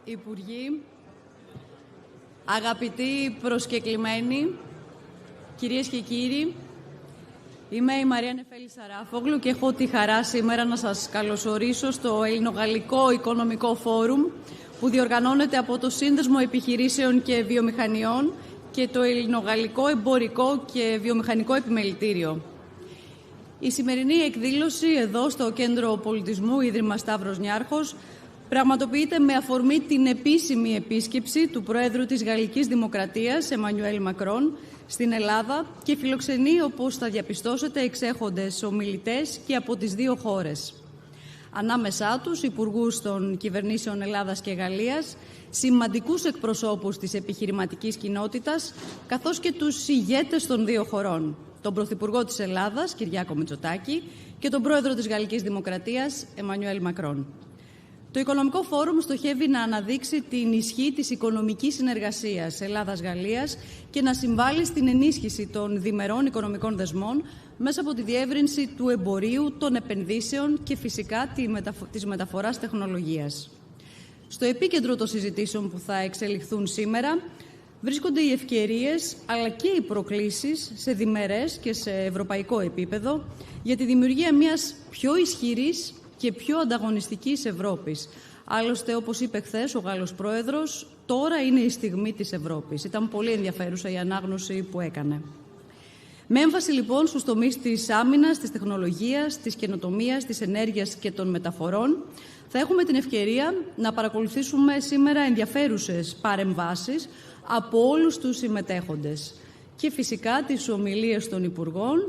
Υπουργοί, αγαπητοί προσκεκλημένοι, κυρίες και κύριοι, είμαι η Μαρία Νεφέλη Σαράφογλου και έχω τη χαρά σήμερα να σας καλωσορίσω στο Ελληνογαλλικό Οικονομικό Φόρουμ που διοργανώνεται από το Σύνδεσμο Επιχειρήσεων και Βιομηχανιών και το Ελληνογαλλικό Εμπορικό και Βιομηχανικό Επιμελητήριο. Η σημερινή εκδήλωση εδώ στο Κέντρο Πολιτισμού Ίδρυμα Σταύρος Niarchos πραγματοποιείται με αφορμή την επίσημη επίσκεψη του Προέδρου της Γαλλικής Δημοκρατίας, Emmanuel Macron, στην Ελλάδα και φιλοξενεί, όπως θα διαπιστώσετε, εξέχοντες ομιλητές και από τις δύο χώρες. Ανάμεσά τους, υπουργούς των κυβερνήσεων Ελλάδας και Γαλλίας, σημαντικούς εκπροσώπους της επιχειρηματικής κοινότητας, καθώς και τους ηγέτες των δύο χωρών, τον Πρωθυπουργό της Ελλάδας, Κυριάκο Μητσοτάκη, και τον Πρόεδρο της Γαλλικής Δημοκρατίας, Emmanuel Macron. Το Οικονομικό Φόρουμ στοχεύει να αναδείξει την ισχύ της οικονομικής συνεργασίας Ελλάδας-Γαλλίας και να συμβάλλει στην ενίσχυση των διμερών οικονομικών δεσμών μέσα από τη διεύρυνση του εμπορίου, των επενδύσεων και φυσικά της μεταφοράς τεχνολογίας. Στο επίκεντρο των συζητήσεων που θα εξελιχθούν σήμερα βρίσκονται οι ευκαιρίες αλλά και οι προκλήσεις σε διμερές και σε ευρωπαϊκό επίπεδο για τη δημιουργία μιας πιο ισχυρής και πιο ανταγωνιστικής Ευρώπης. Άλλωστε, όπως είπε χθες ο Γάλλος Πρόεδρος, τώρα είναι η στιγμή της Ευρώπης. Ήταν πολύ ενδιαφέρουσα η ανάγνωση που έκανε. Με έμφαση λοιπόν στους τομείς της άμυνας, της τεχνολογίας, της καινοτομίας, της ενέργειας και των μεταφορών, θα έχουμε την ευκαιρία να παρακολουθήσουμε σήμερα ενδιαφέρουσες παρεμβάσεις από όλους τους συμμετέχοντες και φυσικά τις ομιλίες των Υπουργών,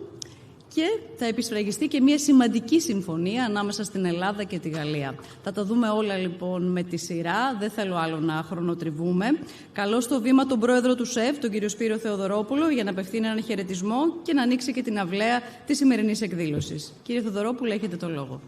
και θα επισφραγιστεί και μια σημαντική συμφωνία ανάμεσα στην Ελλάδα και τη Γαλλία. Θα τα δούμε όλα λοιπόν με τη σειρά, δεν θέλω άλλο να χρονοτριβούμε. Καλώ στο βήμα τον πρόεδρο του ΣΕΒ, τον κύριο Σπύρο Θεοδωρόπουλο, για να απευθύνει έναν χαιρετισμό και να ανοίξει και την αυλαία της σημερινής εκδήλωσης. Κύριε Θεοδωρόπουλο, έχετε το λόγο.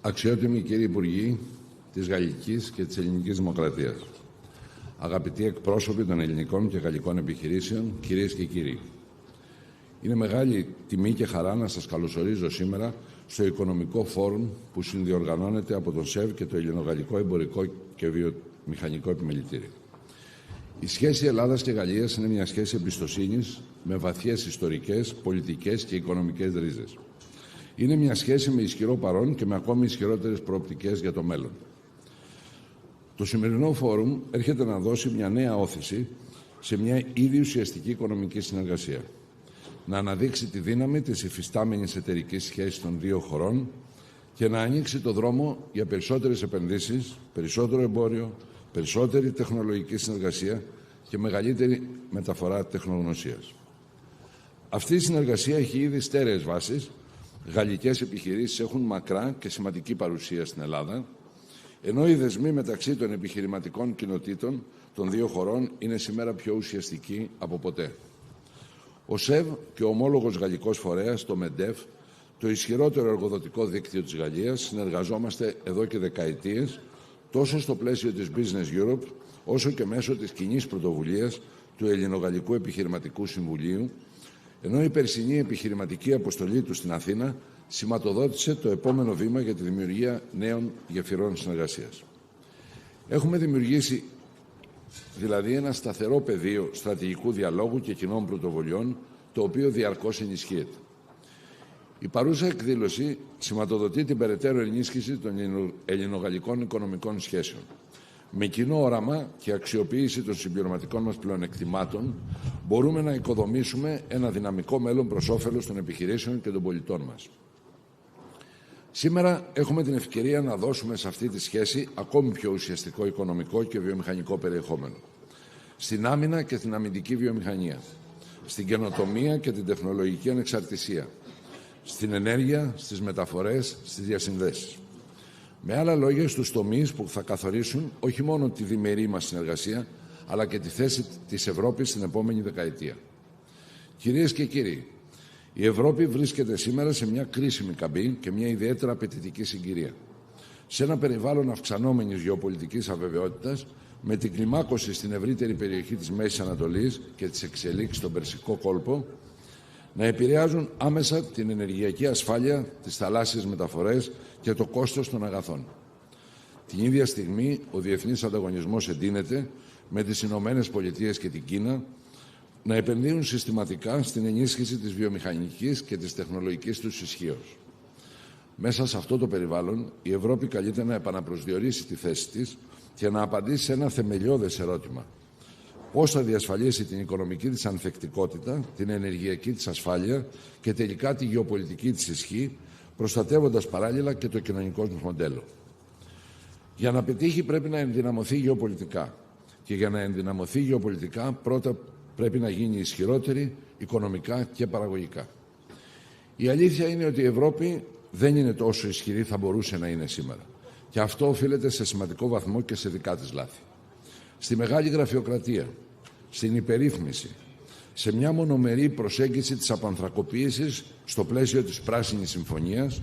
Αξιότιμοι κύριοι Υπουργοί της Γαλλικής και της Ελληνικής Δημοκρατίας, αγαπητοί εκπρόσωποι των ελληνικών και γαλλικών επιχειρήσεων, κυρίες και κύριοι, είναι μεγάλη τιμή και χαρά να σας καλωσορίζω σήμερα στο Οικονομικό Φόρουμ που συνδιοργανώνεται από τον ΣΕΒ και το Ελληνογαλλικό Εμπορικό και Βιομηχανικό Επιμελητήριο. Η σχέση Ελλάδας και Γαλλίας είναι μια σχέση εμπιστοσύνης με βαθιές ιστορικές, πολιτικές και οικονομικές ρίζες. Είναι μια σχέση με ισχυρό παρόν και με ακόμη ισχυρότερες προοπτικές για το μέλλον. Το σημερινό φόρουμ έρχεται να δώσει μια νέα όθηση σε μια ήδη ουσιαστική οικονομική συνεργασία. Να αναδείξει τη δύναμη της υφιστάμενης εταιρικής σχέσης των δύο χωρών και να ανοίξει το δρόμο για περισσότερες επενδύσεις, περισσότερο εμπόριο, περισσότερη τεχνολογική συνεργασία και μεγαλύτερη μεταφορά τεχνογνωσίας. Αυτή η συνεργασία έχει ήδη στέρεες βάσεις. Γαλλικές επιχειρήσεις έχουν μακρά και σημαντική παρουσία στην Ελλάδα, ενώ οι δεσμοί μεταξύ των επιχειρηματικών κοινοτήτων των δύο χωρών είναι σήμερα πιο ουσιαστικοί από ποτέ. Ο ΣΕΒ και ο ομόλογος γαλλικός φορέας, το ΜΕΝΤΕΦ, το ισχυρότερο εργοδοτικό δίκτυο της Γαλλίας, συνεργαζόμαστε εδώ και δεκαετίες, τόσο στο πλαίσιο της Business Europe, όσο και μέσω της κοινής πρωτοβουλίας του Ελληνογαλλικού Επιχειρηματικού Συμβουλίου, ενώ η περσινή επιχειρηματική αποστολή του στην Αθήνα σηματοδότησε το επόμενο βήμα για τη δημιουργία νέων γεφυρών συνεργασίας. Έχουμε δημιουργήσει δηλαδή ένα σταθερό πεδίο στρατηγικού διαλόγου και κοινών πρωτοβολιών, το οποίο διαρκώς ενισχύεται. Η παρούσα εκδήλωση σηματοδοτεί την περαιτέρω ενίσχυση των ελληνογαλλικών οικονομικών σχέσεων. Με κοινό όραμα και αξιοποίηση των συμπληρωματικών μας πλεονεκτημάτων, μπορούμε να οικοδομήσουμε ένα δυναμικό μέλλον προς όφελος των επιχειρήσεων και των πολιτών μας. Σήμερα έχουμε την ευκαιρία να δώσουμε σε αυτή τη σχέση ακόμη πιο ουσιαστικό οικονομικό και βιομηχανικό περιεχόμενο. Στην άμυνα και την αμυντική βιομηχανία, στην καινοτομία και την τεχνολογική ανεξαρτησία, στην ενέργεια, στις μεταφορές, στις διασυνδέσεις. Με άλλα λόγια, στους τομείς που θα καθορίσουν όχι μόνο τη διμερή μας συνεργασία, αλλά και τη θέση της Ευρώπης στην επόμενη δεκαετία. Κυρίες και κύριοι, η Ευρώπη βρίσκεται σήμερα σε μια κρίσιμη καμπή και μια ιδιαίτερα απαιτητική συγκυρία. Σε ένα περιβάλλον αυξανόμενης γεωπολιτικής αβεβαιότητας, με την κλιμάκωση στην ευρύτερη περιοχή της Μέσης Ανατολής και τις εξελίξεις στον Περσικό κόλπο, να επηρεάζουν άμεσα την ενεργειακή ασφάλεια, τις θαλάσσιες μεταφορές και το κόστος των αγαθών. Την ίδια στιγμή, ο διεθνής ανταγωνισμός εντείνεται με τις Ηνωμένες Πολιτείες και την Κίνα να επενδύουν συστηματικά στην ενίσχυση της βιομηχανικής και της τεχνολογικής τους ισχύως. Μέσα σε αυτό το περιβάλλον, η Ευρώπη καλείται να επαναπροσδιορίσει τη θέση της και να απαντήσει σε ένα θεμελιώδες ερώτημα. Πώς θα διασφαλίσει την οικονομική της ανθεκτικότητα, την ενεργειακή της ασφάλεια και τελικά τη γεωπολιτική της ισχύ, προστατεύοντας παράλληλα και το κοινωνικό μας μοντέλο. Για να πετύχει πρέπει να ενδυναμωθεί γεωπολιτικά. Και για να ενδυναμωθεί γεωπολιτικά, πρώτα πρέπει να γίνει ισχυρότερη οικονομικά και παραγωγικά. Η αλήθεια είναι ότι η Ευρώπη δεν είναι τόσο ισχυρή θα μπορούσε να είναι σήμερα. Και αυτό οφείλεται σε σημαντικό βαθμό και σε δικά της λάθη. Στη μεγάλη γραφειοκρατία, στην υπερρύθμιση, σε μια μονομερή προσέγγιση της απανθρακοποίησης στο πλαίσιο της Πράσινης Συμφωνίας,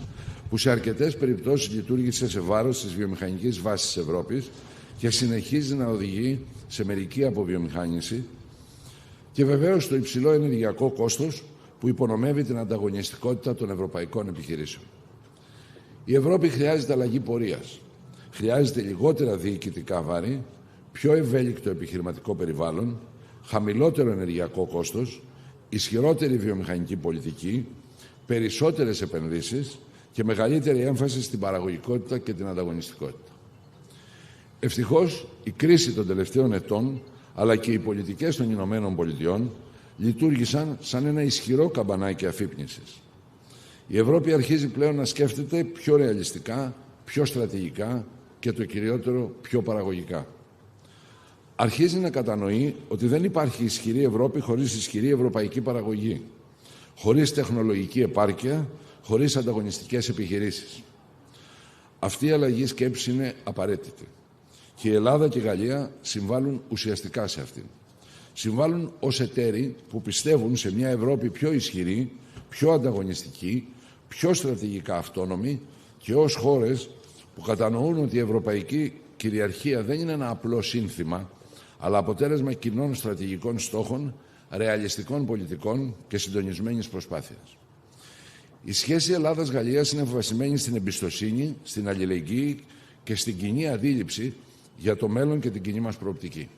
που σε αρκετές περιπτώσεις λειτουργήσε σε βάρος της βιομηχανικής βάσης της Ευρώπης και συνεχίζει να οδηγεί σε μερική αποβιομηχάνηση, και βεβαίως στο υψηλό ενεργειακό κόστος που υπονομεύει την ανταγωνιστικότητα των ευρωπαϊκών επιχειρήσεων. Η Ευρώπη χρειάζεται αλλαγή πορείας. Χρειάζεται λιγότερα διοικητικά βάρη, πιο ευέλικτο επιχειρηματικό περιβάλλον, χαμηλότερο ενεργειακό κόστος, ισχυρότερη βιομηχανική πολιτική, περισσότερες επενδύσεις και μεγαλύτερη έμφαση στην παραγωγικότητα και την ανταγωνιστικότητα. Ευτυχώς, η κρίση των τελευταίων ετών, αλλά και οι πολιτικές των Ηνωμένων Πολιτειών, λειτουργήσαν σαν ένα ισχυρό καμπανάκι αφύπνισης. Η Ευρώπη αρχίζει πλέον να σκέφτεται πιο ρεαλιστικά, πιο στρατηγικά και το κυριότερο πιο παραγωγικά. Αρχίζει να κατανοεί ότι δεν υπάρχει ισχυρή Ευρώπη χωρίς ισχυρή ευρωπαϊκή παραγωγή, χωρίς τεχνολογική επάρκεια, χωρίς ανταγωνιστικές επιχειρήσεις. Αυτή η αλλαγή σκέψης είναι απαραίτητη. Και η Ελλάδα και η Γαλλία συμβάλλουν ουσιαστικά σε αυτήν. Συμβάλλουν ως εταίροι που πιστεύουν σε μια Ευρώπη πιο ισχυρή, πιο ανταγωνιστική, πιο στρατηγικά αυτόνομη και ως χώρες που κατανοούν ότι η ευρωπαϊκή κυριαρχία δεν είναι ένα απλό σύνθημα, αλλά αποτέλεσμα κοινών στρατηγικών στόχων, ρεαλιστικών πολιτικών και συντονισμένης προσπάθειας. Η σχέση Ελλάδας-Γαλλίας είναι βασισμένη στην εμπιστοσύνη, στην αλληλεγγύη και στην κοινή αντίληψη για το μέλλον και την κοινή μας προοπτική.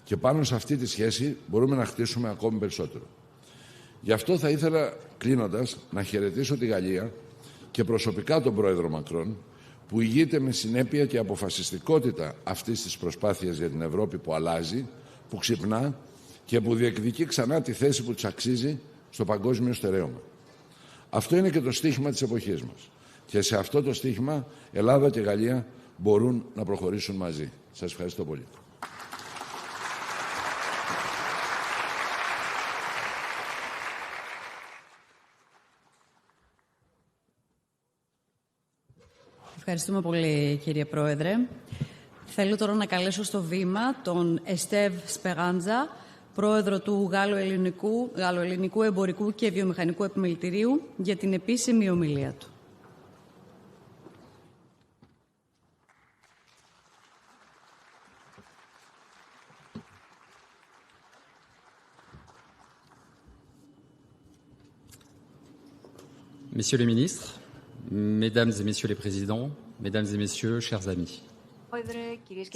Και πάνω σε αυτή τη σχέση μπορούμε να χτίσουμε ακόμη περισσότερο. Γι' αυτό θα ήθελα, κλείνοντας, να χαιρετήσω τη Γαλλία και προσωπικά τον πρόεδρο Μακρόν, που ηγείται με συνέπεια και αποφασιστικότητα αυτής της προσπάθειας για την Ευρώπη που αλλάζει, που ξυπνά και που διεκδικεί ξανά τη θέση που της αξίζει στο παγκόσμιο στερέωμα. Αυτό είναι και το στίχημα της εποχής μας. Και σε αυτό το στίχημα Ελλάδα και Γαλλία μπορούν να προχωρήσουν μαζί. Σας ευχαριστώ πολύ. Ευχαριστούμε πολύ, κύριε Πρόεδρε. Θέλω τώρα να καλέσω στο βήμα τον Εστέβ Σπεράντζα, πρόεδρο του Γάλλο-Ελληνικού Εμπορικού και Βιομηχανικού Επιμελητηρίου, για την επίσημη ομιλία του. Messieurs les ministres, Mesdames et Messieurs les présidents, Mesdames et Messieurs, chers amis.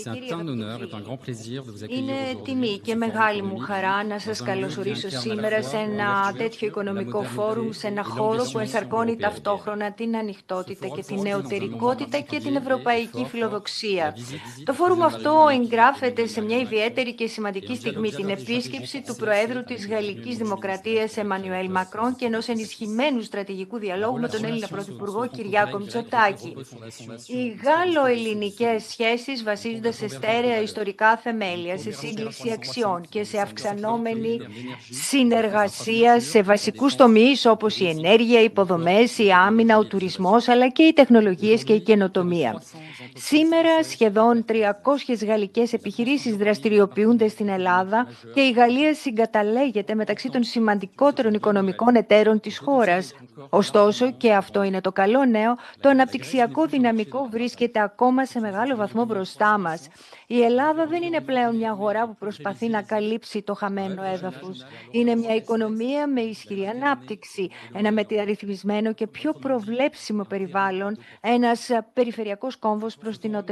C'est un plein honneur et un grand plaisir de vous accueillir aujourd'hui. Είναι τιμή και μεγάλη μου χαρά να σας καλωσορίσω σήμερα σε ένα τέτοιο οικονομικό φόρουμ, σε ένα χώρο που ενσαρκώνει ταυτόχρονα την ανοιχτότητα και την νεωτερικότητα και την ευρωπαϊκή φιλοδοξία. Το φόρουμ αυτό εγγράφεται σε μια ιδιαίτερη και σημαντική στιγμή, την επίσκεψη του Προέδρου της Γαλλικής Δημοκρατίας Εμμανουέλ Μακρόν και ενός ενισχυμένου στρατηγικού διαλόγου με τον Έλληνα Πρωθυπουργό Κυριάκο Μητσοτάκη. Οι γάλλο-ελληνικές σχέσεις βασίζονται σε στέρεα ιστορικά θεμέλια, σε σύγκληση αξιών και σε αυξανόμενη συνεργασία σε βασικούς τομείς όπως η ενέργεια, οι υποδομές, η άμυνα, ο τουρισμός, αλλά και οι τεχνολογίες και η καινοτομία. Σήμερα σχεδόν 300 γαλλικές επιχειρήσεις δραστηριοποιούνται στην Ελλάδα και η Γαλλία συγκαταλέγεται μεταξύ των σημαντικότερων οικονομικών εταίρων της χώρας. Ωστόσο, και αυτό είναι το καλό νέο, το αναπτυξιακό δυναμικό βρίσκεται ακόμα σε μεγάλο βαθμό βαθμό μπροστά μας. Η Ελλάδα δεν είναι πλέον μια αγορά που προσπαθεί να καλύψει το χαμένο έδαφος. Είναι μια οικονομία με ισχυρή ανάπτυξη, ένα μεταρρυθμισμένο και πιο προβλέψιμο περιβάλλον, ένας περιφερειακός κόμβος προς την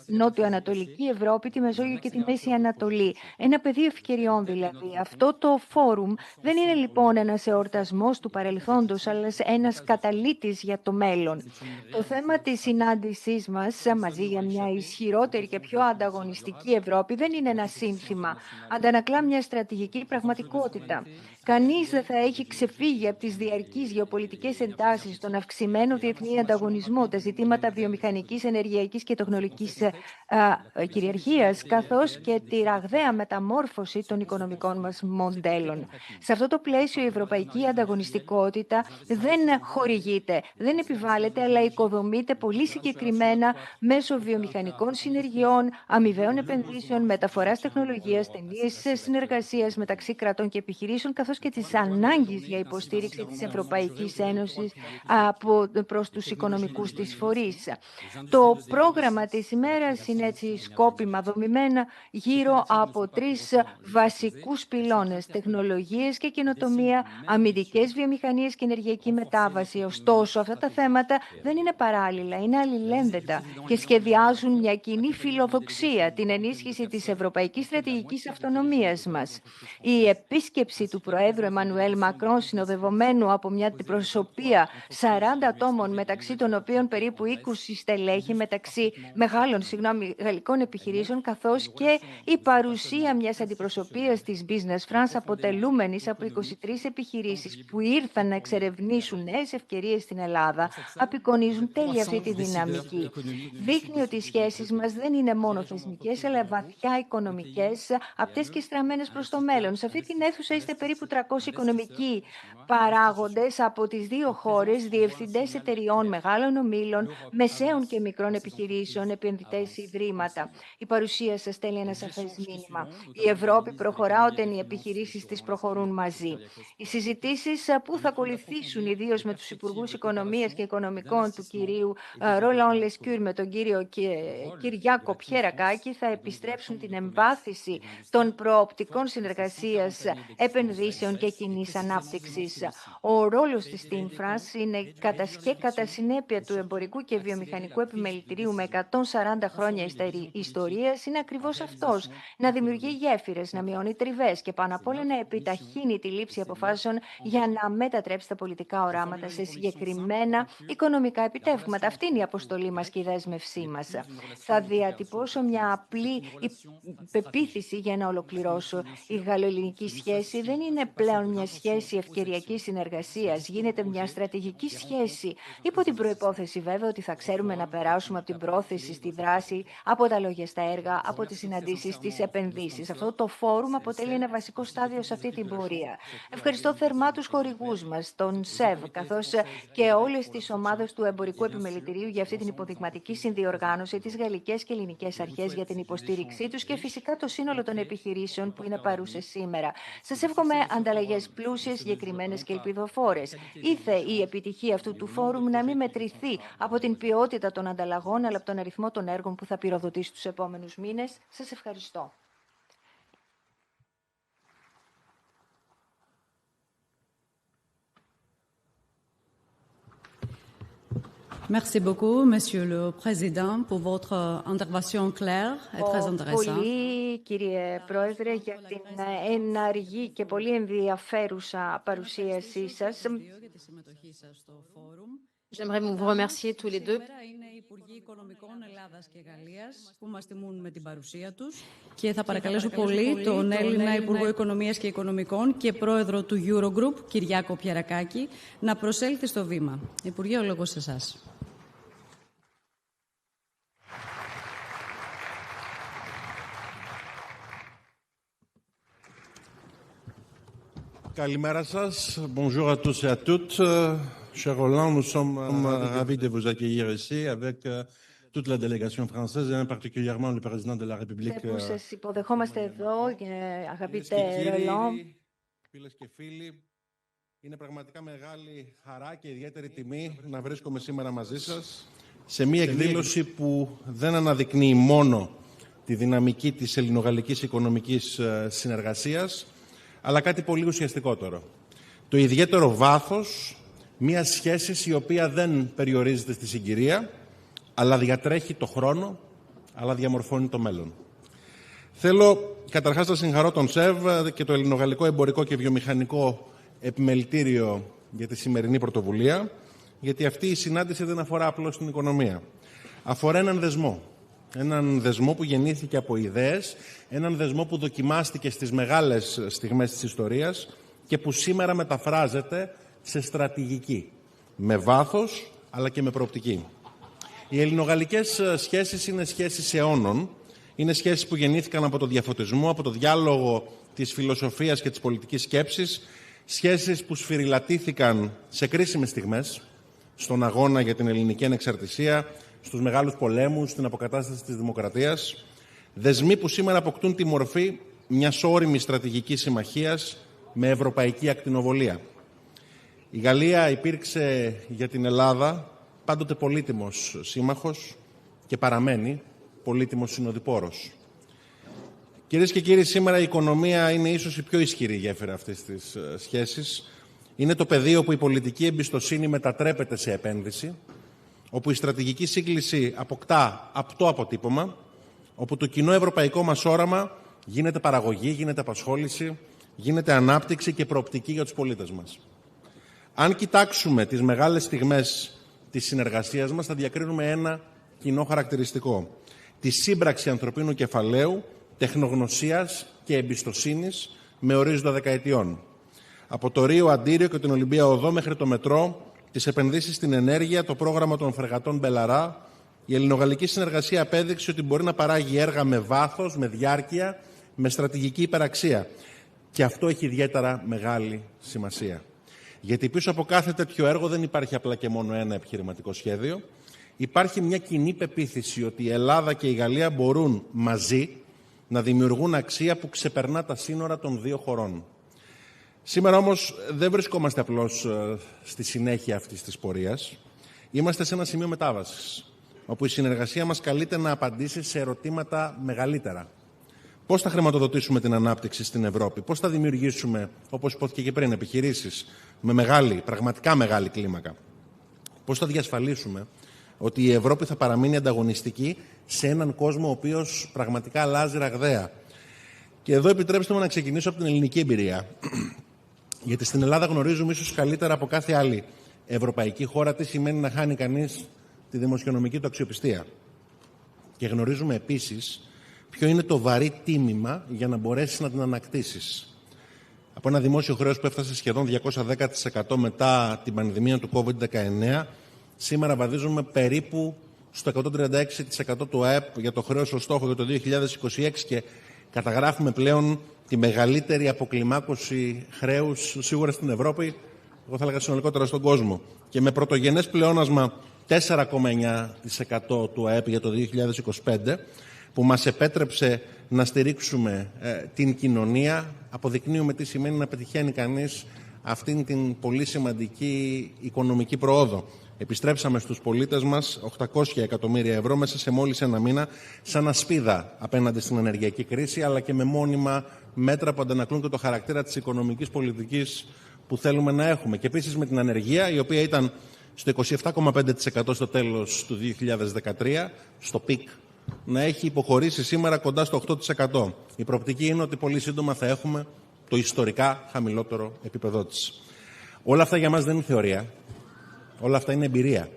νότιο-ανατολική Ευρώπη, τη Μεσόγειο και τη Μέση Ανατολή. Ένα πεδίο ευκαιριών δηλαδή. Αυτό το φόρουμ δεν είναι λοιπόν ένας εορτασμός του παρελθόντος, αλλά ένας καταλύτης για το μέλλον. Το θέμα της συνάντησής μας μαζί για μια ισχυρότερη και πιο ανταγωνιστική Ευρώπη δεν είναι ένα σύνθημα. Αντανακλά μια στρατηγική πραγματικότητα. Κανείς δεν θα έχει ξεφύγει από τις διαρκείς γεωπολιτικές εντάσεις, τον αυξημένο διεθνή ανταγωνισμό, τα ζητήματα βιομηχανικής, ενεργειακής και τεχνολογικής κυριαρχίας, καθώς και τη ραγδαία μεταμόρφωση των οικονομικών μας μοντέλων. Σε αυτό το πλαίσιο η ευρωπαϊκή ανταγωνιστικότητα δεν χορηγείται, δεν επιβάλλεται, αλλά οικοδομείται πολύ συγκεκριμένα μέσω βιομηχανικών συνεργειών, αμοιβαίων επενδύσεων, μεταφοράς τεχνολογίας, στενής συνεργασίας μεταξύ κρατών και επιχειρήσεων, καθώς και της ανάγκης για υποστήριξη της Ευρωπαϊκής Ένωσης προς τους οικονομικούς της φορείς. Το πρόγραμμα της ημέρας είναι έτσι σκόπιμα δομημένα γύρω από τρεις βασικούς πυλώνες: τεχνολογίες και καινοτομία, αμυντικές βιομηχανίες και ενεργειακή μετάβαση. Ωστόσο, αυτά τα θέματα δεν είναι παράλληλα, είναι αλληλένδετα και σχεδιάζουν μια κοινή φιλοδοξία, την ενίσχυση της ευρωπαϊκής στρατηγικής αυτονομίας μας. Η επίσκεψη του Προέδρου Εμμανουέλ Μακρόν, συνοδευομένου από μια αντιπροσωπεία 40 ατόμων, μεταξύ των οποίων περίπου 20 στελέχη μεταξύ μεγάλων γαλλικών επιχειρήσεων, καθώς και η παρουσία μιας αντιπροσωπείας της Business France, αποτελούμενης από 23 επιχειρήσεις που ήρθαν να εξερευνήσουν νέες ευκαιρίες στην Ελλάδα, απεικονίζουν τέλεια αυτή τη δυναμική. Δείχνει ότι οι σχέσεις μας δεν είναι μόνο θεσμικές, αλλά βαθιά οικονομικές, απτές και στραμμένες προς το μέλλον. Σε αυτή την αίθουσα είστε περίπου 300 οικονομικοί παράγοντες από τις δύο χώρες, διευθυντές εταιριών, μεγάλων ομίλων, μεσαίων και μικρών επιχειρήσεων, επενδυτές ιδρύματα. Η παρουσία σας στέλνει ένα σαφές μήνυμα. Η Ευρώπη προχωρά όταν οι επιχειρήσεις της προχωρούν μαζί. Οι συζητήσεις που θα ακολουθήσουν, ιδίως με τους Υπουργούς Οικονομίας και Οικονομικών του κυρίου Ρολάν Λεσκούρ με τον κύριο Κυριάκο Πιερακάκη, θα επιστρέψουν την εμβάθυνση των προοπτικών συνεργασίας, επενδύσεων και κοινής ανάπτυξης. Ο ρόλος της Team France είναι κατά συνέπεια του εμπορικού και βιομηχανικού επιμελητηρίου με 140 χρόνια ιστορίας, είναι ακριβώς αυτός: να δημιουργεί γέφυρες, να μειώνει τριβές και πάνω απ' όλα να επιταχύνει τη λήψη αποφάσεων για να μετατρέψει τα πολιτικά οράματα σε συγκεκριμένα οικονομικά επιτεύγματα. Αυτή είναι η αποστολή μας και η δέσμευσή μας. Θα διατυπώσω μια απλή πεποίθηση για να ολοκληρώσω. Η γαλλοελληνική σχέση δεν είναι πλέον μια σχέση ευκαιριακής συνεργασίας. Γίνεται μια στρατηγική σχέση, υπό την προϋπόθεση βέβαια ότι θα ξέρουμε να περάσουμε από την πρόθεση στη δράση, από τα λόγια στα έργα, από τις συναντήσεις στις επενδύσεις. Αυτό το φόρουμ αποτελεί ένα βασικό στάδιο σε αυτή την πορεία. Ευχαριστώ θερμά τους χορηγούς μας, τον ΣΕΒ, καθώς και όλες τις ομάδες του Εμπορικού Επιμελητηρίου για αυτή την υποδειγματική συνδιοργάνωση, τις γαλλικές και ελληνικές αρχές για την υποστήριξή τους και φυσικά το σύνολο των επιχειρήσεων που είναι παρούσες σήμερα. Σας εύχομαι ανταλλαγές πλούσιες, συγκεκριμένες και ελπιδοφόρες. Ήθε η επιτυχία αυτού του φόρουμ να μην μετρηθεί από την ποιότητα των ανταλλαγών, αλλά από τον αριθμό των έργων που θα πυροδοτήσει τους επόμενους μήνες. Σας ευχαριστώ. Merci beaucoup, Monsieur le Président, pour votre intervention claire et très intéressante. Πολύ, κύριε Πρόεδρε, για την εναργή και πολύ ενδιαφέρουσα παρουσίασή σας. J'aimerais vous remercier tous les deux. Είναι οι Υπουργοί Οικονομικών Ελλάδας και Γαλλίας που μας τιμούν με την παρουσία τους και θα παρακαλέσω πολύ τον Έλληνα Υπουργό Οικονομίας και Οικονομικών και Πρόεδρο του Eurogroup, Κυριάκο Πιερακάκη, να προσέλθει στο βήμα. Υπουργέ, ο λόγος σε εσάς. Καλημέρα σας. Bonjour à tous et à toutes. Cher Roland, nous sommes ravis de vous accueillir ici avec toute la délégation française et particulièrement le président de la République. Που σας υποδεχόμαστε εδώ, αγαπητέ Ρολάν. Φίλες και φίλοι, είναι πραγματικά μεγάλη χαρά και ιδιαίτερη τιμή να βρίσκομαι σήμερα μαζί σας. σε μία εκδήλωση που δεν αναδεικνύει μόνο τη δυναμική της ελληνογαλλικής οικονομικής συνεργασίας, αλλά κάτι πολύ ουσιαστικότερο. Το ιδιαίτερο βάθος μιας σχέσης η οποία δεν περιορίζεται στη συγκυρία, αλλά διατρέχει το χρόνο, αλλά διαμορφώνει το μέλλον. Θέλω καταρχάς να συγχαρώ τον ΣΕΒ και το Ελληνογαλλικό Εμπορικό και Βιομηχανικό Επιμελητήριο για τη σημερινή πρωτοβουλία, γιατί αυτή η συνάντηση δεν αφορά απλώς την οικονομία. Αφορά έναν δεσμό. Έναν δεσμό που γεννήθηκε από ιδέες, έναν δεσμό που δοκιμάστηκε στις μεγάλες στιγμές της ιστορίας και που σήμερα μεταφράζεται σε στρατηγική, με βάθος αλλά και με προοπτική. Οι ελληνογαλλικές σχέσεις είναι σχέσεις αιώνων, είναι σχέσεις που γεννήθηκαν από το διαφωτισμό, από το διάλογο της φιλοσοφίας και της πολιτικής σκέψης, σχέσεις που σφυριλατήθηκαν σε κρίσιμες στιγμές, στον αγώνα για την ελληνική ανεξαρτησία, στους μεγάλους πολέμους, στην αποκατάσταση της δημοκρατίας, δεσμοί που σήμερα αποκτούν τη μορφή μιας ώριμης στρατηγικής συμμαχίας με ευρωπαϊκή ακτινοβολία. Η Γαλλία υπήρξε για την Ελλάδα πάντοτε πολύτιμος σύμμαχος και παραμένει πολύτιμος συνοδοιπόρος. Κυρίες και κύριοι, σήμερα η οικονομία είναι ίσως η πιο ισχυρή γέφυρα αυτής της σχέσης. Είναι το πεδίο που η πολιτική εμπιστοσύνη μετατρέπεται σε επένδυση, όπου η στρατηγική σύγκληση αποκτά απτό αποτύπωμα, όπου το κοινό ευρωπαϊκό μας όραμα γίνεται παραγωγή, γίνεται απασχόληση, γίνεται ανάπτυξη και προοπτική για τους πολίτες μας. Αν κοιτάξουμε τις μεγάλες στιγμές της συνεργασίας μας, θα διακρίνουμε ένα κοινό χαρακτηριστικό. Τη σύμπραξη ανθρωπίνου κεφαλαίου, τεχνογνωσίας και εμπιστοσύνης με ορίζοντα δεκαετιών. Από το Ρίο Αντίριο και την Ολυμπία Οδό μέχρι το μετρό, τις επενδύσεις στην ενέργεια, το πρόγραμμα των φρεγατών Μπελαρά, η ελληνογαλλική συνεργασία απέδειξε ότι μπορεί να παράγει έργα με βάθος, με διάρκεια, με στρατηγική υπεραξία. Και αυτό έχει ιδιαίτερα μεγάλη σημασία. Γιατί πίσω από κάθε τέτοιο έργο δεν υπάρχει απλά και μόνο ένα επιχειρηματικό σχέδιο. Υπάρχει μια κοινή πεποίθηση ότι η Ελλάδα και η Γαλλία μπορούν μαζί να δημιουργούν αξία που ξεπερνά τα σύνορα των δύο χωρών. Σήμερα όμως δεν βρισκόμαστε απλώς στη συνέχεια αυτής της πορείας. Είμαστε σε ένα σημείο μετάβασης, όπου η συνεργασία μας καλείται να απαντήσει σε ερωτήματα μεγαλύτερα. Πώς θα χρηματοδοτήσουμε την ανάπτυξη στην Ευρώπη, πώς θα δημιουργήσουμε, όπως υπόθηκε και πριν, επιχειρήσεις με μεγάλη, πραγματικά μεγάλη κλίμακα. Πώς θα διασφαλίσουμε ότι η Ευρώπη θα παραμείνει ανταγωνιστική σε έναν κόσμο ο οποίος πραγματικά αλλάζει ραγδαία. Και εδώ επιτρέψτε μου να ξεκινήσω από την ελληνική εμπειρία. Γιατί στην Ελλάδα γνωρίζουμε ίσως καλύτερα από κάθε άλλη ευρωπαϊκή χώρα τι σημαίνει να χάνει κανείς τη δημοσιονομική του αξιοπιστία. Και γνωρίζουμε επίσης ποιο είναι το βαρύ τίμημα για να μπορέσεις να την ανακτήσεις. Από ένα δημόσιο χρέος που έφτασε σχεδόν 210% μετά την πανδημία του COVID-19, σήμερα βαδίζουμε περίπου στο 136% του ΑΕΠ για το χρέος ως στόχο για το 2026 και καταγράφουμε πλέον τη μεγαλύτερη αποκλιμάκωση χρέους σίγουρα στην Ευρώπη, εγώ θα έλεγα συνολικότερα στον κόσμο. Και με πρωτογενές πλεόνασμα 4,9% του ΑΕΠ για το 2025, που μας επέτρεψε να στηρίξουμε την κοινωνία, αποδεικνύουμε τι σημαίνει να πετυχαίνει κανείς αυτήν την πολύ σημαντική οικονομική προόδο. Επιστρέψαμε στους πολίτες μας 800 εκατομμύρια ευρώ μέσα σε μόλις ένα μήνα, σαν ασπίδα απέναντι στην ενεργειακή κρίση, αλλά και με μόνιμα μέτρα που αντανακλούν και το χαρακτήρα της οικονομικής πολιτικής που θέλουμε να έχουμε. Και επίσης με την ανεργία, η οποία ήταν στο 27,5% στο τέλος του 2013, στο πικ, να έχει υποχωρήσει σήμερα κοντά στο 8%. Η προοπτική είναι ότι πολύ σύντομα θα έχουμε το ιστορικά χαμηλότερο επίπεδό της. Όλα αυτά για μας δεν είναι θεωρία. Όλα αυτά είναι εμπειρία.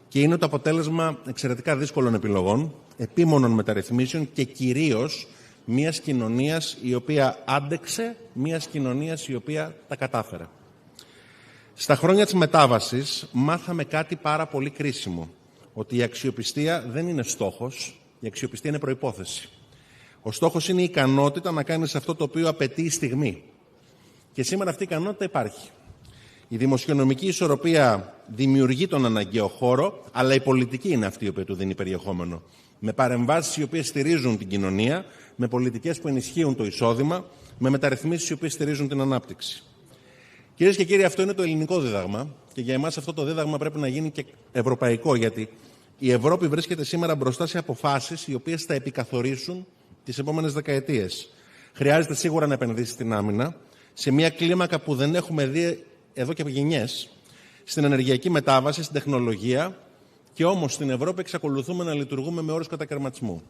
Και είναι το αποτέλεσμα εξαιρετικά δύσκολων επιλογών, επίμονων μεταρρυθμίσεων και κυρίως μιας κοινωνίας η οποία άντεξε, μιας κοινωνίας η οποία τα κατάφερε. Στα χρόνια της μετάβασης μάθαμε κάτι πάρα πολύ κρίσιμο. Ότι η αξιοπιστία δεν είναι στόχος, η αξιοπιστία είναι προϋπόθεση. Ο στόχος είναι η ικανότητα να κάνεις αυτό το οποίο απαιτεί η στιγμή. Και σήμερα αυτή η ικανότητα υπάρχει. Η δημοσιονομική ισορροπία δημιουργεί τον αναγκαίο χώρο, αλλά η πολιτική είναι αυτή η οποία του δίνει περιεχόμενο. Με παρεμβάσεις οι οποίες στηρίζουν την κοινωνία, με πολιτικές που ενισχύουν το εισόδημα, με μεταρρυθμίσεις οι οποίες στηρίζουν την ανάπτυξη. Κυρίες και κύριοι, αυτό είναι το ελληνικό δίδαγμα και για εμάς αυτό το δίδαγμα πρέπει να γίνει και ευρωπαϊκό, γιατί Η Ευρώπη βρίσκεται σήμερα μπροστά σε αποφάσεις οι οποίες θα επικαθορίσουν τις επόμενες δεκαετίες. Χρειάζεται σίγουρα να επενδύσει στην άμυνα, σε μια κλίμακα που δεν έχουμε δει εδώ και γενιές, στην ενεργειακή μετάβαση, στην τεχνολογία, και όμως στην Ευρώπη εξακολουθούμε να λειτουργούμε με όρους κατακαιρματισμού.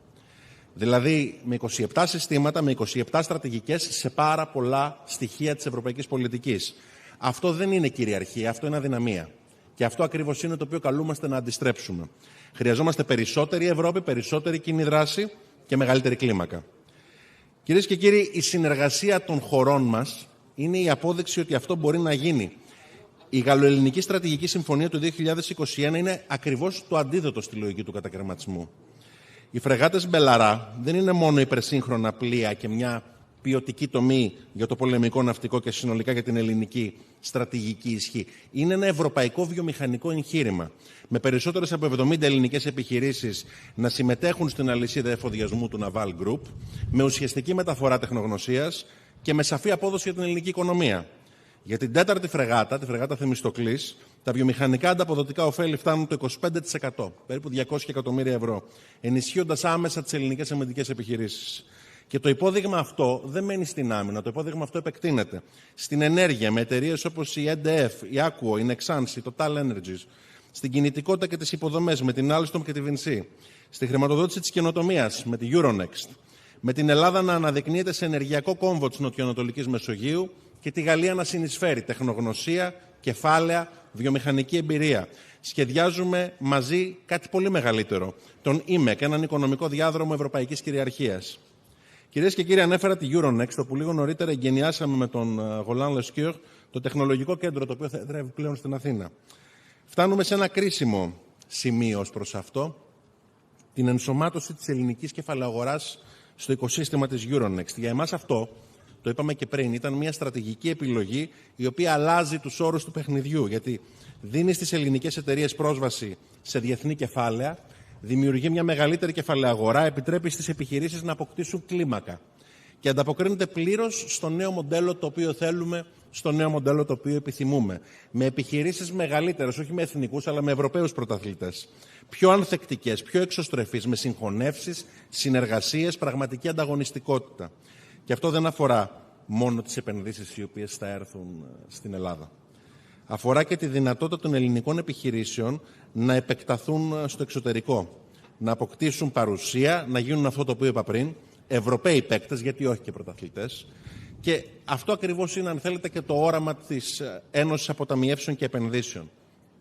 Δηλαδή με 27 συστήματα, με 27 στρατηγικές σε πάρα πολλά στοιχεία της ευρωπαϊκής πολιτικής. Αυτό δεν είναι κυριαρχία, αυτό είναι αδυναμία. Και αυτό ακριβώς είναι το οποίο καλούμαστε να αντιστρέψουμε. Χρειαζόμαστε περισσότερη Ευρώπη, περισσότερη κοινή δράση και μεγαλύτερη κλίμακα. Κυρίες και κύριοι, η συνεργασία των χωρών μας είναι η απόδειξη ότι αυτό μπορεί να γίνει. Η Γαλλοελληνική Στρατηγική Συμφωνία του 2021 είναι ακριβώς το αντίδοτο στη λογική του κατακαιρματισμού. Οι φρεγάτες Μπελαρά δεν είναι μόνο υπερσύγχρονα πλοία και μια ποιοτική τομή για το πολεμικό ναυτικό και συνολικά για την ελληνική στρατηγική ισχύ. Είναι ένα ευρωπαϊκό βιομηχανικό εγχείρημα, με περισσότερες από 70 ελληνικές επιχειρήσεις να συμμετέχουν στην αλυσίδα εφοδιασμού του Naval Group, με ουσιαστική μεταφορά τεχνογνωσίας και με σαφή απόδοση για την ελληνική οικονομία. Για την τέταρτη φρεγάτα, τη φρεγάτα Θεμιστοκλής, τα βιομηχανικά ανταποδοτικά ωφέλη φτάνουν το 25%, περίπου 200 εκατομμύρια ευρώ, ενισχύοντας άμεσα τις ελληνικές αμυντικές επιχειρήσεις. Και το υπόδειγμα αυτό δεν μένει στην άμυνα, το υπόδειγμα αυτό επεκτείνεται στην ενέργεια με εταιρείες όπως η EDF, η Aquo, η Nexans, η Total Energies, στην κινητικότητα και τις υποδομές με την Alstom και τη Vinci, στη χρηματοδότηση της καινοτομίας με τη Euronext, με την Ελλάδα να αναδεικνύεται σε ενεργειακό κόμβο της νοτιοανατολικής Μεσογείου και τη Γαλλία να συνεισφέρει τεχνογνωσία, κεφάλαια, βιομηχανική εμπειρία. Σχεδιάζουμε μαζί κάτι πολύ μεγαλύτερο, τον IMEC, έναν οικονομικό διάδρομο ευρωπαϊκής κυριαρχίας. Κυρίες και κύριοι, ανέφερα τη Euronext, όπου λίγο νωρίτερα εγκαινιάσαμε με τον Roland Lescure το τεχνολογικό κέντρο, το οποίο θα εδρεύει πλέον στην Αθήνα. Φτάνουμε σε ένα κρίσιμο σημείο ως προς αυτό, την ενσωμάτωση της ελληνικής κεφαλαιαγοράς στο οικοσύστημα της Euronext. Για εμάς αυτό, το είπαμε και πριν, ήταν μια στρατηγική επιλογή η οποία αλλάζει τους όρους του παιχνιδιού, γιατί δίνει στις ελληνικές εταιρείες πρόσβαση σε διεθνή κεφάλαια, δημιουργεί μια μεγαλύτερη κεφαλαιαγορά, επιτρέπει στις επιχειρήσεις να αποκτήσουν κλίμακα και ανταποκρίνεται πλήρως στο νέο μοντέλο το οποίο θέλουμε, στο νέο μοντέλο το οποίο επιθυμούμε. Με επιχειρήσεις μεγαλύτερες, όχι με εθνικούς, αλλά με ευρωπαίους πρωταθλητές. Πιο ανθεκτικές, πιο εξωστρεφείς, με συγχωνεύσεις, συνεργασίες, πραγματική ανταγωνιστικότητα. Και αυτό δεν αφορά μόνο τις επενδύσεις οι οποίες θα έρθουν στην Ελλάδα. Αφορά και τη δυνατότητα των ελληνικών επιχειρήσεων να επεκταθούν στο εξωτερικό, να αποκτήσουν παρουσία, να γίνουν αυτό το οποίο είπα πριν, Ευρωπαίοι παίκτες, γιατί όχι και πρωταθλητές. Και αυτό ακριβώς είναι, αν θέλετε, και το όραμα της Ένωσης Αποταμιεύσεων και Επενδύσεων.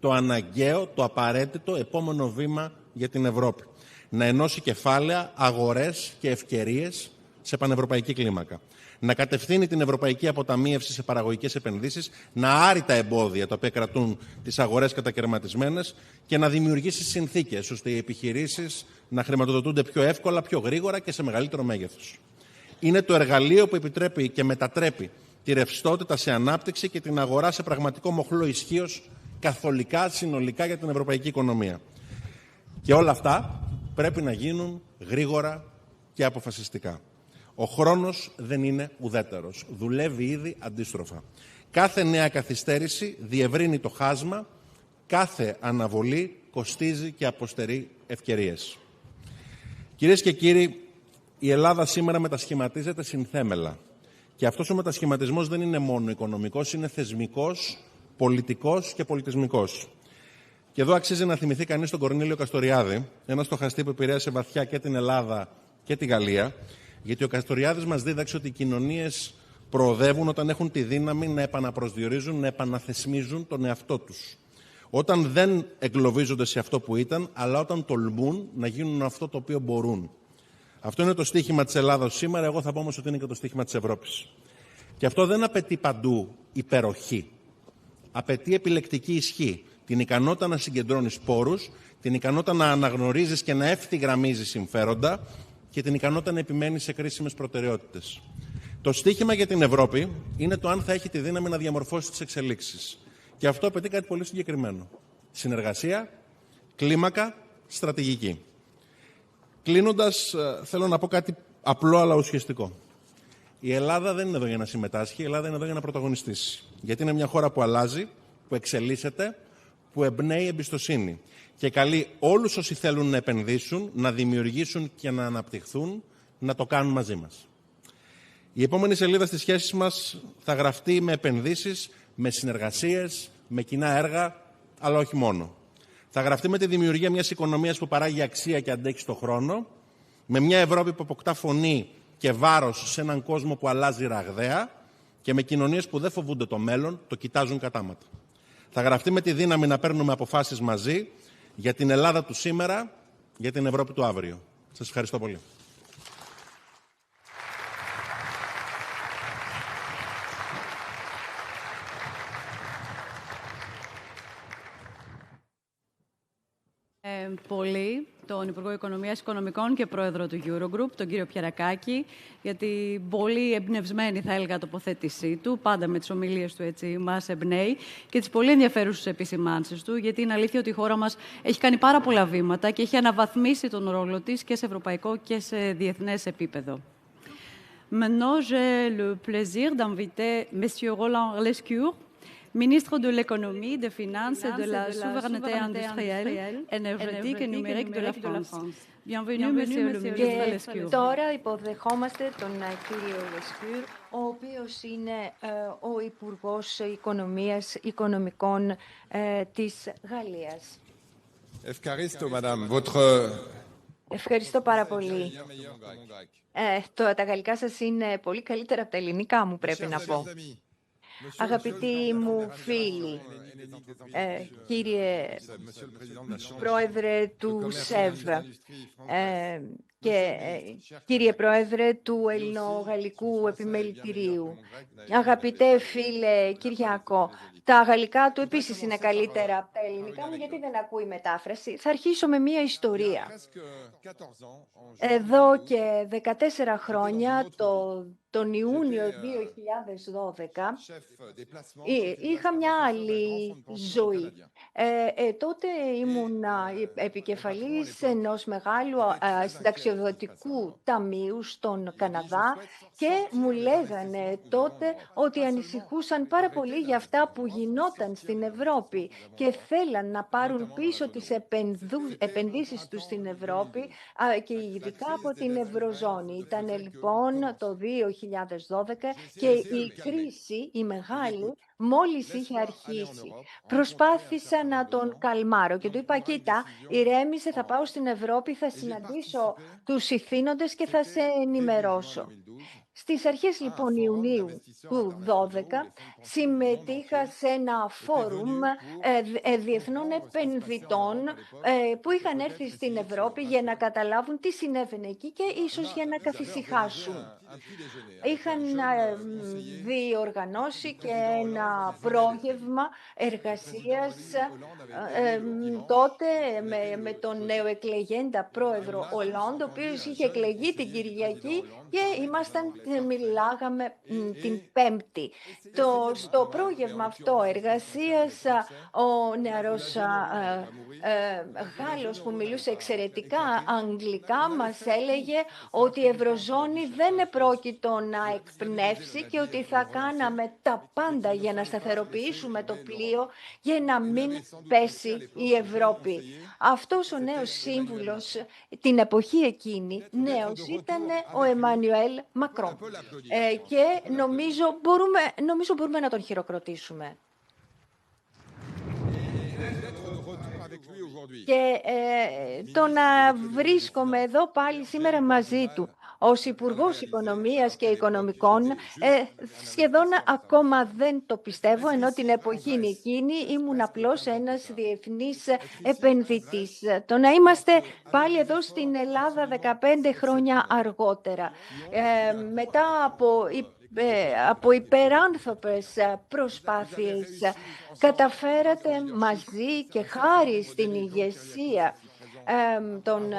Το αναγκαίο, το απαραίτητο επόμενο βήμα για την Ευρώπη. Να ενώσει κεφάλαια, αγορές και ευκαιρίες σε πανευρωπαϊκή κλίμακα. Να κατευθύνει την ευρωπαϊκή αποταμίευση σε παραγωγικές επενδύσεις, να άρει τα εμπόδια τα οποία κρατούν τις αγορές κατακαιρματισμένες και να δημιουργήσει συνθήκες ώστε οι επιχειρήσεις να χρηματοδοτούνται πιο εύκολα, πιο γρήγορα και σε μεγαλύτερο μέγεθος. Είναι το εργαλείο που επιτρέπει και μετατρέπει τη ρευστότητα σε ανάπτυξη και την αγορά σε πραγματικό μοχλό ισχύως καθολικά, συνολικά για την ευρωπαϊκή οικονομία. Και όλα αυτά πρέπει να γίνουν γρήγορα και αποφασιστικά. Ο χρόνος δεν είναι ουδέτερος. Δουλεύει ήδη αντίστροφα. Κάθε νέα καθυστέρηση διευρύνει το χάσμα, κάθε αναβολή κοστίζει και αποστερεί ευκαιρίες. Κυρίες και κύριοι, η Ελλάδα σήμερα μετασχηματίζεται συνθέμελα. Και αυτός ο μετασχηματισμός δεν είναι μόνο οικονομικός, είναι θεσμικός, πολιτικός και πολιτισμικός. Και εδώ αξίζει να θυμηθεί κανείς τον Κορνήλιο Καστοριάδη, ένα στοχαστή που επηρέασε βαθιά και την Ελλάδα και τη Γαλλία, γιατί ο Καστοριάδης μας δίδαξε ότι οι κοινωνίες προοδεύουν όταν έχουν τη δύναμη να επαναπροσδιορίζουν, να επαναθεσμίζουν τον εαυτό τους. Όταν δεν εγκλωβίζονται σε αυτό που ήταν, αλλά όταν τολμούν να γίνουν αυτό το οποίο μπορούν. Αυτό είναι το στίχημα της Ελλάδας σήμερα, εγώ θα πω όμως ότι είναι και το στίχημα της Ευρώπης. Και αυτό δεν απαιτεί παντού υπεροχή. Απαιτεί επιλεκτική ισχύ. Την ικανότητα να συγκεντρώνεις πόρους, την ικανότητα να αναγνωρίζεις και να ευθυγραμμίζεις συμφέροντα και την ικανότητα να επιμένεις σε κρίσιμες προτεραιότητες. Το στίχημα για την Ευρώπη είναι το αν θα έχει τη δύναμη να διαμορφώσει τις εξελίξεις. Και αυτό απαιτεί κάτι πολύ συγκεκριμένο. Συνεργασία, κλίμακα, στρατηγική. Κλείνοντας, θέλω να πω κάτι απλό αλλά ουσιαστικό. Η Ελλάδα δεν είναι εδώ για να συμμετάσχει, η Ελλάδα είναι εδώ για να πρωταγωνιστήσει. Γιατί είναι μια χώρα που αλλάζει, που εξελίσσεται, που εμπνέει εμπιστοσύνη και καλεί όλους όσοι θέλουν να επενδύσουν, να δημιουργήσουν και να αναπτυχθούν, να το κάνουν μαζί μας. Η επόμενη σελίδα στις σχέσεις μας θα γραφτεί με επενδύσεις, με συνεργασίες, με κοινά έργα, αλλά όχι μόνο. Θα γραφτεί με τη δημιουργία μιας οικονομίας που παράγει αξία και αντέχει στον χρόνο, με μια Ευρώπη που αποκτά φωνή και βάρος σε έναν κόσμο που αλλάζει ραγδαία και με κοινωνίες που δεν φοβούνται το μέλλον, το κοιτάζουν κατάματα. Θα γραφτεί με τη δύναμη να παίρνουμε αποφάσεις μαζί για την Ελλάδα του σήμερα, για την Ευρώπη του αύριο. Σας ευχαριστώ πολύ. Πολύ τον Υπουργό Οικονομίας Οικονομικών και Πρόεδρο του Eurogroup, τον κύριο Πιερακάκη, για την πολύ εμπνευσμένη, θα έλεγα, τοποθέτησή του, πάντα με τις ομιλίες του έτσι μας εμπνέει, και τις πολύ ενδιαφέρουσες επισημάνσεις του, γιατί είναι αλήθεια ότι η χώρα μας έχει κάνει πάρα πολλά βήματα και έχει αναβαθμίσει τον ρόλο της και σε ευρωπαϊκό και σε διεθνές επίπεδο. Maintenant, j'ai le plaisir d'inviter M. Roland Lescure, ministre de l'économie, des finances et de la souveraineté industrielle, énergétique et numérique de la France. Bienvenue, Monsieur le ministre Lescure. Τώρα υποδεχόμαστε τον κύριο Lescure, ο οποίος είναι ο Υπουργός Οικονομίας Οικονομικών της Γαλλίας. Ευχαριστώ πάρα πολύ. Τα γαλλικά σας είναι πολύ καλύτερα από τα ελληνικά μου, πρέπει να πω. Αγαπητοί μου φίλοι, κύριε Πρόεδρε του ΣΕΒ και κύριε Πρόεδρε του Ελληνογαλλικού Επιμελητηρίου, αγαπητέ φίλε Κυριάκο, τα γαλλικά του επίσης είναι καλύτερα από τα ελληνικά μου, γιατί δεν ακούει μετάφραση. Θα αρχίσω με μία ιστορία. Εδώ και 14 χρόνια, τον Ιούνιο 2012, είχα μια άλλη ζωή. Τότε ήμουν επικεφαλής ενός μεγάλου συνταξιοδοτικού ταμείου στον Καναδά και μου λέγανε τότε ότι ανησυχούσαν πάρα πολύ για αυτά που γινόταν στην Ευρώπη και θέλαν να πάρουν πίσω τις επενδύσεις τους στην Ευρώπη και ειδικά από την Ευρωζώνη. Ήταν λοιπόν το 2012 και η κρίση, η μεγάλη, μόλις είχε αρχίσει. Προσπάθησα να τον καλμάρω και του είπα, κοίτα, ηρέμησε, θα πάω στην Ευρώπη, θα συναντήσω τους ηθήνοντες και θα σε ενημερώσω. Στις αρχές λοιπόν Ιουνίου του 2012 συμμετείχα σε ένα φόρουμ διεθνών επενδυτών που είχαν έρθει στην Ευρώπη για να καταλάβουν τι συνέβαινε εκεί και ίσως για να καθησυχάσουν. Είχαν διοργανώσει και ένα πρόγευμα εργασίας τότε με τον νεοεκλεγέντα πρόεδρο Ολόντ, ο οποίος είχε εκλεγεί την Κυριακή και μιλάγαμε την Πέμπτη. Στο πρόγευμα αυτό εργασίας ο νεαρός Γάλλος που μιλούσε εξαιρετικά αγγλικά μας έλεγε ότι η Ευρωζώνη δεν επρόκειτο να εκπνεύσει και ότι θα κάναμε τα πάντα για να σταθεροποιήσουμε το πλοίο για να μην πέσει η Ευρώπη. Αυτός ο νέος σύμβουλος την εποχή εκείνη νέος ήταν ο Εμμανουέλ Μακρόν και νομίζω μπορούμε να τον χειροκροτήσουμε. Και το να βρίσκομαι εδώ πάλι σήμερα μαζί του ως Υπουργός Οικονομίας και Οικονομικών σχεδόν ακόμα δεν το πιστεύω, ενώ την εποχή εκείνη ήμουν απλώς ένας διεθνής επενδυτής. Το να είμαστε πάλι εδώ στην Ελλάδα 15 χρόνια αργότερα, μετά από υπεράνθρωπες προσπάθειες, καταφέρατε μαζί και χάρη στην ηγεσία των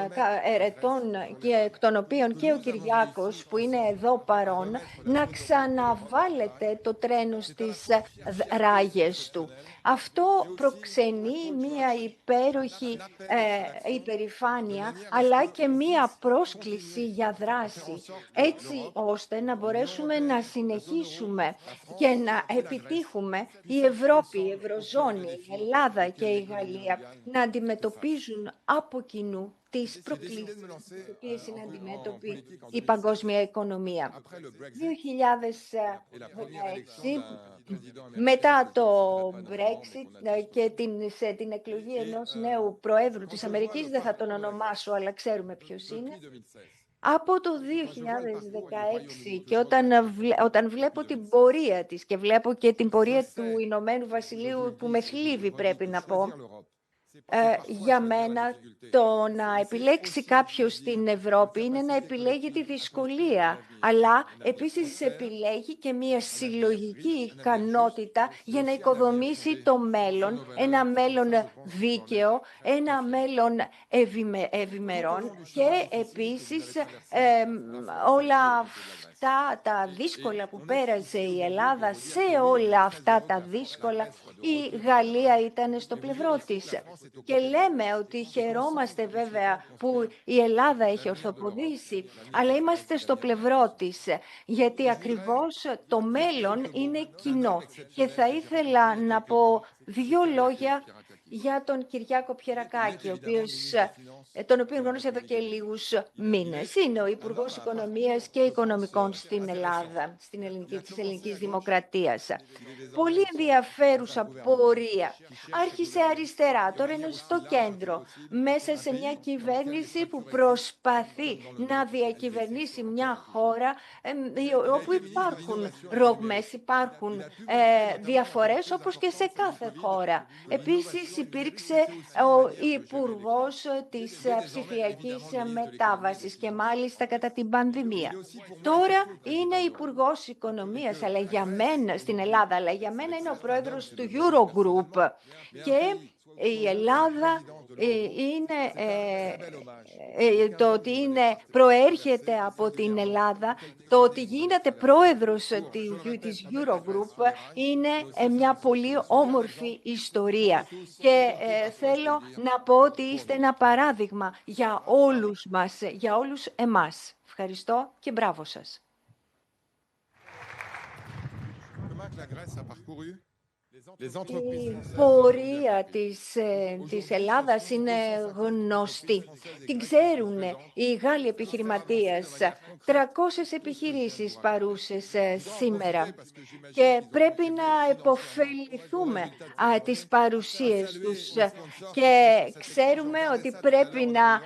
ερετών, και εκ των οποίων και ο Κυριάκος που είναι εδώ παρόν, να ξαναβάλετε το τρένο στις ράγες του. Αυτό προξενεί μία υπέροχη υπερηφάνεια, αλλά και μία πρόσκληση για δράση, έτσι ώστε να μπορέσουμε να συνεχίσουμε και να επιτύχουμε η Ευρώπη, η Ευρωζώνη, η Ελλάδα και η Γαλλία να αντιμετωπίζουν από κοινού τις προκλήσεις τις οποίες είναι αντιμέτωπη η παγκόσμια οικονομία. 2016, μετά το Brexit και την εκλογή ενός νέου Προέδρου της Αμερικής, δεν θα τον ονομάσω, αλλά ξέρουμε ποιος είναι, από το 2016 και όταν βλέπω την πορεία της και βλέπω και την πορεία του Ηνωμένου Βασιλείου που με θλίβει, πρέπει να πω, για μένα το να επιλέξει κάποιος την Ευρώπη είναι να επιλέγει τη δυσκολία, αλλά επίσης επιλέγει και μια συλλογική ικανότητα για να οικοδομήσει το μέλλον, ένα μέλλον δίκαιο, ένα μέλλον ευημερών και επίσης όλα αυτά τα δύσκολα που πέρασε η Ελλάδα, σε όλα αυτά τα δύσκολα η Γαλλία ήταν στο πλευρό της. Και λέμε ότι χαιρόμαστε βέβαια που η Ελλάδα έχει ορθοποδήσει, αλλά είμαστε στο πλευρό της, γιατί ακριβώς το μέλλον είναι κοινό. Και θα ήθελα να πω δύο λόγια για τον Κυριάκο Πιερακάκη, τον οποίο γνώρισα εδώ και λίγους μήνες. Είναι ο Υπουργός Οικονομίας και Οικονομικών στην Ελλάδα, της ελληνικής δημοκρατίας. Πολύ ενδιαφέρουσα πορεία. Άρχισε αριστερά, τώρα είναι στο κέντρο, μέσα σε μια κυβέρνηση που προσπαθεί να διακυβερνήσει μια χώρα όπου υπάρχουν ρογμές, υπάρχουν διαφορές, όπως και σε κάθε χώρα. Επίσης υπήρξε ο Υπουργός της ψηφιακής μετάβασης και μάλιστα κατά την πανδημία. Τώρα είναι Υπουργός Οικονομίας, αλλά για μένα, στην Ελλάδα, αλλά για μένα είναι ο πρόεδρος του Eurogroup. Και η Ελλάδα το ότι προέρχεται από την Ελλάδα, το ότι γίνεται πρόεδρος της Eurogroup είναι μια πολύ όμορφη ιστορία. Και θέλω να πω ότι είστε ένα παράδειγμα για όλους μας, για όλους εμάς. Ευχαριστώ και μπράβο σας. Η πορεία της Ελλάδας είναι γνωστή. Την ξέρουν οι Γάλλοι επιχειρηματίες. 300 επιχειρήσεις παρούσες σήμερα. Και πρέπει να επωφεληθούμε τις παρουσίες τους. Και ξέρουμε ότι πρέπει να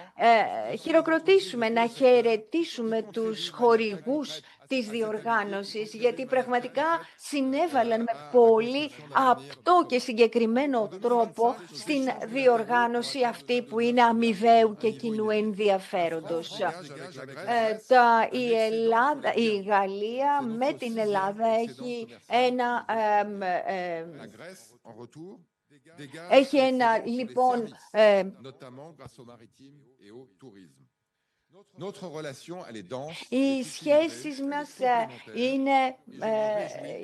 χειροκροτήσουμε, να χαιρετήσουμε τους χορηγούς της διοργάνωσης, γιατί πραγματικά συνέβαλαν με πολύ απτό και συγκεκριμένο τρόπο στην διοργάνωση αυτή που είναι αμοιβαίου και κοινού ενδιαφέροντος. Η Γαλλία με την Ελλάδα έχει ένα λοιπόν οι σχέσεις μας είναι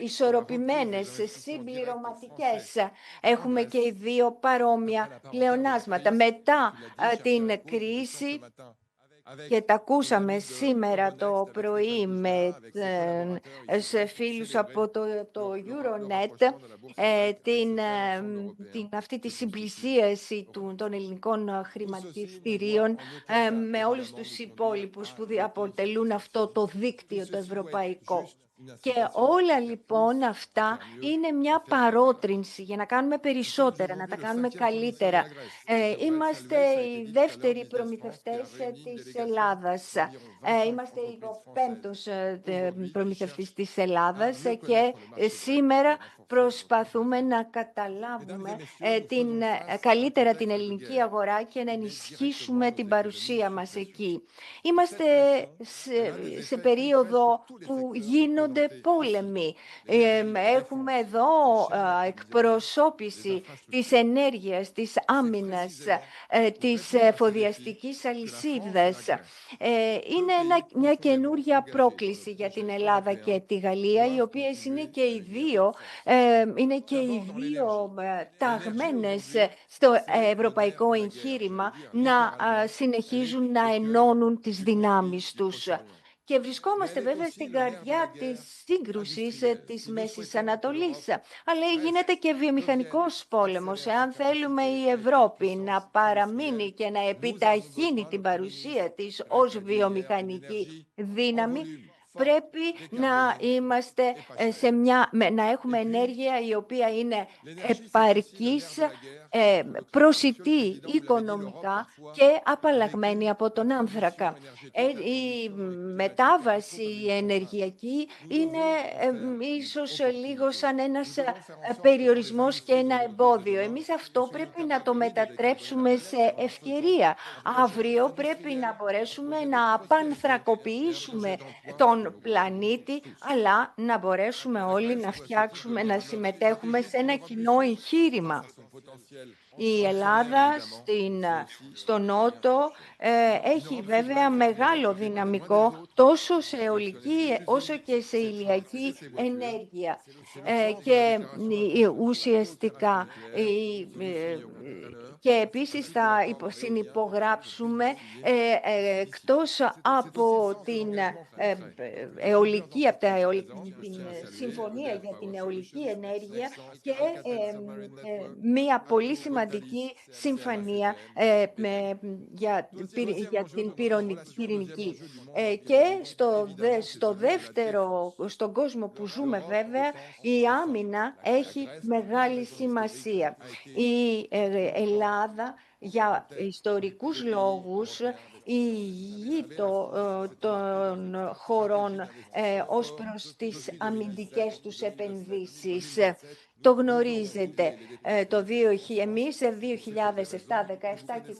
ισορροπημένες, συμπληρωματικές. Έχουμε και οι δύο παρόμοια πλεονάσματα. Μετά την κρίση, και τα ακούσαμε σήμερα το πρωί με φίλους από το Euronet, αυτή τη συμπλησίαση των ελληνικών χρηματιστηρίων με όλους τους υπόλοιπους που αποτελούν αυτό το δίκτυο το ευρωπαϊκό. Και όλα λοιπόν αυτά είναι μια παρότρινση για να κάνουμε περισσότερα, να τα κάνουμε καλύτερα. Είμαστε οι δεύτεροι προμηθευτές της Ελλάδας. Είμαστε ο πέμπτος προμηθευτής της Ελλάδας και σήμερα προσπαθούμε να καταλάβουμε καλύτερα την ελληνική αγορά και να ενισχύσουμε την παρουσία μας εκεί. Είμαστε σε περίοδο που γίνονται γίνονται πόλεμοι. Έχουμε εδώ εκπροσώπηση της ενέργειας, της άμυνας, της εφοδιαστικής αλυσίδας. Είναι μια καινούρια πρόκληση για την Ελλάδα και τη Γαλλία, οι οποίες είναι και οι δύο ταγμένες στο ευρωπαϊκό εγχείρημα να συνεχίζουν να ενώνουν τις δυνάμεις τους. Και βρισκόμαστε βέβαια στην καρδιά της σύγκρουσης της Μέσης Ανατολής. Αλλά γίνεται και βιομηχανικός πόλεμος. Εάν θέλουμε η Ευρώπη να παραμείνει και να επιταχύνει την παρουσία της ως βιομηχανική δύναμη, πρέπει να είμαστε να έχουμε ενέργεια η οποία είναι επαρκής, προσιτή οικονομικά και απαλλαγμένη από τον άνθρακα. Η μετάβαση ενεργειακή είναι ίσως λίγο σαν ένας περιορισμός και ένα εμπόδιο. Εμείς αυτό πρέπει να το μετατρέψουμε σε ευκαιρία. Αύριο πρέπει να μπορέσουμε να απανθρακοποιήσουμε τον πλανήτη, αλλά να μπορέσουμε όλοι να φτιάξουμε, να συμμετέχουμε σε ένα κοινό εγχείρημα. Η Ελλάδα στο Νότο έχει βέβαια μεγάλο δυναμικό τόσο σε αιωλική όσο και σε ηλιακή ενέργεια. Και ουσιαστικά και επίσης θα συνυπογράψουμε εκτός από την αιωλική, από την Συμφωνία για την Αιωλική Ενέργεια και μία πολύ σημαντική συμφωνία για την πυρηνική. Και στον κόσμο που ζούμε βέβαια η άμυνα έχει μεγάλη σημασία. Η Ελλάδα για ιστορικούς λόγους ηγεί των χωρών ως προς τις αμυντικές τους επενδύσεις. Το γνωρίζετε. Εμείς 2007, 2017 και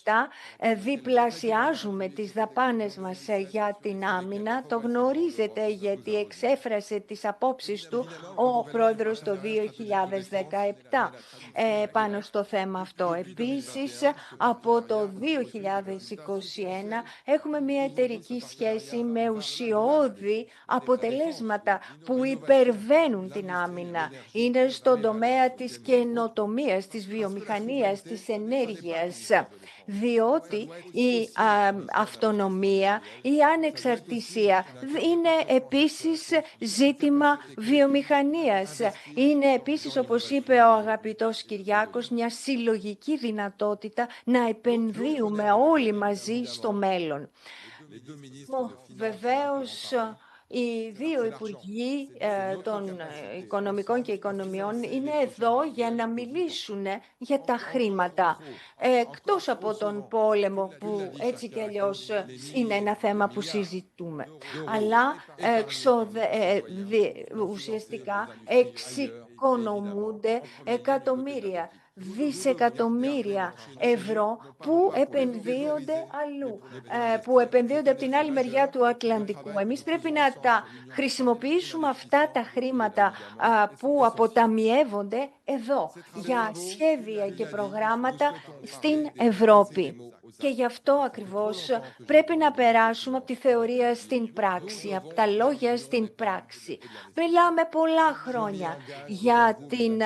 2027 διπλασιάζουμε τις δαπάνες μας για την άμυνα. Το γνωρίζετε γιατί εξέφρασε τις απόψεις του ο πρόεδρος το 2017 πάνω στο θέμα αυτό. Επίσης, από το 2021 έχουμε μια εταιρική σχέση με ουσιώδη αποτελέσματα που υπερβαίνουν την άμυνα. Είναι στον τομέα της καινοτομίας, της βιομηχανίας, της ενέργειας, διότι η αυτονομία, η ανεξαρτησία είναι επίσης ζήτημα βιομηχανίας. Είναι επίσης, όπως είπε ο αγαπητός Κυριάκος, μια συλλογική δυνατότητα να επενδύουμε όλοι μαζί στο μέλλον. Βεβαίως, οι δύο Υπουργοί των Οικονομικών και Οικονομιών είναι εδώ για να μιλήσουν για τα χρήματα. Εκτός από τον πόλεμο που έτσι και αλλιώς είναι ένα θέμα που συζητούμε. Αλλά ουσιαστικά εξοικονομούνται εκατομμύρια, δισεκατομμύρια ευρώ που επενδύονται αλλού, που επενδύονται από την άλλη μεριά του Ατλαντικού. Εμείς πρέπει να τα χρησιμοποιήσουμε αυτά τα χρήματα που αποταμιεύονται εδώ για σχέδια και προγράμματα στην Ευρώπη. Και γι' αυτό ακριβώς πρέπει να περάσουμε από τη θεωρία στην πράξη, από τα λόγια στην πράξη. Μιλάμε πολλά χρόνια για την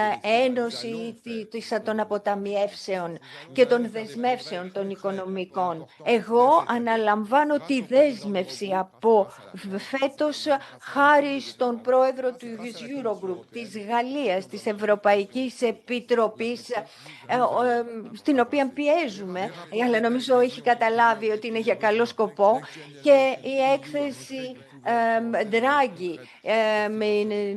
ένωση των αποταμιεύσεων και των δεσμεύσεων των οικονομικών. Εγώ αναλαμβάνω τη δέσμευση από φέτος χάρη στον πρόεδρο του Eurogroup, της Γαλλίας, της Ευρωπαϊκής Επιτροπής, στην οποία πιέζουμε, αλλά νομίζω έχει καταλάβει ότι είναι για καλό σκοπό, και η έκθεση Draghi,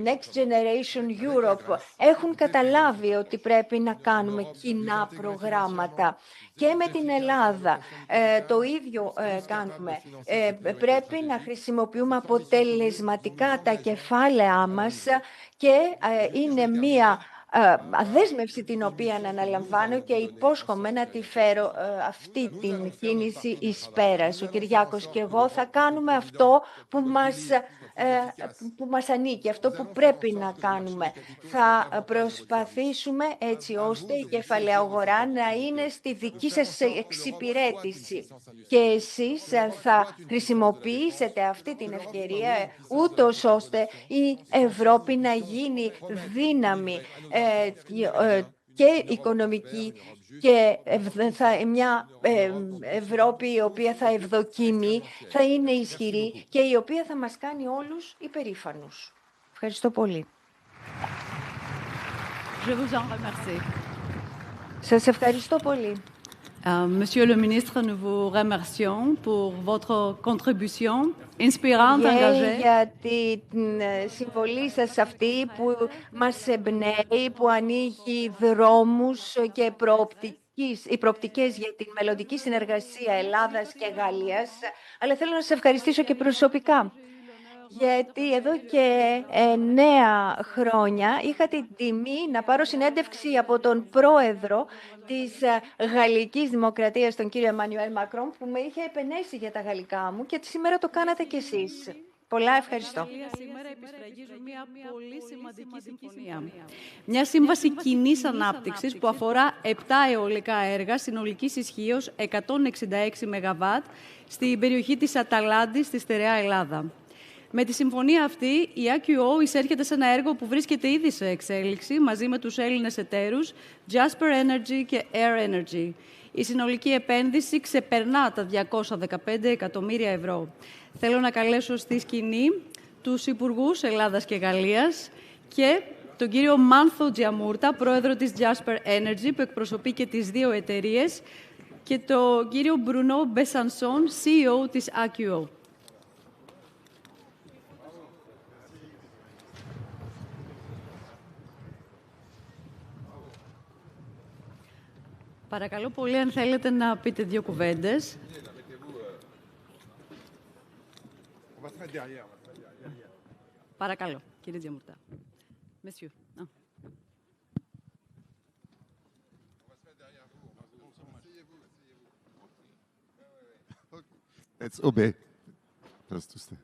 Next Generation Europe έχουν καταλάβει ότι πρέπει να κάνουμε κοινά προγράμματα. Και με την Ελλάδα το ίδιο κάνουμε. Πρέπει να χρησιμοποιούμε αποτελεσματικά τα κεφάλαιά μας και είναι μία αδέσμευση την οποία αναλαμβάνω και υπόσχομαι να τη φέρω αυτή την κίνηση εις πέρας. Ο Κυριάκος και εγώ θα κάνουμε αυτό που μας ανήκει, αυτό που πρέπει να κάνουμε. Θα προσπαθήσουμε έτσι ώστε η κεφαλαία αγορά να είναι στη δική σας εξυπηρέτηση. Και εσείς θα χρησιμοποιήσετε αυτή την ευκαιρία ούτως ώστε η Ευρώπη να γίνει δύναμη και οικονομική και μια Ευρώπη η οποία θα ευδοκίμει, θα είναι ισχυρή και η οποία θα μας κάνει όλους υπερήφανους. Ευχαριστώ πολύ. Je vous en remercie. Σας ευχαριστώ πολύ. Monsieur le ministre, nous vous remercions pour votre contribution inspirante, engagée. Για την συμβολή σας αυτή που μας εμπνέει, που ανοίγει δρόμους και οι προοπτικές για την μελλοντική συνεργασία Ελλάδας και Γαλλίας. Αλλά θέλω να σας ευχαριστήσω και προσωπικά. Γιατί εδώ και 9 χρόνια είχα την τιμή να πάρω συνέντευξη από τον πρόεδρο της Γαλλικής Δημοκρατίας, τον κύριο Emmanuel Macron, που με είχε επενέσει για τα γαλλικά μου και σήμερα το κάνατε κι εσείς. Πολλά ευχαριστώ. Σήμερα επισφραγίζουν μια πολύ σημαντική συμφωνία. Μια σύμβαση κοινής ανάπτυξης που αφορά 7 αιωλικά έργα συνολικής ισχύως 166 ΜΒ στην περιοχή της Αταλάντης στη στερεά Ελλάδα. Με τη συμφωνία αυτή, η AQO εισέρχεται σε ένα έργο που βρίσκεται ήδη σε εξέλιξη μαζί με τους Έλληνες εταίρους Jasper Energy και Air Energy. Η συνολική επένδυση ξεπερνά τα 215 εκατομμύρια ευρώ. Θέλω να καλέσω στη σκηνή τους Υπουργούς Ελλάδας και Γαλλίας και τον κύριο Μάνθο Τζιαμούρτα, πρόεδρο της Jasper Energy, που εκπροσωπεί και τις δύο εταιρείες, και τον κύριο Μπρουνό Μπεσανσόν, CEO της AQO. Παρακαλώ πολύ, αν θέλετε να πείτε 2 κουβέντες. Παρακαλώ, κύριε Τζιαμούρτα. Messieurs. Let's obey. Just to sit.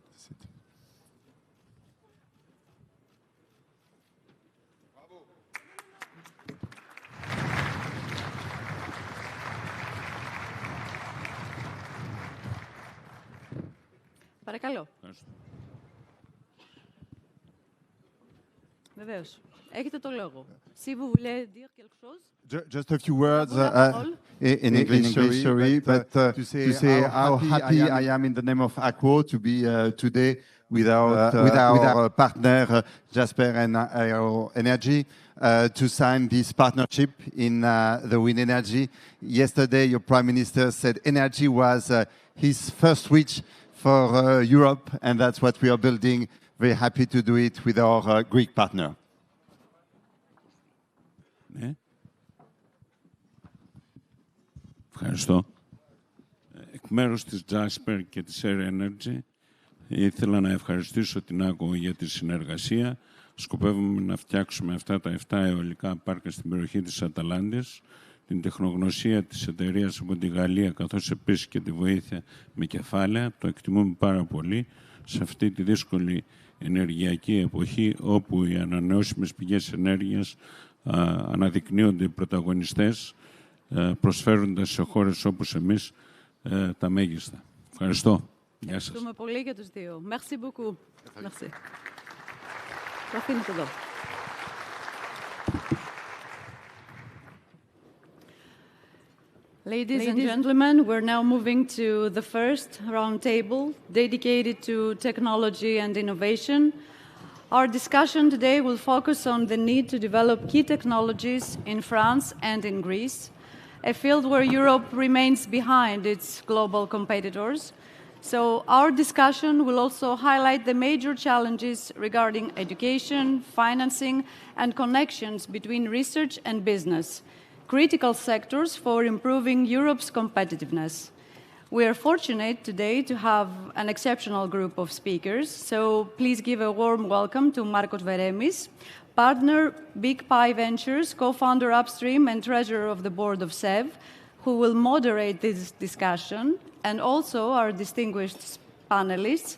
Παρακαλώ. Βεβαίως. Έχετε το λόγο. Si vous voulez dire quelque chose. Just a few words in English, sorry, but to say how happy I am in the name of AQO to be today with our partner Jasper and Air Energy to sign this partnership in the wind energy. Yesterday, your Prime Minister said energy was his first wish for Europe, and that's what we are building. Very happy to do it with our Greek partner. Ναι. Ευχαριστώ. Εκ μέρους της Jasper και της Air Energy ήθελα να ευχαριστήσω την AQO για τη συνεργασία. Σκοπεύουμε να φτιάξουμε αυτά τα 7 αιωλικά πάρκα στην περιοχή της Αταλάντης, την τεχνογνωσία της εταιρείας από τη Γαλλία, καθώς επίσης και τη βοήθεια με κεφάλαια. Το εκτιμούμε πάρα πολύ σε αυτή τη δύσκολη ενεργειακή εποχή, όπου οι ανανεώσιμες πηγές ενέργειας αναδεικνύονται οι πρωταγωνιστές, προσφέροντας σε χώρες όπως εμείς τα μέγιστα. Ευχαριστώ. Γεια σας. Ευχαριστούμε πολύ για τους δύο. Merci beaucoup. Merci. Το αφήνετε εδώ. Ladies and gentlemen, we're now moving to the first roundtable dedicated to technology and innovation. Our discussion today will focus on the need to develop key technologies in France and in Greece, a field where Europe remains behind its global competitors. So our discussion will also highlight the major challenges regarding education, financing, and connections between research and business, critical sectors for improving Europe's competitiveness. We are fortunate today to have an exceptional group of speakers, so please give a warm welcome to Markos Veremis, Partner, Big Pie Ventures, co-founder Upstream and treasurer of the board of SEV, who will moderate this discussion, and also our distinguished panelists,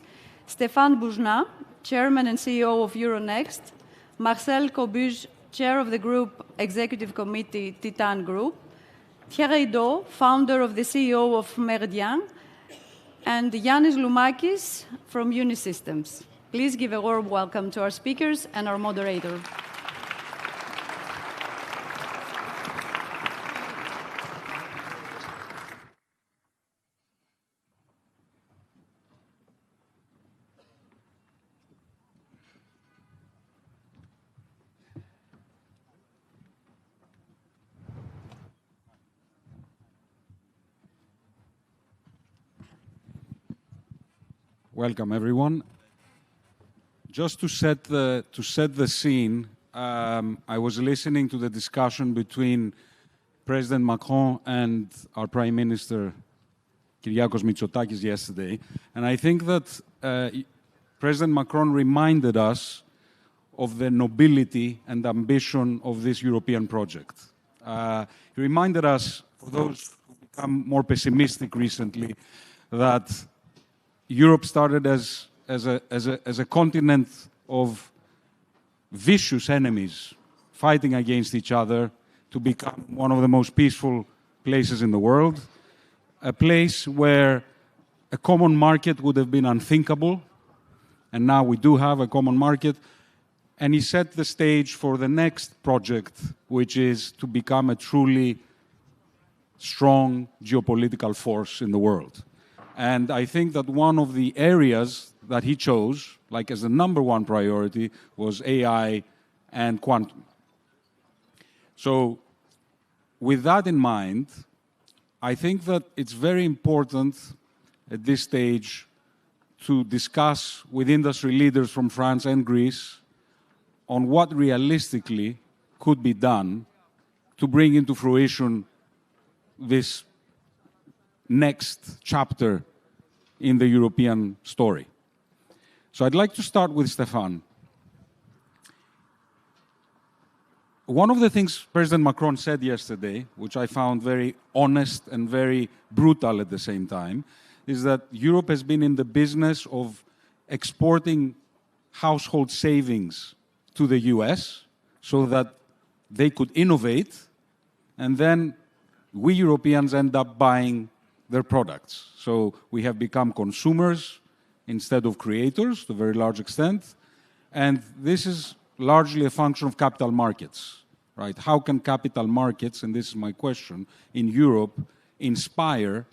Stéphane Boujna, chairman and CEO of Euronext, Marcel Cobuz, chair of the group executive committee Titan Group, Thierry Do, founder of the CEO of Meridian, and Yannis Loumakis from Unisystems. Please give a warm welcome to our speakers and our moderator. Welcome, everyone. Just to set the scene, I was listening to the discussion between President Macron and our Prime Minister Kyriakos Mitsotakis yesterday, and I think that President Macron reminded us of the nobility and ambition of this European project. He reminded us, for those who become more pessimistic recently, that Europe started as a continent of vicious enemies fighting against each other to become one of the most peaceful places in the world, a place where a common market would have been unthinkable, and now we do have a common market. And he set the stage for the next project, which is to become a truly strong geopolitical force in the world. And I think that one of the areas that he chose, like as the number one priority, was AI and quantum. So with that in mind, I think that it's very important at this stage to discuss with industry leaders from France and Greece on what realistically could be done to bring into fruition this next chapter in the European story. So I'd like to start with Stéphane. One of the things President Macron said yesterday, which I found very honest and very brutal at the same time, is that Europe has been in the business of exporting household savings to the US so that they could innovate, and then we Europeans end up buying their products. So we have become consumers instead of creators to a very large extent. And this is largely a function of capital markets, right? How can capital markets, and this is my question, in Europe inspire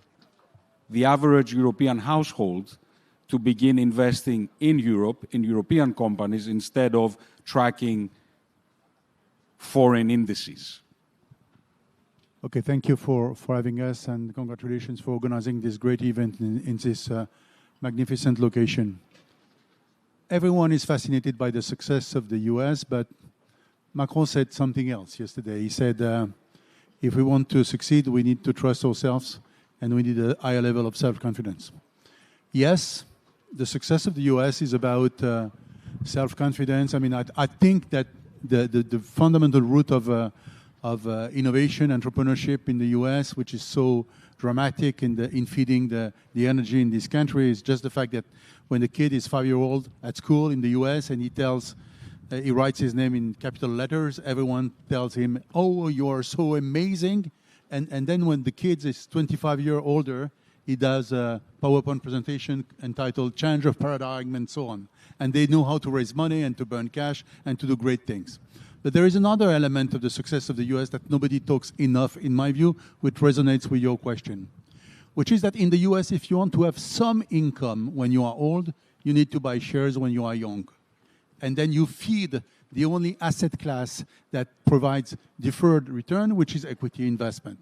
the average European household to begin investing in Europe, in European companies, instead of tracking foreign indices? Okay, thank you for having us, and congratulations for organizing this great event in this magnificent location. Everyone is fascinated by the success of the US, but Macron said something else yesterday. He said, if we want to succeed, we need to trust ourselves, and we need a higher level of self-confidence. Yes, the success of the US is about self-confidence. I mean, I think that the fundamental root of innovation, entrepreneurship in the US, which is so dramatic in feeding the energy in this country, is just the fact that when the kid is 5-year-old at school in the US and he writes his name in capital letters, everyone tells him, oh, you are so amazing. And then when the kid is 25 years older, he does a PowerPoint presentation entitled Change of Paradigm and so on. And they know how to raise money and to burn cash and to do great things. But there is another element of the success of the US that nobody talks enough, in my view, which resonates with your question, which is that in the US, if you want to have some income when you are old, you need to buy shares when you are young. And then you feed the only asset class that provides deferred return, which is equity investment.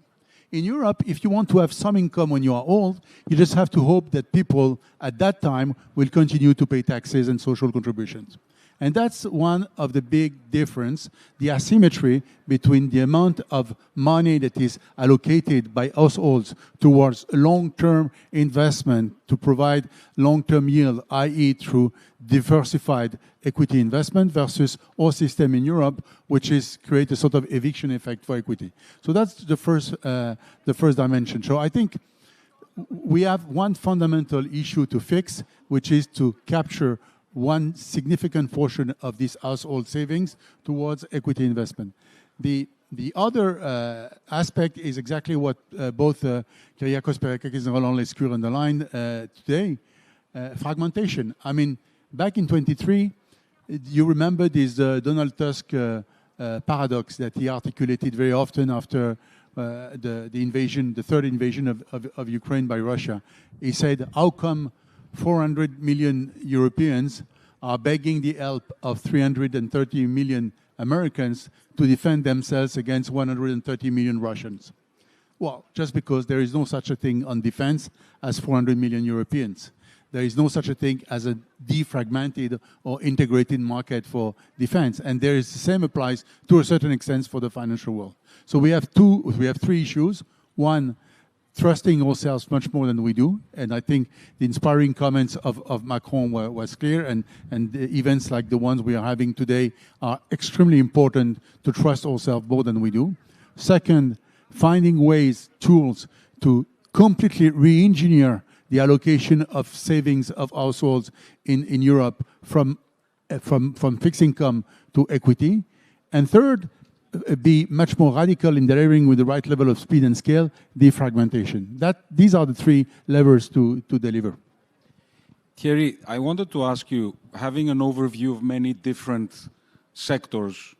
In Europe, if you want to have some income when you are old, you just have to hope that people at that time will continue to pay taxes and social contributions. And that's one of the big difference, the asymmetry between the amount of money that is allocated by households towards long-term investment to provide long-term yield, i.e. through diversified equity investment versus our system in Europe, which is create a sort of eviction effect for equity. So that's the first dimension. So I think we have one fundamental issue to fix, which is to capture one significant portion of this household savings towards equity investment. The other aspect is exactly what both Kyriakos Mitsotakis and Roland Lescure underlined today, fragmentation. I mean, back in 23, you remember this Donald Tusk paradox that he articulated very often after the invasion, the third invasion of Ukraine by Russia. He said, how come 400 million Europeans are begging the help of 330 million Americans to defend themselves against 130 million Russians? Well, just because there is no such a thing on defense as 400 million Europeans. There is no such a thing as a defragmented or integrated market for defense. And the same applies to a certain extent for the financial world. So we have three issues. One, trusting ourselves much more than we do. And I think the inspiring comments of Macron was clear, and the events like the ones we are having today are extremely important to trust ourselves more than we do. Second, finding ways, tools to completely re-engineer the allocation of savings of households in Europe from fixed income to equity. And third, be much more radical in delivering with the right level of speed and scale, defragmentation. These are the three levers to deliver. Thierry, I wanted to ask you, having an overview of many different sectors,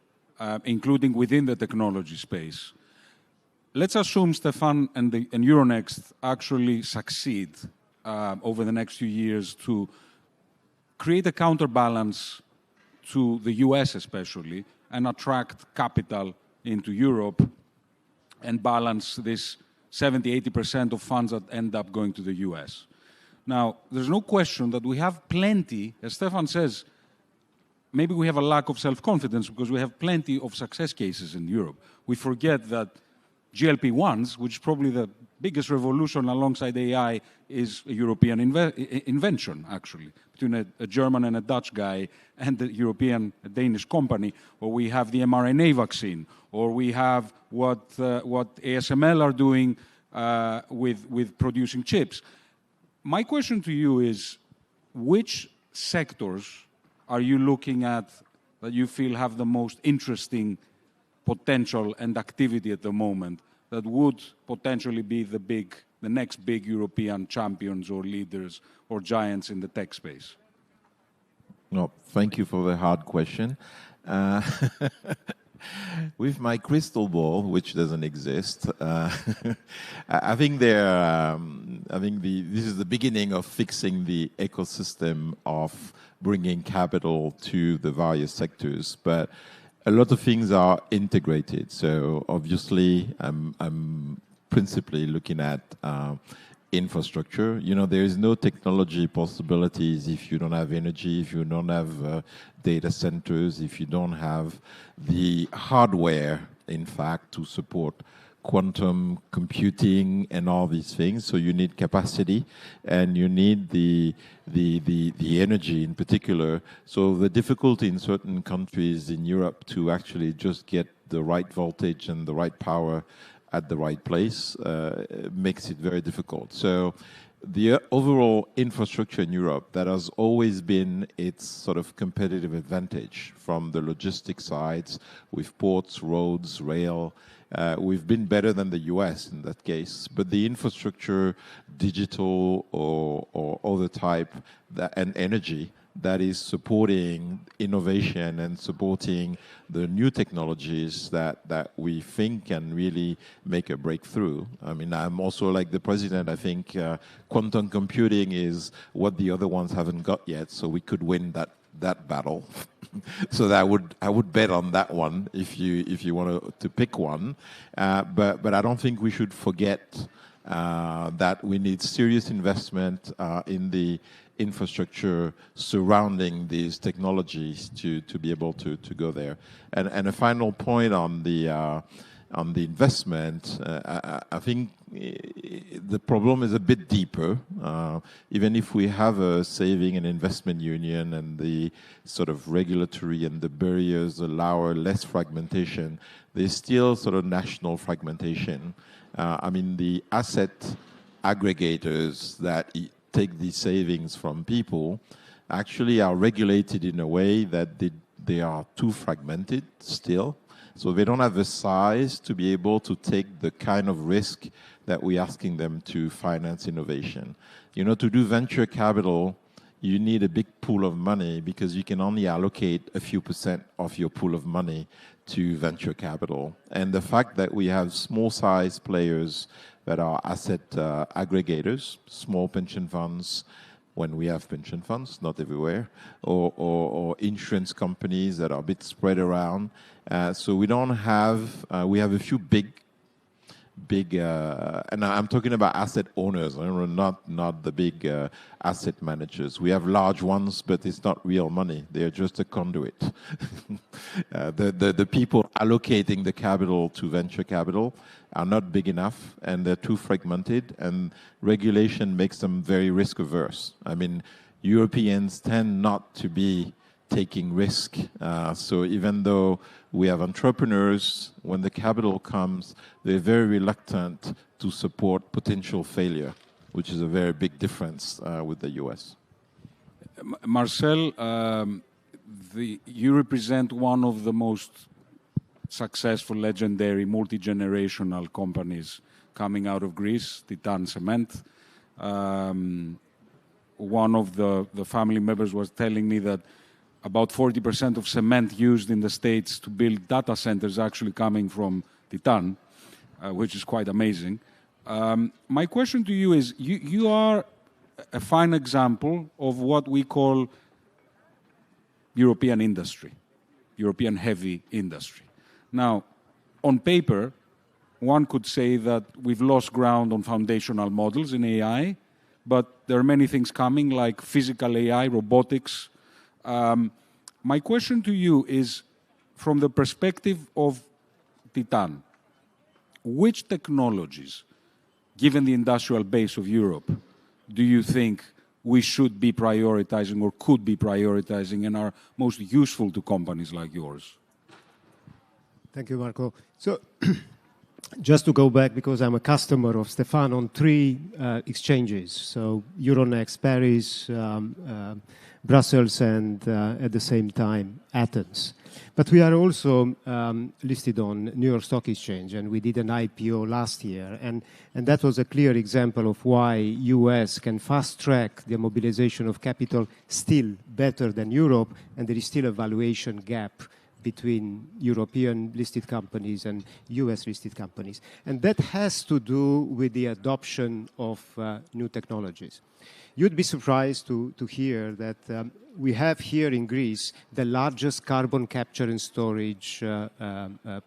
including within the technology space, let's assume Stefan and Euronext actually succeed over the next few years to create a counterbalance to the US especially, and attract capital into Europe and balance this 70–80% of funds that end up going to the US. Now, there's no question that we have plenty, as Stefan says, maybe we have a lack of self-confidence because we have plenty of success cases in Europe. We forget that GLP-1s, which is probably the biggest revolution alongside AI, is a European invention, actually, between a German and a Dutch guy and the European, a Danish company. Or we have the mRNA vaccine, or we have what ASML are doing with producing chips. My question to you is, which sectors are you looking at that you feel have the most interesting potential and activity at the moment that would potentially be the next big European champions or leaders or giants in the tech space? No, thank you for the hard question. With my crystal ball, which doesn't exist, I think this is the beginning of fixing the ecosystem of bringing capital to the various sectors. But a lot of things are integrated. So obviously, I'm principally looking at infrastructure. You know, there is no technology possibilities if you don't have energy, if you don't have data centers, if you don't have the hardware, in fact, to support quantum computing and all these things. So you need capacity and you need the energy in particular. So the difficulty in certain countries in Europe to actually just get the right voltage and the right power at the right place makes it very difficult. So the overall infrastructure in Europe, that has always been its sort of competitive advantage from the logistic sides with ports, roads, rail. We've been better than the US in that case. But the infrastructure, digital or other type, and energy, that is supporting innovation and supporting the new technologies that we think can really make a breakthrough. I mean, I'm also like the president, I think quantum computing is what the other ones haven't got yet, so we could win that battle. So that I would bet on that one if you want to pick one. But I don't think we should forget that we need serious investment in the infrastructure surrounding these technologies to be able to go there. And a final point on the investment, I think the problem is a bit deeper. Even if we have a saving and investment union and the sort of regulatory and the barriers allow less fragmentation, there's still sort of national fragmentation. I mean, the asset aggregators that take these savings from people actually are regulated in a way that they are too fragmented still. So they don't have the size to be able to take the kind of risk that we're asking them to finance innovation. You know, to do venture capital, you need a big pool of money because you can only allocate a few % of your pool of money to venture capital. And the fact that we have small-size players that are asset aggregators, small pension funds, when we have pension funds, not everywhere, or insurance companies that are a bit spread around. So we don't have, we have a few big, and I'm talking about asset owners, not the big asset managers. We have large ones, but it's not real money. They're just a conduit. The people allocating the capital to venture capital are not big enough, and they're too fragmented, and regulation makes them very risk averse. I mean, Europeans tend not to be taking risk. So even though we have entrepreneurs, when the capital comes, they're very reluctant to support potential failure, which is a very big difference with the US. Marcel, you represent one of the most successful, legendary, multi-generational companies coming out of Greece, Titan Cement. One of the family members was telling me that about 40% of cement used in the States to build data centers actually coming from Titan, which is quite amazing. My question to you is, you are a fine example of what we call European industry, European heavy industry. Now, on paper, one could say that we've lost ground on foundational models in AI, but there are many things coming like physical AI, robotics. My question to you is, from the perspective of Titan, which technologies, given the industrial base of Europe, do you think we should be prioritizing or could be prioritizing and are most useful to companies like yours? Thank you, Marco. So, just to go back, because I'm a customer of Stefan on 3 exchanges, so Euronext, Paris, Brussels, and at the same time, Athens. But we are also listed on New York Stock Exchange, and we did an IPO last year. And that was a clear example of why US can fast-track the mobilization of capital still better than Europe, and there is still a valuation gap between European listed companies and US listed companies. And that has to do with the adoption of new technologies. You'd be surprised to hear that we have here in Greece the largest carbon capture and storage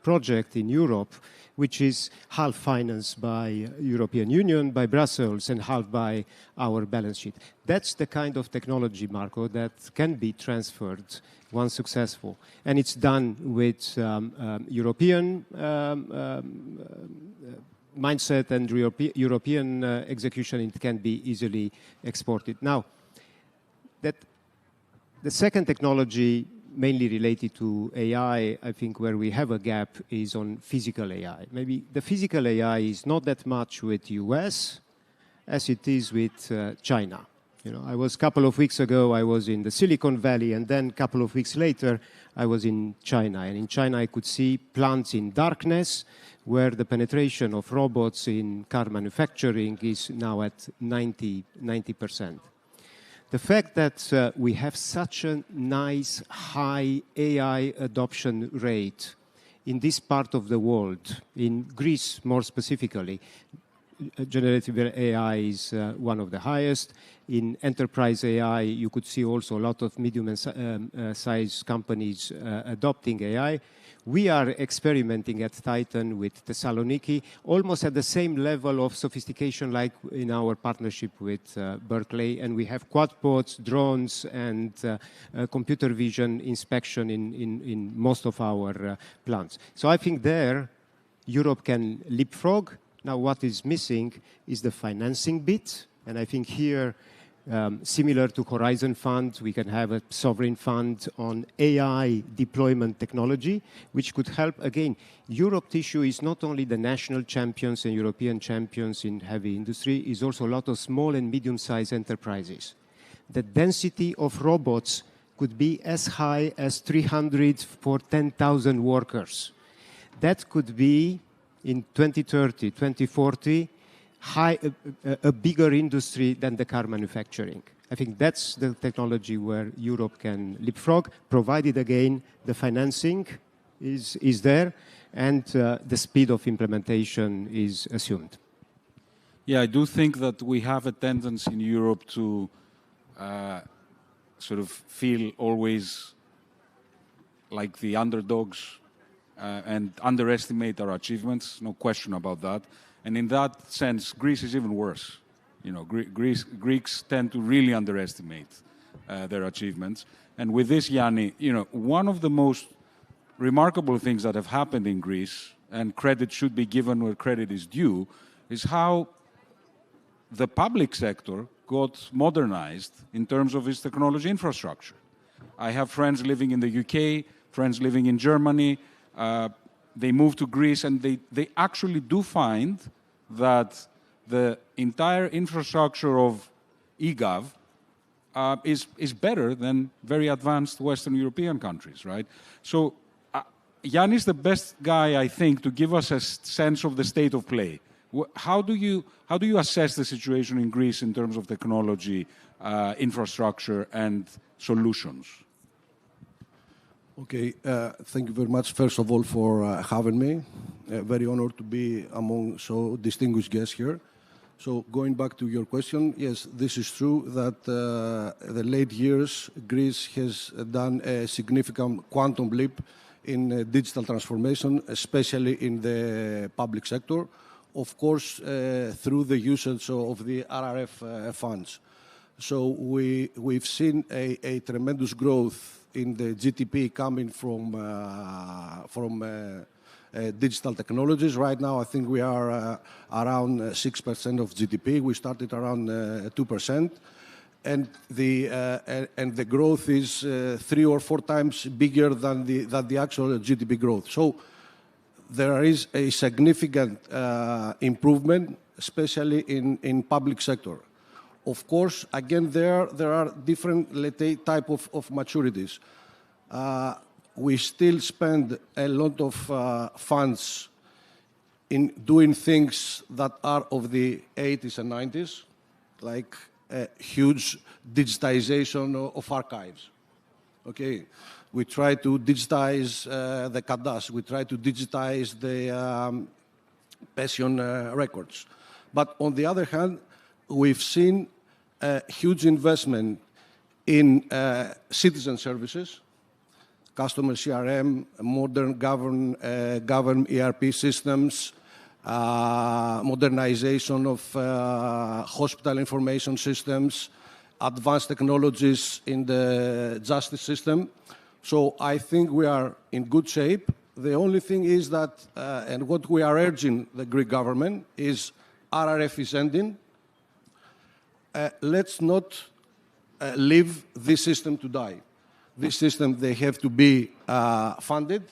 project in Europe, which is half financed by European Union, by Brussels, and half by our balance sheet. That's the kind of technology, Marco, that can be transferred once successful. And it's done with European mindset and European execution. It can be easily exported. Now, the second technology, mainly related to AI, I think where we have a gap is on physical AI. Maybe the physical AI is not that much with US as it is with China. You know, a couple of weeks ago, I was in the Silicon Valley, and then a couple of weeks later, I was in China. And in China, I could see plants in darkness, where the penetration of robots in car manufacturing is now at 90%. The fact that we have such a nice, high AI adoption rate in this part of the world, in Greece more specifically, generative AI is one of the highest. In enterprise AI, you could see also a lot of medium-sized companies adopting AI. We are experimenting at Titan with Thessaloniki, almost at the same level of sophistication like in our partnership with Berkeley, and we have quadpods, drones, and computer vision inspection in most of our plants. So I think there, Europe can leapfrog. Now what is missing is the financing bit, and I think here, similar to Horizon Fund, we can have a sovereign fund on AI deployment technology, which could help. Again, Europe's issue is not only the national champions and European champions in heavy industry, it's also a lot of small and medium-sized enterprises. The density of robots could be as high as 300 for 10,000 workers. That could be, in 2030, 2040, a bigger industry than the car manufacturing. I think that's the technology where Europe can leapfrog, provided, again, the financing is there and the speed of implementation is assumed. Yeah, I do think that we have a tendency in Europe to sort of feel always like the underdogs and underestimate our achievements, no question about that. And in that sense, Greece is even worse. You know, Greeks tend to really underestimate their achievements. And with this, Yanni, you know, one of the most remarkable things that have happened in Greece, and credit should be given where credit is due, is how the public sector got modernized in terms of its technology infrastructure. I have friends living in the UK, friends living in Germany. They move to Greece, and they actually do find that the entire infrastructure of eGov is better than very advanced Western European countries, right? So Yanni is the best guy, I think, to give us a sense of the state of play. How do you assess the situation in Greece in terms of technology, infrastructure, and solutions? Okay, thank you very much, first of all, for having me. Very honored to be among so distinguished guests here. So going back to your question, yes, this is true that the late years, Greece has done a significant quantum leap in digital transformation, especially in the public sector, of course, through the usage of the RRF funds. So we've seen a tremendous growth in the GDP coming from digital technologies. Right now, I think we are around 6% of GDP. We started around 2%, and the growth is 3 or 4 times bigger than the actual GDP growth. So there is a significant improvement, especially in public sector. Of course, again, there are different, let's say, type of maturities. We still spend a lot of funds in doing things that are of the 80s and 90s, like a huge digitization of archives. Okay, we try to digitize the cadastre, we try to digitize the pension records. But on the other hand, we've seen a huge investment in citizen services, customer CRM, modern govern ERP systems, modernization of hospital information systems, advanced technologies in the justice system. So I think we are in good shape. The only thing is that, and what we are urging the Greek government is RRF is ending. Let's not leave this system to die. This system, they have to be funded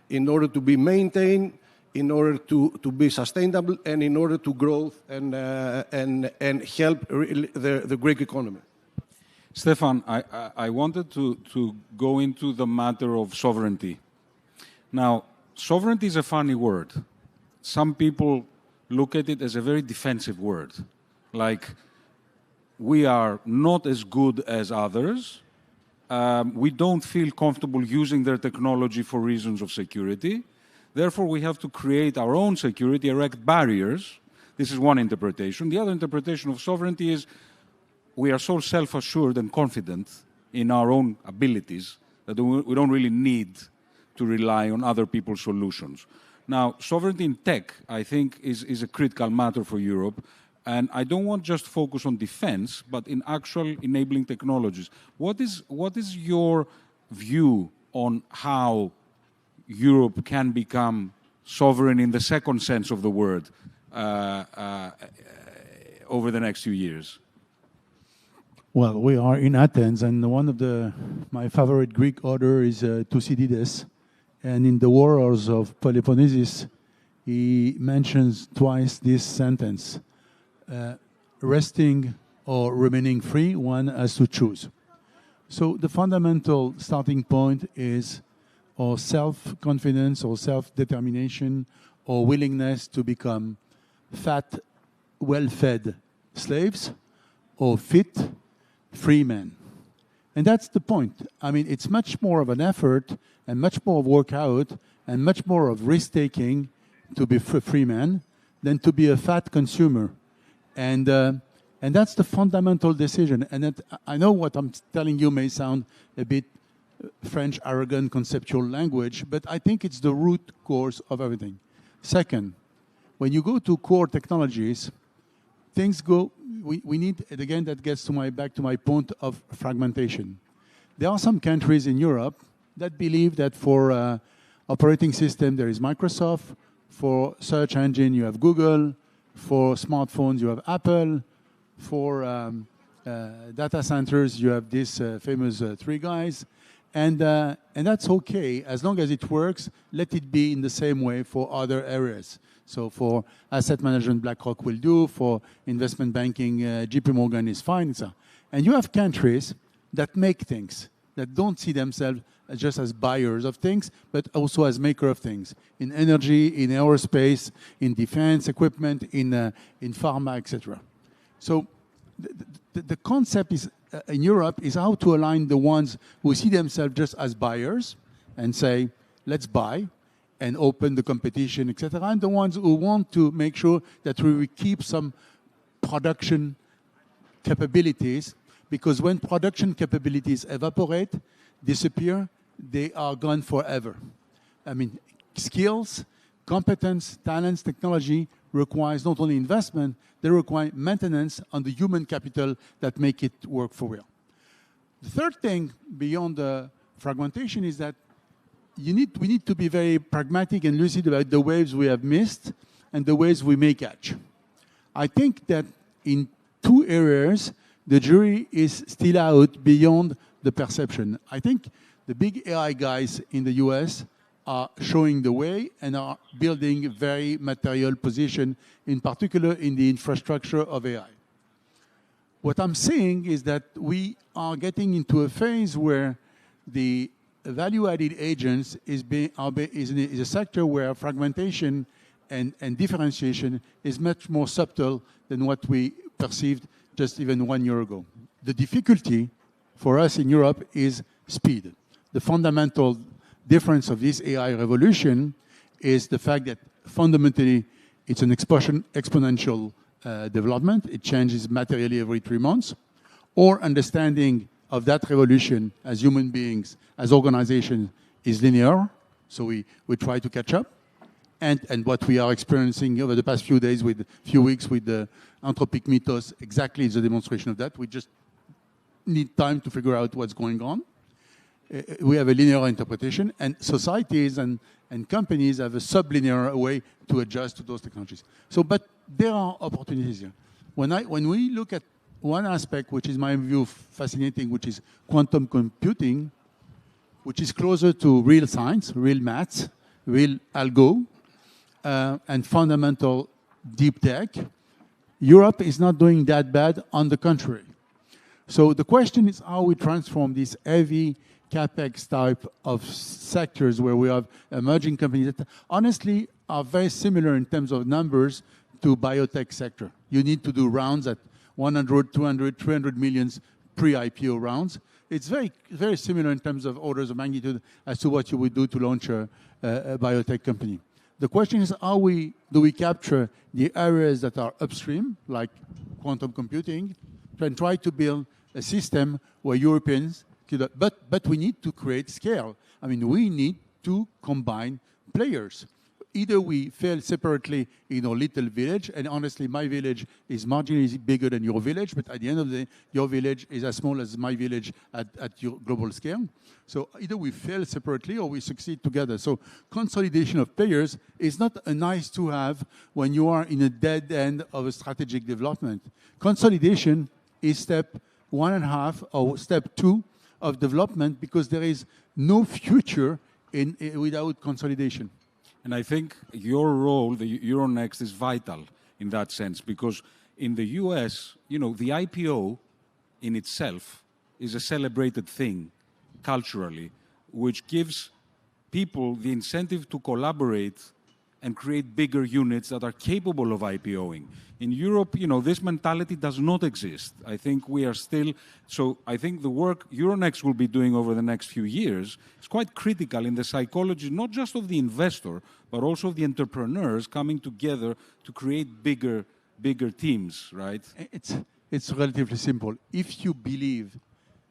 in order to be maintained, in order to be sustainable, and in order to grow and help the Greek economy. Stefan, I wanted to go into the matter of sovereignty. Now, sovereignty is a funny word. Some people look at it as a very defensive word, like we are not as good as others. We don't feel comfortable using their technology for reasons of security. Therefore, we have to create our own security, erect barriers. This is one interpretation. The other interpretation of sovereignty is we are so self-assured and confident in our own abilities that we don't really need to rely on other people's solutions. Now, sovereignty in tech, I think, is a critical matter for Europe. And I don't want just focus on defense, but in actual enabling technologies. What is your view on how Europe can become sovereign in the second sense of the word over the next few years? Well, we are in Athens, and one of my favorite Greek author is Thucydides. And in the Wars of Peloponnesus, he mentions twice this sentence. Resting or remaining free, one has to choose. So the fundamental starting point is our self-confidence or self-determination or willingness to become fat, well-fed slaves or fit, free men. And that's the point. I mean, it's much more of an effort and much more of workout and much more of risk-taking to be free man than to be a fat consumer. And that's the fundamental decision. And I know what I'm telling you may sound a bit French, arrogant, conceptual language, but I think it's the root cause of everything. Second, when you go to core technologies, things go, we need, and again, that gets to back to my point of fragmentation. There are some countries in Europe that believe that for operating system, there is Microsoft. For search engine, you have Google. For smartphones, you have Apple. For data centers, you have these famous three guys. And that's okay. As long as it works, let it be in the same way for other areas. So for asset management, BlackRock will do. For investment banking, JP Morgan is fine. And you have countries that make things, that don't see themselves just as buyers of things, but also as maker of things. In energy, in aerospace, in defense equipment, in pharma, etc. So the concept is, in Europe is how to align the ones who see themselves just as buyers and say, let's buy and open the competition, etc. And the ones who want to make sure that we will keep some production capabilities, because when production capabilities evaporate, disappear, they are gone forever. I mean, skills, competence, talents, technology requires not only investment, they require maintenance on the human capital that make it work for real. The third thing beyond the fragmentation is that we need to be very pragmatic and lucid about the waves we have missed and the waves we may catch. I think that in two areas, the jury is still out beyond the perception. I think the big AI guys in the US are showing the way and are building a very material position, in particular in the infrastructure of AI. What I'm saying is that we are getting into a phase where the value-added agents is a sector where fragmentation and differentiation is much more subtle than what we perceived just even 1 year ago. The difficulty for us in Europe is speed. The fundamental difference of this AI revolution is the fact that fundamentally it's an exponential development. It changes materially every 3 months. Our understanding of that revolution as human beings, as organizations, is linear. So we try to catch up. And what we are experiencing over the past few weeks with the Anthropic mythos exactly is a demonstration of that. We just need time to figure out what's going on. We have a linear interpretation, and societies and companies have a sublinear way to adjust to those technologies. So, but there are opportunities here. When we look at one aspect, which is my view fascinating, which is quantum computing, which is closer to real science, real maths, real algo, and fundamental deep tech, Europe is not doing that bad, on the contrary. So the question is how we transform these heavy CapEx type of sectors where we have emerging companies that honestly are very similar in terms of numbers to biotech sector. You need to do rounds at 100, 200, 300 millions pre-IPO rounds. It's very, very similar in terms of orders of magnitude as to what you would do to launch a biotech company. The question is how do we capture the areas that are upstream, like quantum computing, and try to build a system where Europeans, but we need to create scale. I mean, we need to combine players. Either we fail separately in our little village, and honestly, my village is marginally bigger than your village, but at the end of the day, your village is as small as my village at your global scale. So either we fail separately or we succeed together. So consolidation of players is not a nice to have when you are in a dead end of a strategic development. Consolidation is step 1.5 or step 2 of development, because there is no future without consolidation. And I think your role, the Euronext, is vital in that sense, because in the US, the IPO in itself is a celebrated thing culturally, which gives people the incentive to collaborate and create bigger units that are capable of IPOing. In Europe, this mentality does not exist. I think we are still, so I think the work Euronext will be doing over the next few years is quite critical in the psychology, not just of the investor, but also of the entrepreneurs coming together to create bigger teams, right? It's relatively simple. If you believe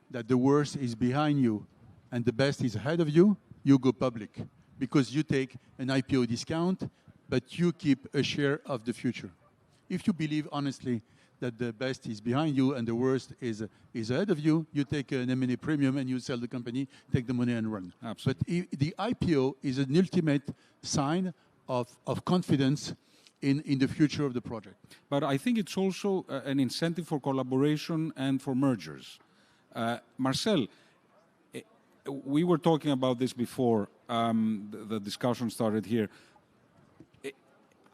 that the worst is behind you and the best is ahead of you, you go public, because you take an IPO discount, but you keep a share of the future. If you believe honestly that the best is behind you and the worst is ahead of you, you take an M&A premium and you sell the company, take the money and run. Absolutely. But the IPO is an ultimate sign of confidence in the future of the project. But I think it's also an incentive for collaboration and for mergers. Marcel, we were talking about this before the discussion started here. It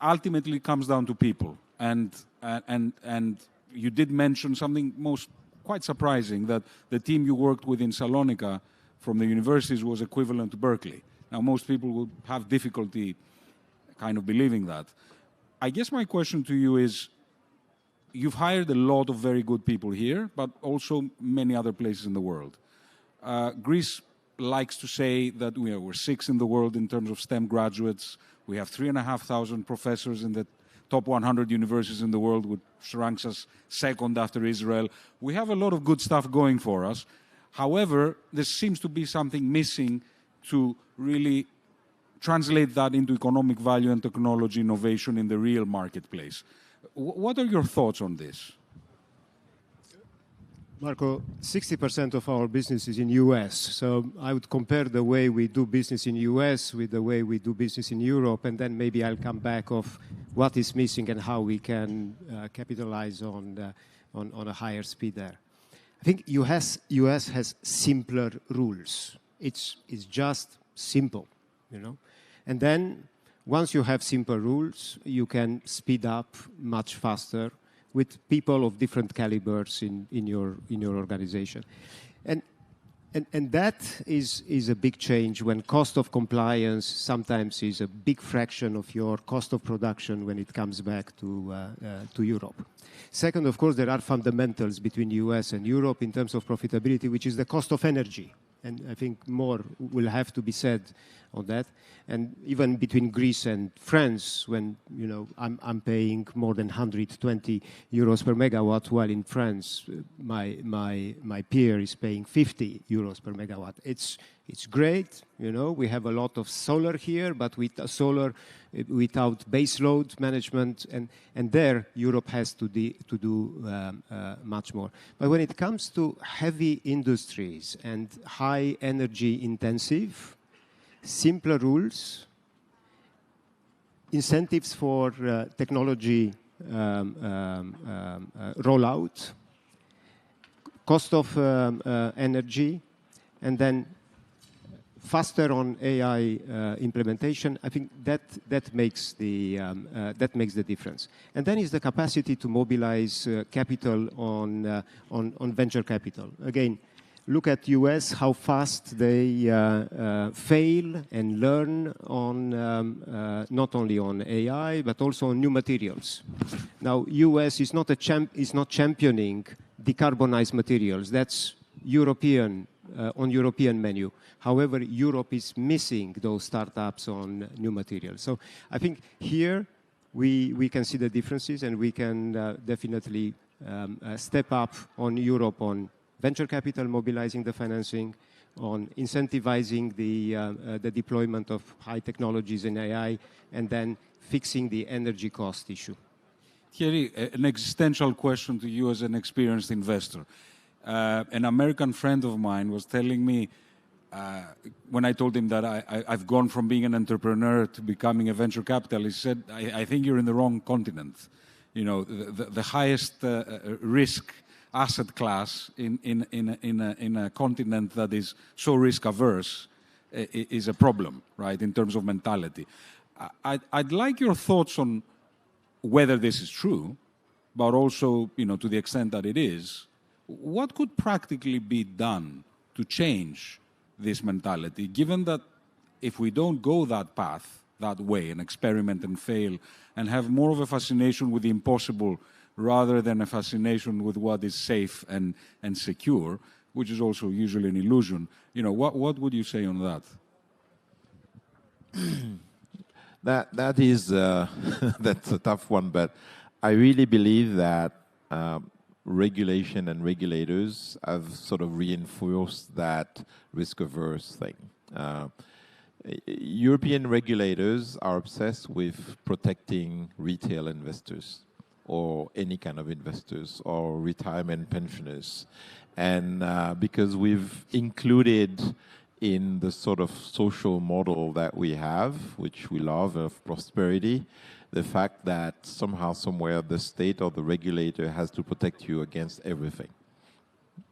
ultimately comes down to people. And you did mention something quite surprising, that the team you worked with in Salonika from the universities was equivalent to Berkeley. Now, most people would have difficulty kind of believing that. I guess my question to you is, you've hired a lot of very good people here, but also many other places in the world. Greece likes to say that we're 6th in the world in terms of STEM graduates. We have 3,500 professors in the top 100 universities in the world, which ranks us 2nd after Israel. We have a lot of good stuff going for us. However, there seems to be something missing to really translate that into economic value and technology innovation in the real marketplace. What are your thoughts on this? Marco, 60% of our business is in US, so I would compare the way we do business in US with the way we do business in Europe, and then maybe I'll come back of what is missing and how we can capitalize on a higher speed there. I think US has simpler rules. It's just simple, And then once you have simple rules, you can speed up much faster with people of different calibers in your organization. And that is a big change when cost of compliance sometimes is a big fraction of your cost of production when it comes back to Europe. Second, of course, there are fundamentals between US and Europe in terms of profitability, which is the cost of energy. And I think more will have to be said on that. And even between Greece and France, when I'm paying more than 120 euros per megawatt, while in France my peer is paying 50 euros per megawatt. It's great, We have a lot of solar here, but with solar without base load management, and there Europe has to do much more. But when it comes to heavy industries and high energy intensive, simpler rules, incentives for technology rollout, cost of energy, and then faster on AI implementation. I think that makes the difference. And then is the capacity to mobilize capital on venture capital. Again, look at US, how fast they fail and learn on not only on AI but also on new materials. Now, US is not championing decarbonized materials. That's European on European menu. However, Europe is missing those startups on new materials. So I think here we can see the differences, and we can definitely step up on Europe on venture capital, mobilizing the financing, on incentivizing the deployment of high technologies in AI, and then fixing the energy cost issue. Thierry, an existential question to you as an experienced investor. An American friend of mine was telling me, when I told him that I've gone from being an entrepreneur to becoming a venture capitalist, he said, I think you're in the wrong continent. You know, the highest risk asset class in a continent that is so risk averse is a problem, right, in terms of mentality. I'd like your thoughts on whether this is true, but also, you know, to the extent that it is, what could practically be done to change this mentality, given that if we don't go that path, that way, and experiment and fail, and have more of a fascination with the impossible rather than a fascination with what is safe and secure, which is also usually an illusion, you know, what would you say on that? That is that's a tough one, but I really believe that regulation and regulators have sort of reinforced that risk-averse thing. European regulators are obsessed with protecting retail investors or any kind of investors or retirement pensioners. And because we've included in the sort of social model that we have, which we love, of prosperity, the fact that somehow, somewhere, the state or the regulator has to protect you against everything.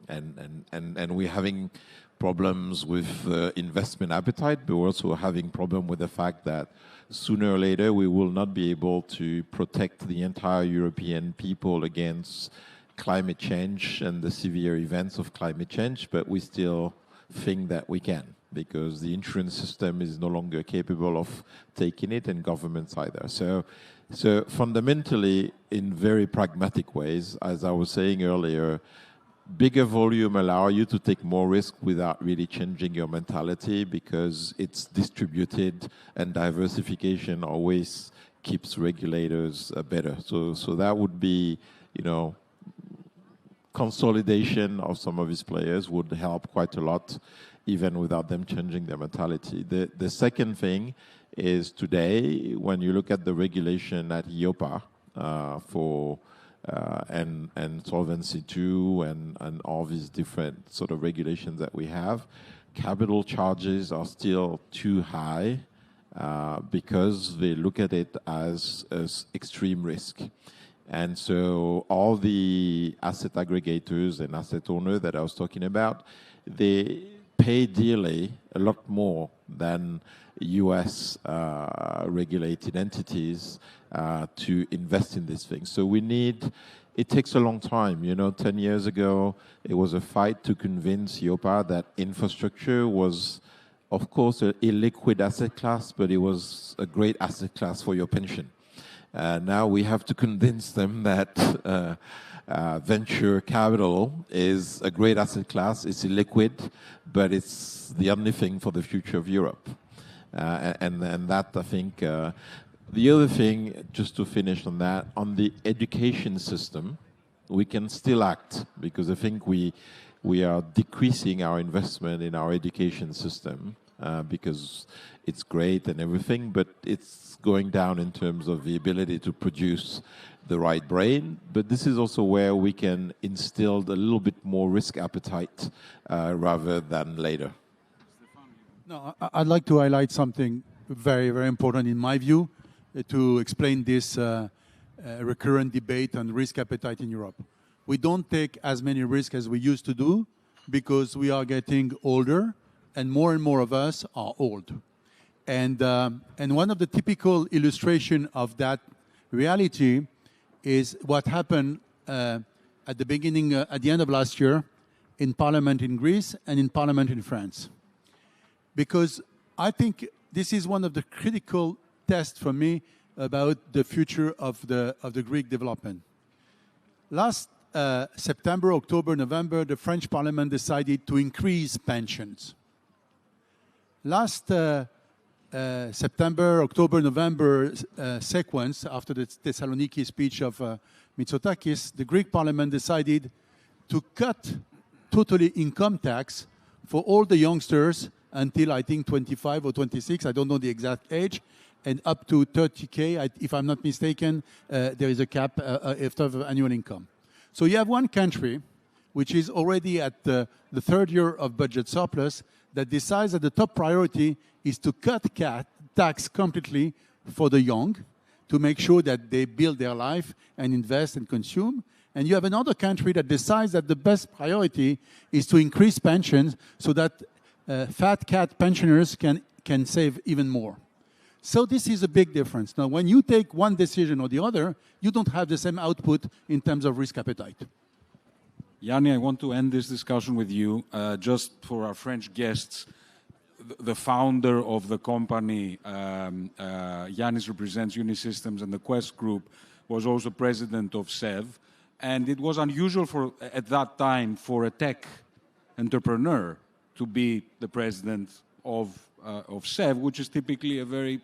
And we're having problems with investment appetite, but we're also having problem with the fact that sooner or later we will not be able to protect the entire European people against climate change and the severe events of climate change, but we still think that we can, because the insurance system is no longer capable of taking it, and governments either. So fundamentally, in very pragmatic ways, as I was saying earlier, bigger volume allow you to take more risk without really changing your mentality, because it's distributed, and diversification always keeps regulators better. So that would be, you know, consolidation of some of these players would help quite a lot, even without them changing their mentality. The second thing is, today, when you look at the regulation at EIOPA for and Solvency II and all these different sort of regulations that we have, capital charges are still too high because they look at it as extreme risk. And so all the asset aggregators and asset owners that I was talking about, they pay dearly, a lot more than US regulated entities to invest in these things. So it takes a long time. You know, 10 years ago, it was a fight to convince EIOPA that infrastructure was, of course, a illiquid asset class, but it was a great asset class for your pension. Now we have to convince them that venture capital is a great asset class, it's illiquid, but it's the only thing for the future of Europe. And that, I think, the other thing, just to finish on that, on the education system, we can still act, because I think we are decreasing our investment in our education system because it's great and everything, but it's going down in terms of the ability to produce the right brain. But this is also where we can instill a little bit more risk appetite rather than later. No, I'd like to highlight something very, very important in my view to explain this recurrent debate on risk appetite in Europe. We don't take as many risks as we used to do because we are getting older, and more of us are old. And one of the typical illustration of that reality is what happened at the end of last year in Parliament in Greece and in Parliament in France. Because I think this is one of the critical tests for me about the future of the Greek development. Last September, October, November, the French Parliament decided to increase pensions. Last September, October, November sequence, after the Thessaloniki speech of Mitsotakis, the Greek Parliament decided to cut totally income tax for all the youngsters until I think 25 or 26, I don't know the exact age, and up to 30K, if I'm not mistaken, there is a cap of annual income. So you have one country which is already at the third year of budget surplus that decides that the top priority is to cut tax completely for the young to make sure that they build their life and invest and consume. And you have another country that decides that the best priority is to increase pensions so that fat cat pensioners can save even more. So this is a big difference. Now, when you take one decision or the other, you don't have the same output in terms of risk appetite. Yanni, I want to end this discussion with you. Just for our French guests, the founder of the company, Yannis represents Unisystems, and the Quest Group was also president of CCIFG. And it was unusual at that time for a tech entrepreneur to be the president of CCIFG, which is typically a very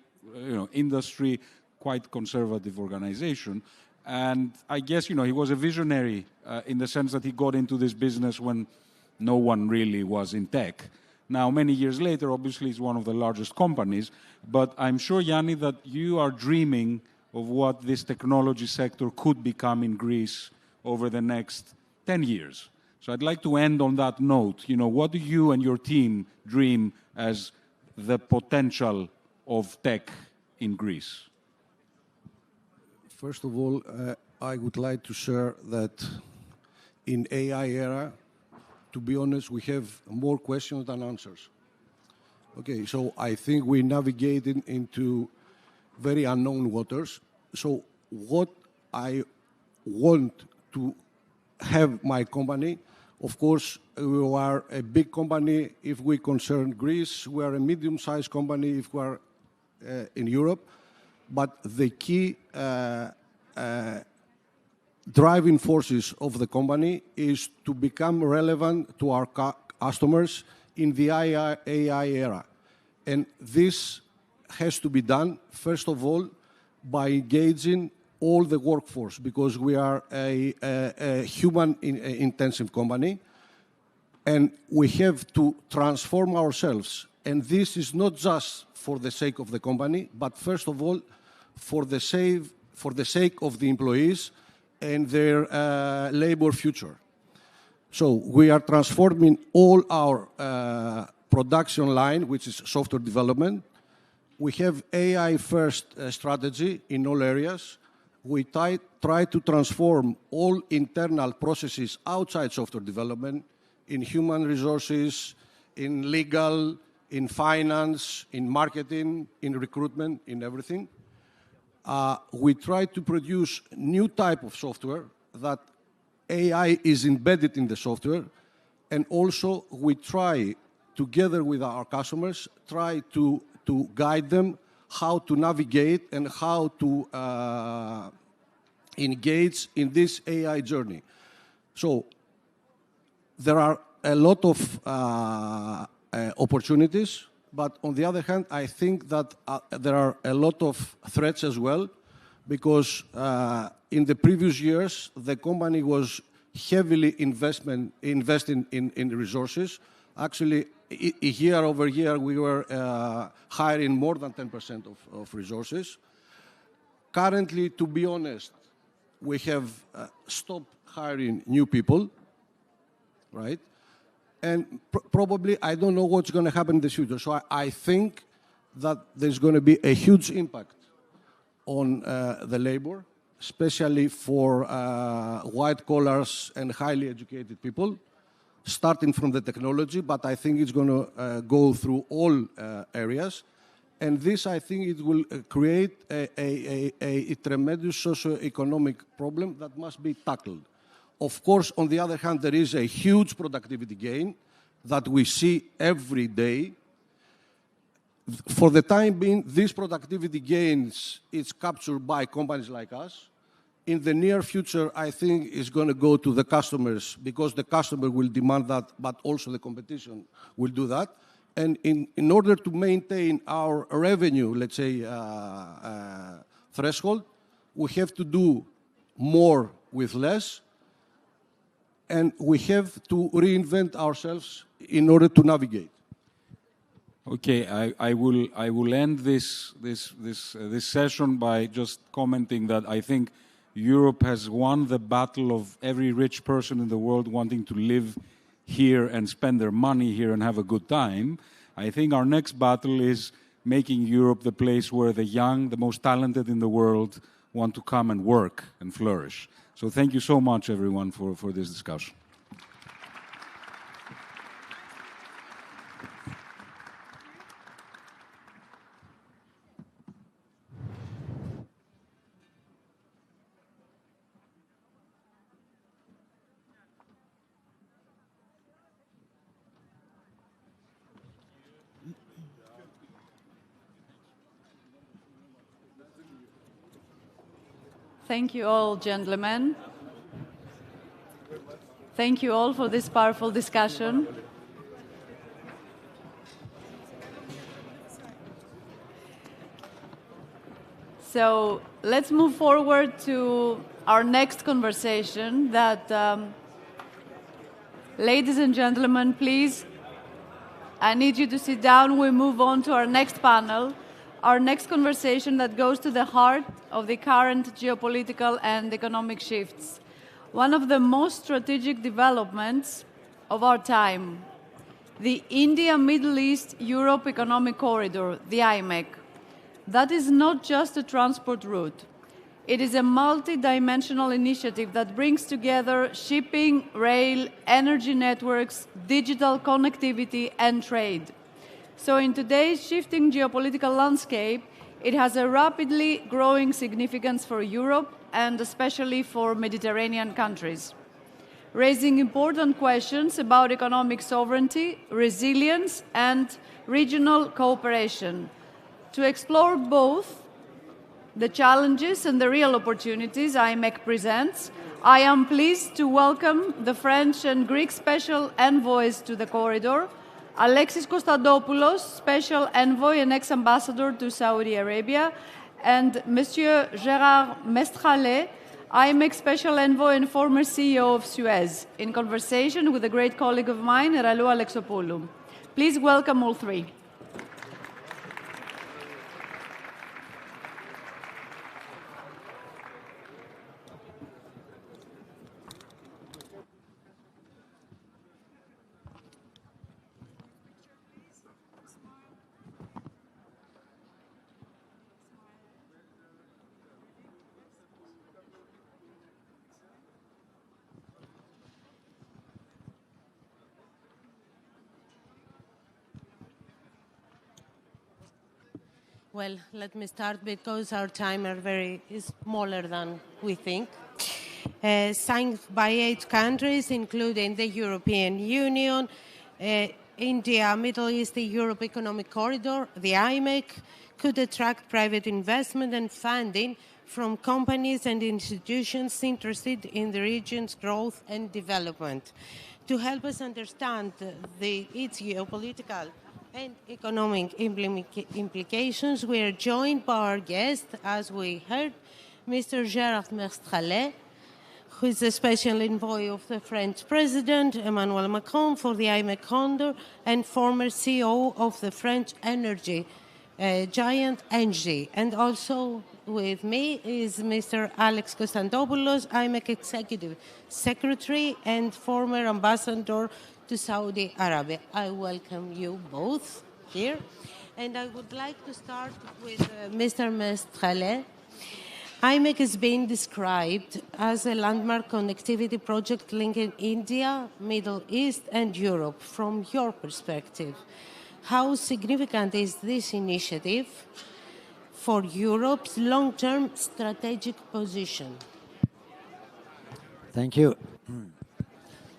industry, quite conservative organization. And I guess, he was a visionary in the sense that he got into this business when no one really was in tech. Now, many years later, obviously, it's one of the largest companies. But I'm sure, Yanni, that you are dreaming of what this technology sector could become in Greece over the next 10 years. So I'd like to end on that note. What do you and your team dream as the potential of tech in Greece? First of all, I would like to share that in AI era, to be honest, we have more questions than answers. Okay, so I think we're navigating into very unknown waters. So what I want to have my company, of course, we are a big company if we concern Greece. We are a medium-sized company if we are in Europe. But the key driving forces of the company is to become relevant to our customers in the AI era. And this has to be done, first of all, by engaging all the workforce, because we are a human-intensive company, and we have to transform ourselves. And this is not just for the sake of the company, but first of all, for the sake of the employees and their labor future. So we are transforming all our production line, which is software development. We have AI-first strategy in all areas. We try to transform all internal processes outside software development in human resources, in legal, in finance, in marketing, in recruitment, in everything. We try to produce new type of software that AI is embedded in the software. And also we try, together with our customers, try to guide them how to navigate and how to engage in this AI journey. So there are a lot of opportunities, but on the other hand, I think that there are a lot of threats as well, because in the previous years, the company was heavily investing in resources. Actually, year over year, we were hiring more than 10% of resources. Currently, to be honest, we have stopped hiring new people, right? And probably, I don't know what's going to happen in the future. So I think that there's going to be a huge impact on the labor, especially for white collars and highly educated people, starting from the technology, but I think it's going to go through all areas. And this, I think, it will create a tremendous socio-economic problem that must be tackled. Of course, on the other hand, there is a huge productivity gain that we see every day. For the time being, these productivity gains is captured by companies like us. In the near future, I think it's going to go to the customers, because the customer will demand that, but also the competition will do that. And in order to maintain our revenue, let's say, threshold, we have to do more with less. and we have to reinvent ourselves in order to navigate. Okay, I will end this session by just commenting that I think Europe has won the battle of every rich person in the world wanting to live here and spend their money here and have a good time. I think our next battle is making Europe the place where the young, the most talented in the world, want to come and work and flourish. So thank you so much, everyone, for this discussion. Thank you all, gentlemen. Thank you all for this powerful discussion. So let's move forward to our next conversation that, ladies and gentlemen, please, I need you to sit down. We move on to our next panel. Our next conversation that goes to the heart of the current geopolitical and economic shifts. One of the most strategic developments of our time, the India-Middle East-Europe Economic Corridor, the IMEC. That is not just a transport route. It is a multi-dimensional initiative that brings together shipping, rail, energy networks, digital connectivity, and trade. So in today's shifting geopolitical landscape, it has a rapidly growing significance for Europe and especially for Mediterranean countries, raising important questions about economic sovereignty, resilience, and regional cooperation. To explore both the challenges and the real opportunities IMEC presents, I am pleased to welcome the French and Greek special envoys to the corridor, Alexis Kostadopoulos, Special Envoy and Ex-Ambassador to Saudi Arabia, and Monsieur Gérard Mestralet, IMEC Special Envoy and former CEO of Suez, in conversation with a great colleague of mine, Ralou Alexopoulou. Please welcome all three. Well, let me start because our time is smaller than we think. Signed by 8 countries, including the European Union, India, Middle East, the Europe Economic Corridor, the IMEC, could attract private investment and funding from companies and institutions interested in the region's growth and development. To help us understand its geopolitical and economic implications, we are joined by our guest, as we heard, Mr. Gérard Mestralet, who is the special envoy of the French President, Emmanuel Macron, for the IMEC Corridor, and former CEO of the French energy giant ENGIE. And also with me is Mr. Alex Kostadopoulos, IMEC Executive Secretary and former Ambassador to Saudi Arabia. I welcome you both here. And I would like to start with Mr. Mestralet. IMEC is being described as a landmark connectivity project linking India, Middle East, and Europe. From your perspective, how significant is this initiative for Europe's long-term strategic position? Thank you.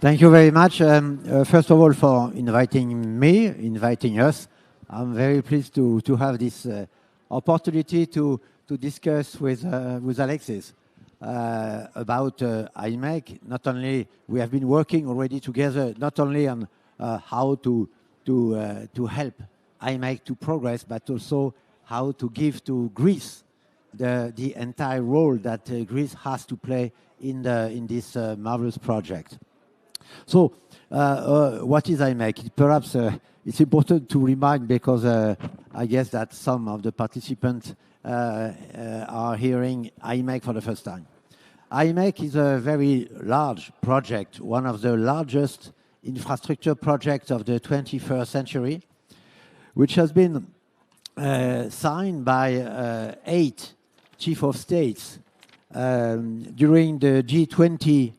Thank you very much. First of all, for inviting us. I'm very pleased to have this opportunity to discuss with Alexis about IMEC. Not only we have been working already together, not only on how to help IMEC to progress, but also how to give to Greece the entire role that Greece has to play in this marvelous project. So what is IMEC? Perhaps it's important to remind because I guess that some of the participants are hearing IMEC for the first time. IMEC is a very large project, one of the largest infrastructure projects of the 21st century, which has been signed by 8 chiefs of states during the G20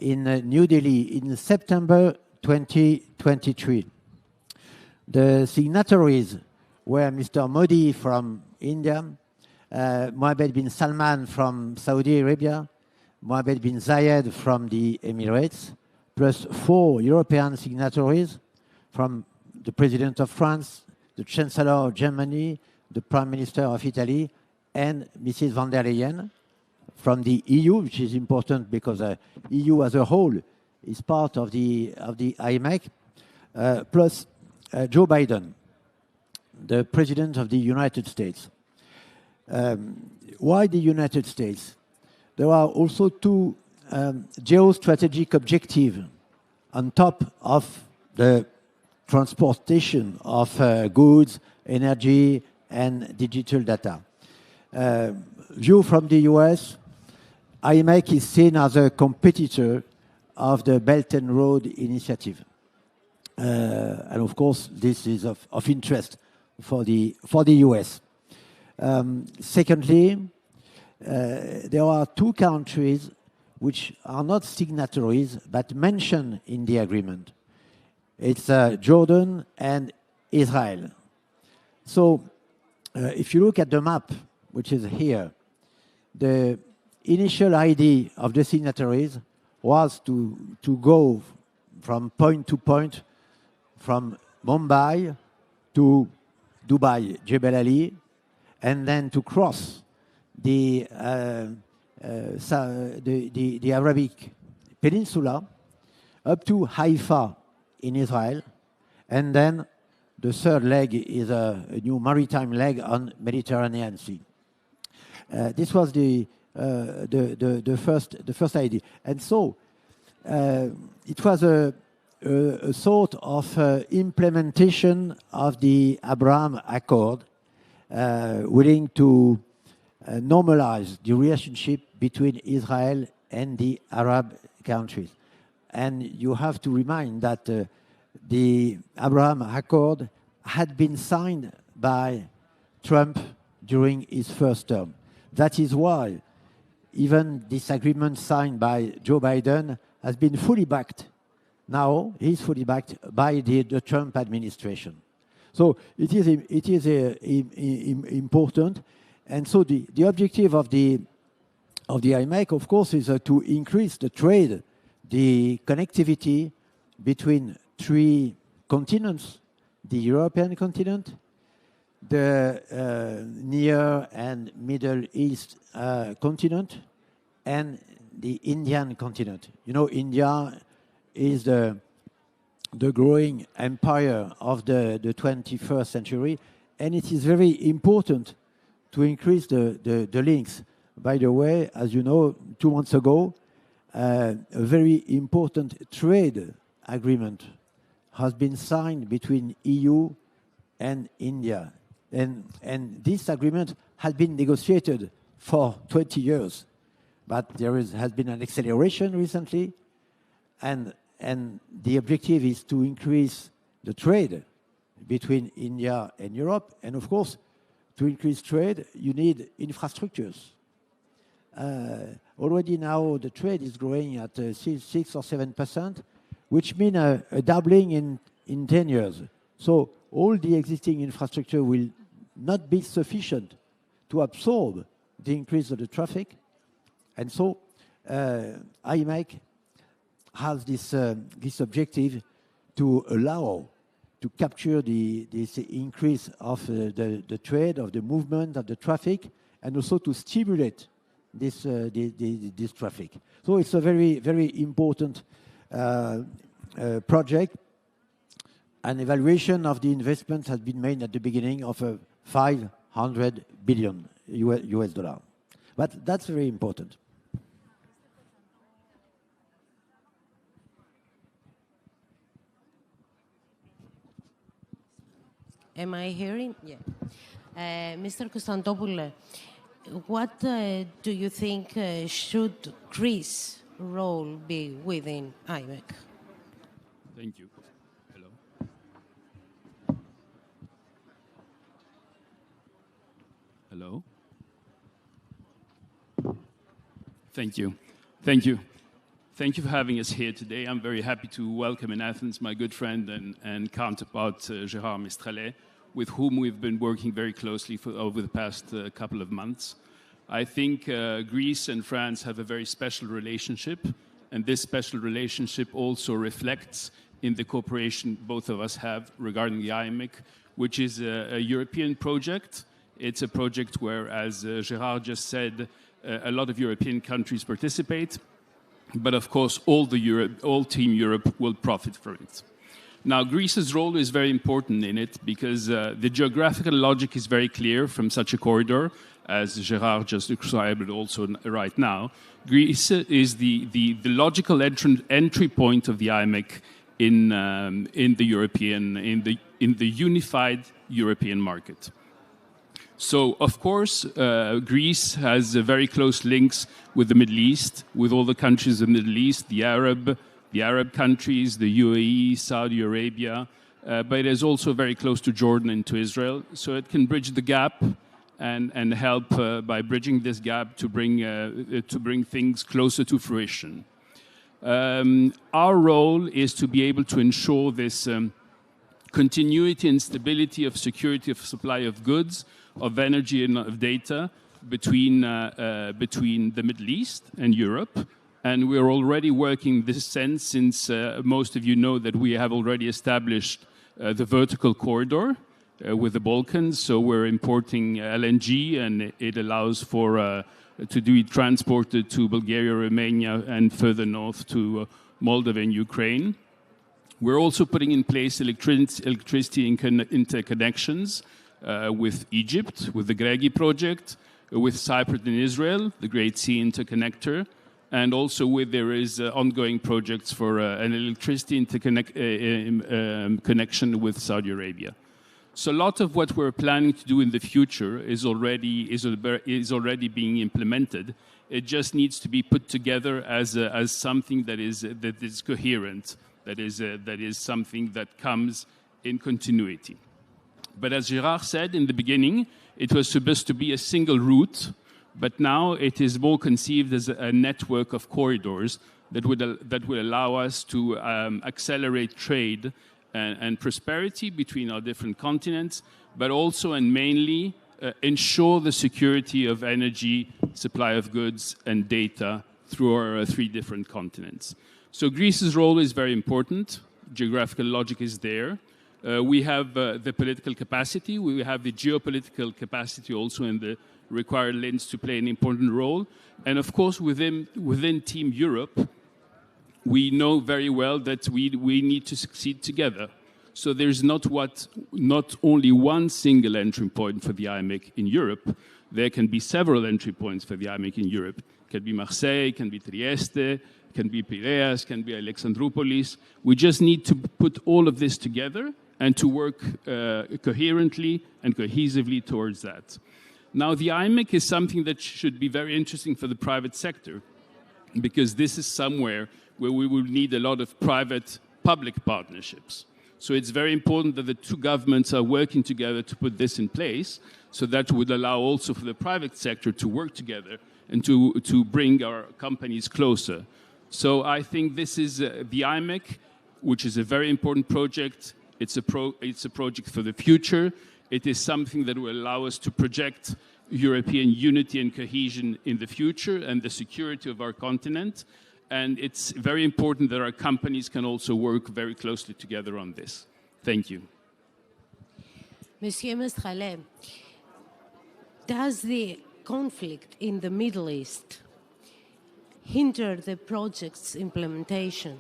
in New Delhi in September 2023. The signatories were Mr. Modi from India, Mohammed bin Salman from Saudi Arabia, Mohammed bin Zayed from the Emirates, plus 4 European signatories from the President of France, the Chancellor of Germany, the Prime Minister of Italy, and Mrs. von der Leyen from the EU, which is important because the EU as a whole is part of the IMEC, plus Joe Biden, the President of the United States. Why the United States? There are also 2 geostrategic objectives on top of the transportation of goods, energy, and digital data. View from the US, IMEC is seen as a competitor of the Belt and Road Initiative. And of course, this is of interest for the US. Secondly, there are 2 countries which are not signatories but mentioned in the agreement. It's Jordan and Israel. So if you look at the map, which is here, the initial idea of the signatories was to go from point to point, from Mumbai to Dubai, Jebel Ali, and then to cross the Arabic Peninsula up to Haifa in Israel, and then the third leg is a new maritime leg on Mediterranean Sea. This was the first idea, and so it was a sort of implementation of the Abraham Accord, willing to normalize the relationship between Israel and the Arab countries. And you have to remind that the Abraham Accord had been signed by Trump during his first term. That is why even this agreement signed by Joe Biden has been fully backed. Now he's fully backed by the Trump administration. So it is important. And so the objective of the IMEC, of course, is to increase the trade, the connectivity between 3 continents: the European continent, the Near and Middle East continent, and the Indian continent. You know, India is the growing empire of the 21st century, and it is very important to increase the links. By the way, as you know, 2 months ago, a very important trade agreement has been signed between EU and India. And this agreement has been negotiated for 20 years, but there has been an acceleration recently, and the objective is to increase the trade between India and Europe. And of course, to increase trade, you need infrastructures. Already now, the trade is growing at 6 or 7%, which means a doubling in 10 years. So all the existing infrastructure will not be sufficient to absorb the increase of the traffic. And so IMEC has this objective to allow to capture this increase of the trade, of the movement, of the traffic, and also to stimulate this traffic. So it's a very, very important project. An evaluation of the investment has been made at the beginning of $500 billion US dollar. But that's very important. Am I hearing? Yeah. Mr. Konstantopoulou, what do you think should Greece's role be within IMEC? Thank you. Hello. Hello. Thank you. Thank you. Thank you for having us here today. I'm very happy to welcome in Athens my good friend and counterpart, Gérard Mestralet, with whom we've been working very closely over the past couple of months. I think Greece and France have a very special relationship, and this special relationship also reflects in the cooperation both of us have regarding the IMEC, which is a European project. It's a project where, as Gérard just said, a lot of European countries participate. But of course, all Team Europe will profit from it. Now, Greece's role is very important in it because the geographical logic is very clear from such a corridor, as Gérard just described it also right now. Greece is the logical entry point of the IMEC in the unified European market. So, of course, Greece has very close links with the Middle East, with all the countries of the Middle East, the Arab countries, the UAE, Saudi Arabia, but it is also very close to Jordan and to Israel. So it can bridge the gap and help by bridging this gap to bring things closer to fruition. Our role is to be able to ensure this continuity and stability of security of supply of goods, of energy and of data between the Middle East and Europe. And we're already working in this sense since most of you know that we have already established the vertical corridor with the Balkans. So we're importing LNG, and it allows for to be transported to Bulgaria, Romania, and further north to Moldova and Ukraine. We're also putting in place electricity interconnections with Egypt, with the Gregi project, with Cyprus and Israel, the Great Sea Interconnector, and also there is ongoing projects for an electricity connection with Saudi Arabia. So a lot of what we're planning to do in the future is already being implemented. It just needs to be put together as something that is coherent, that is something that comes in continuity. But as Gérard said in the beginning, it was supposed to be a single route, but now it is more conceived as a network of corridors that will allow us to accelerate trade and prosperity between our different continents, but also and mainly ensure the security of energy, supply of goods, and data through our three different continents. So Greece's role is very important. Geographical logic is there. We have the political capacity. We have the geopolitical capacity also in the required lanes to play an important role. And of course, within Team Europe, we know very well that we need to succeed together. So there's not only one single entry point for the IMEC in Europe. There can be several entry points for the IMEC in Europe. It can be Marseille, it can be Trieste, it can be Piraeus, it can be Alexandroupolis. We just need to put all of this together and to work coherently and cohesively towards that. Now, the IMEC is something that should be very interesting for the private sector, because this is somewhere where we will need a lot of private-public partnerships. So it's very important that the two governments are working together to put this in place, so that would allow also for the private sector to work together and to bring our companies closer. So I think this is the IMEC, which is a very important project. It's a project for the future. It is something that will allow us to project European unity and cohesion in the future and the security of our continent. And it's very important that our companies can also work very closely together on this. Thank you. Monsieur Mestralet, does the conflict in the Middle East hinder the project's implementation?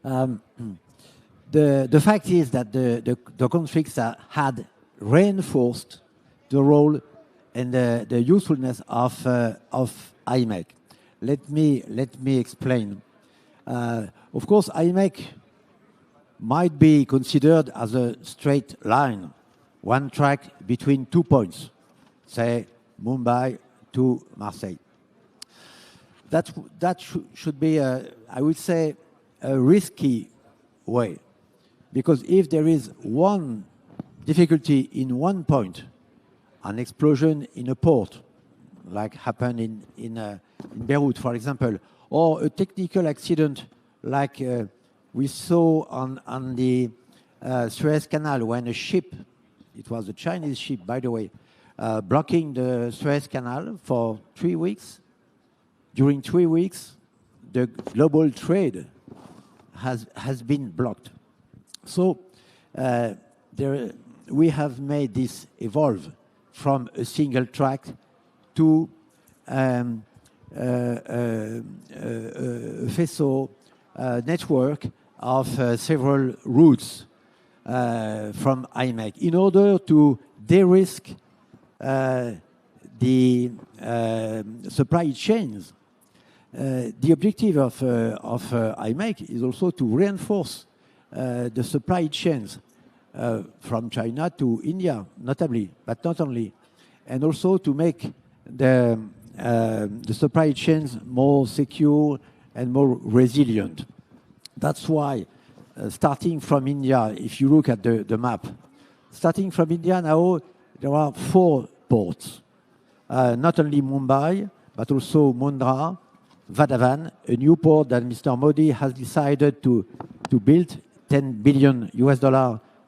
The fact is that the conflicts had reinforced the role and the usefulness of IMEC. Let me explain. Of course, IMEC might be considered as a straight line, one track between 2 points, say Mumbai to Marseille. That should be, I would say, a risky way, because if there is one difficulty in one point, an explosion in a port, like happened in Beirut, for example, or a technical accident like we saw on the Suez Canal when a ship, it was a Chinese ship, by the way, blocking the Suez Canal for 3 weeks. During 3 weeks, the global trade has been blocked. So we have made this evolve from a single track to vessel network of several routes from IMEC in order to de-risk the supply chains. The objective of IMEC is also to reinforce the supply chains from China to India, notably, but not only, and also to make the supply chains more secure and more resilient. That's why, starting from India, if you look at the map, starting from India now, there are 4 ports. Not only Mumbai, but also Mundra, Vadhavan, a new port that Mr. Modi has decided to build, $10 billion,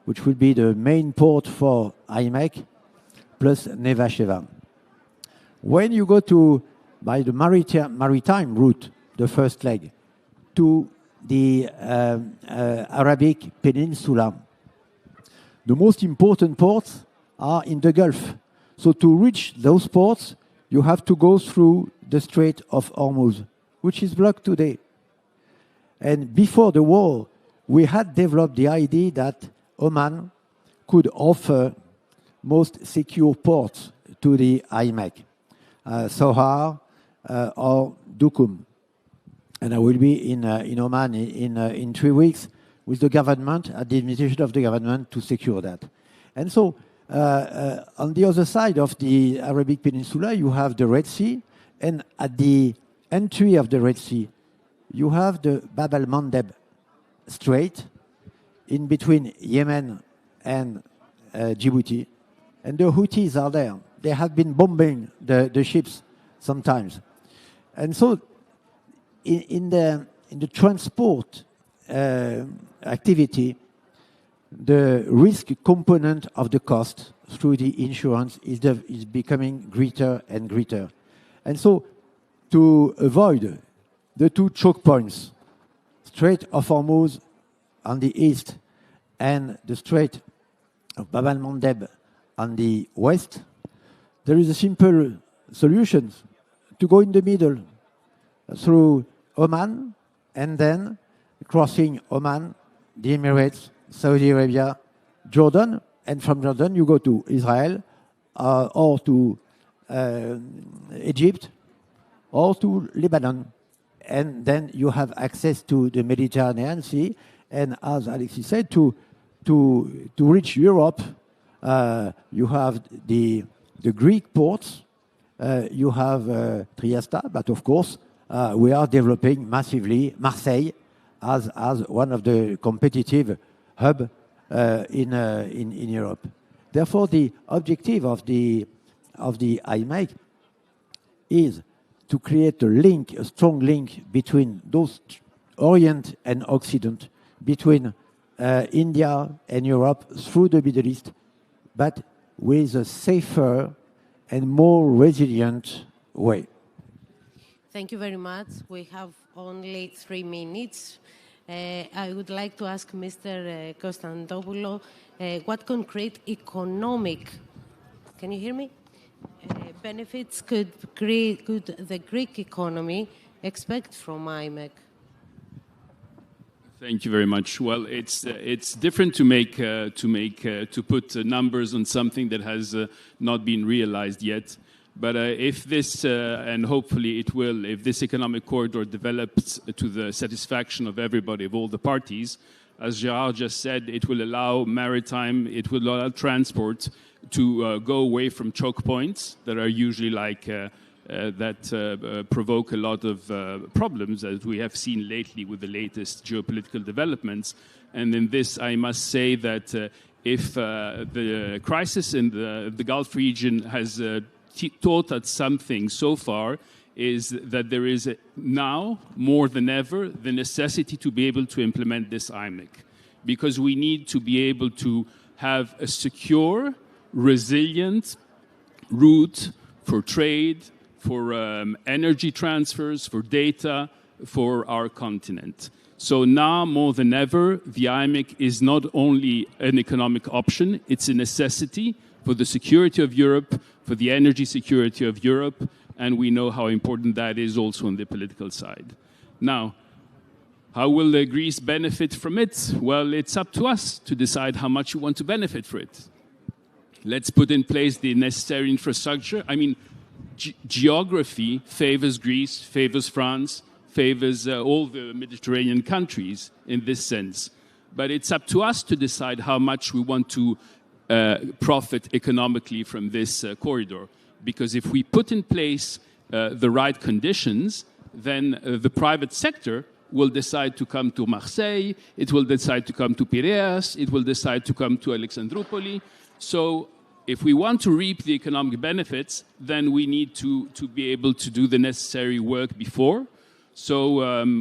which will be the main port for IMEC, plus Neva Sheva. When you go by the maritime route, the first leg, to the Arabic Peninsula, the most important ports are in the Gulf. So to reach those ports, you have to go through the Strait of Hormuz, which is blocked today. And before the war, we had developed the idea that Oman could offer most secure ports to the IMEC, Sohar or Duqm. And I will be in Oman in 3 weeks with the government, at the invitation of the government, to secure that. And so on the other side of the Arabic Peninsula, you have the Red Sea, and at the entry of the Red Sea, you have the Bab al-Mandeb Strait in between Yemen and Djibouti, and the Houthis are there. They have been bombing the ships sometimes. And so in the transport activity, the risk component of the cost through the insurance is becoming greater and greater. And so to avoid the 2 choke points, Strait of Hormuz on the east and the Strait of Bab al-Mandeb on the west, there is a simple solution to go in the middle through Oman and then crossing Oman, the Emirates, Saudi Arabia, Jordan, and from Jordan you go to Israel or to Egypt or to Lebanon. And then you have access to the Mediterranean Sea. And as Alexis said, to reach Europe, you have the Greek ports, you have Trieste, but of course, we are developing massively Marseille as one of the competitive hubs in Europe. Therefore, the objective of the IMEC is to create a strong link between those Orient and Occident, between India and Europe through the Middle East, but with a safer and more resilient way. Thank you very much. We have only 3 minutes. I would like to ask Mr. Konstantopoulou what concrete economic, can you hear me? Benefits could the Greek economy expect from IMEC? Thank you very much. Well, it's different to put numbers on something that has not been realized yet. But if this, and hopefully it will, if this economic corridor develops to the satisfaction of everybody, of all the parties, As Gerard just said, it will allow maritime, it will allow transport to go away from choke points that are usually like provoke a lot of problems, as we have seen lately with the latest geopolitical developments. And in this, I must say that if the crisis in the Gulf region has taught us something so far, is that there is now, more than ever, the necessity to be able to implement this IMEC. Because we need to be able to have a secure, resilient route for trade, for energy transfers, for data, for our continent. So now, more than ever, the IMEC is not only an economic option, it's a necessity for the security of Europe, for the energy security of Europe, and we know how important that is also on the political side. Now, how will Greece benefit from it? Well, it's up to us to decide how much we want to benefit from it. Let's put in place the necessary infrastructure. I mean, geography favors Greece, favors France, favors all the Mediterranean countries in this sense. But it's up to us to decide how much we want to profit economically from this corridor. Because if we put in place the right conditions, then the private sector will decide to come to Marseille, it will decide to come to Piraeus, it will decide to come to Alexandroupoli. So if we want to reap the economic benefits, then we need to be able to do the necessary work before. So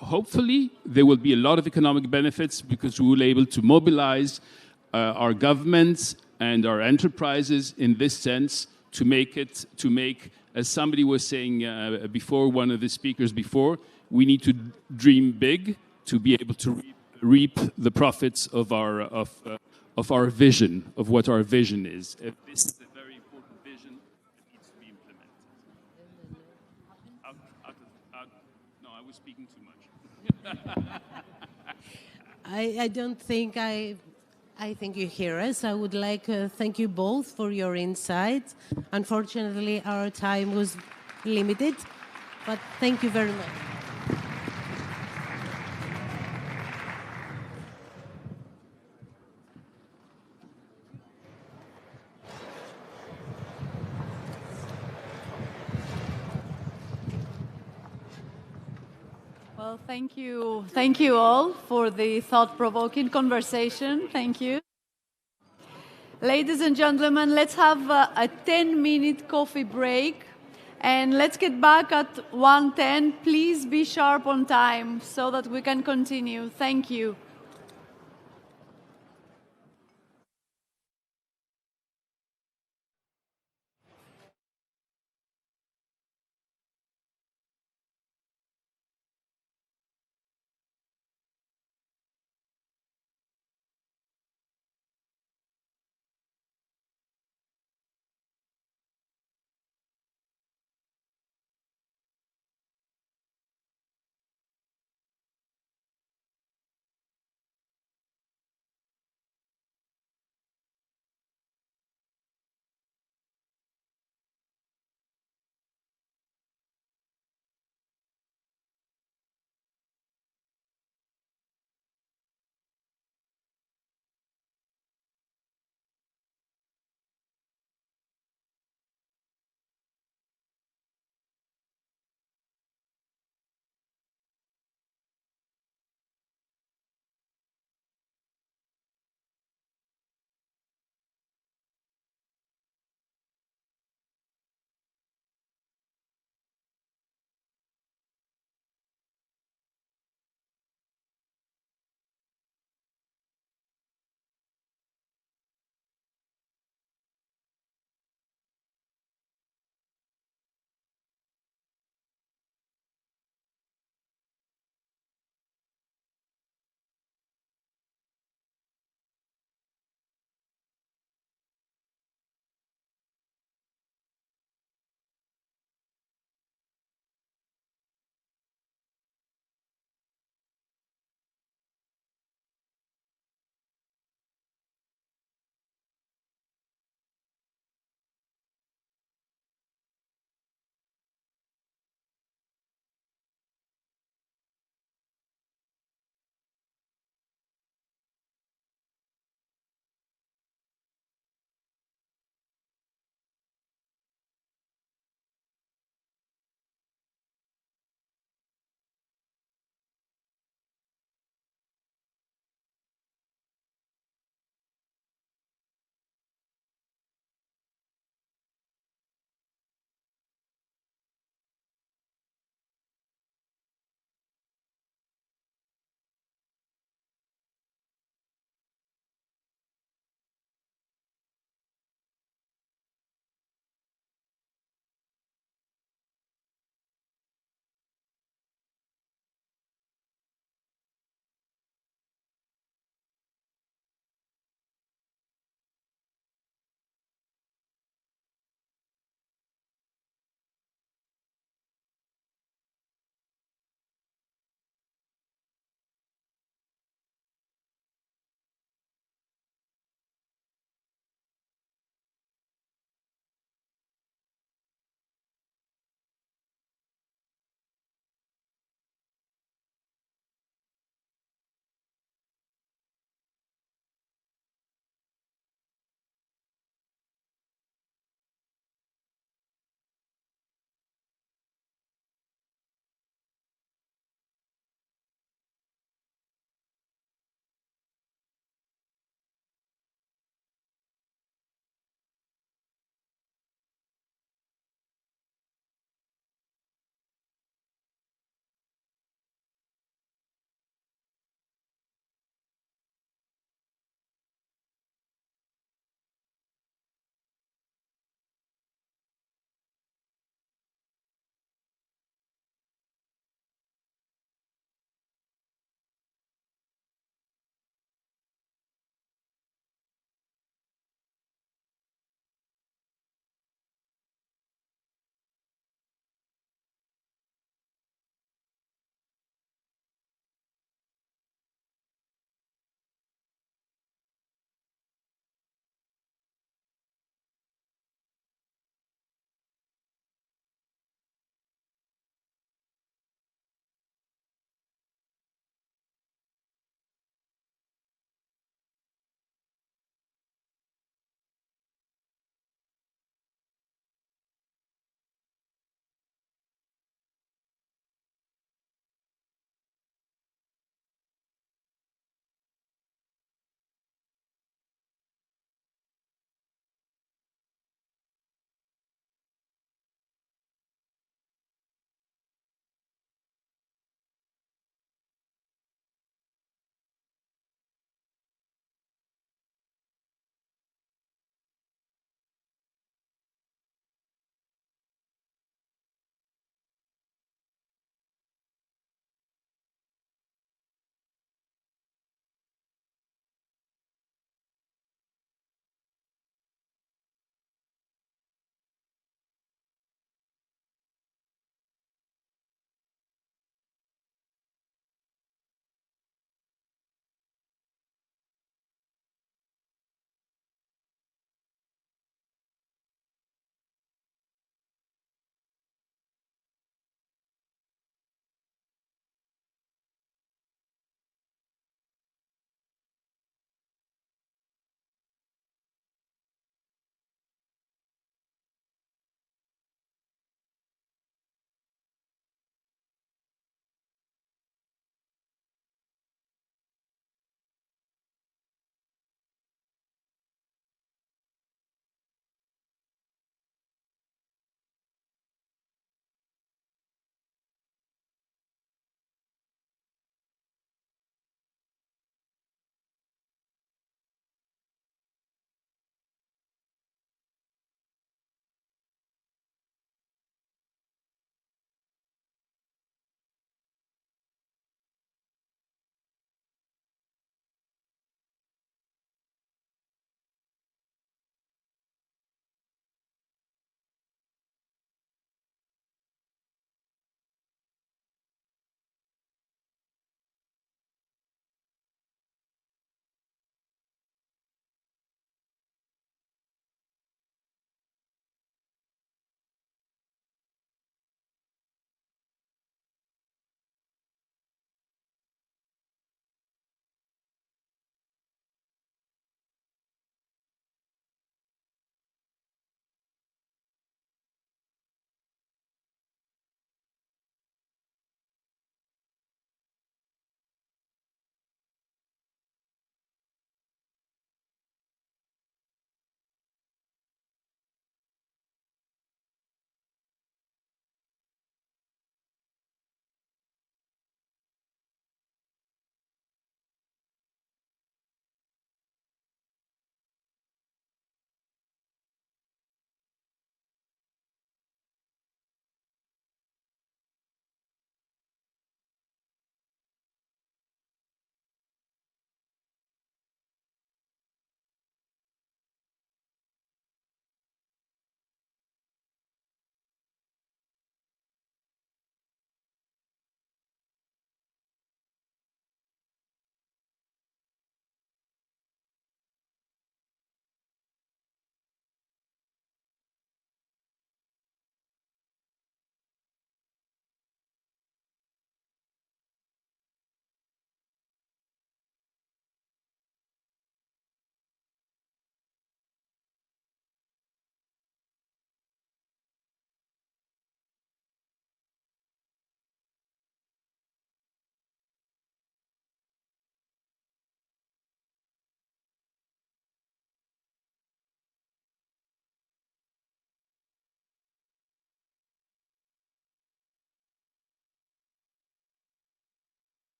hopefully there will be a lot of economic benefits because we will be able to mobilize our governments and our enterprises in this sense to make, as somebody was saying before, one of the speakers before, we need to dream big to be able to reap the profits of our vision, of what our vision is. This is a very important vision that needs to be implemented. No, I was speaking too much. I don't think I think you hear us. I would like to thank you both for your insights. Unfortunately, our time was limited, but thank you very much. Well, thank you. Thank you all for the thought-provoking conversation. Thank you. Ladies and gentlemen, let's have a 10-minute coffee break. And let's get back at 1:10. Please be sharp on time so that we can continue. Thank you.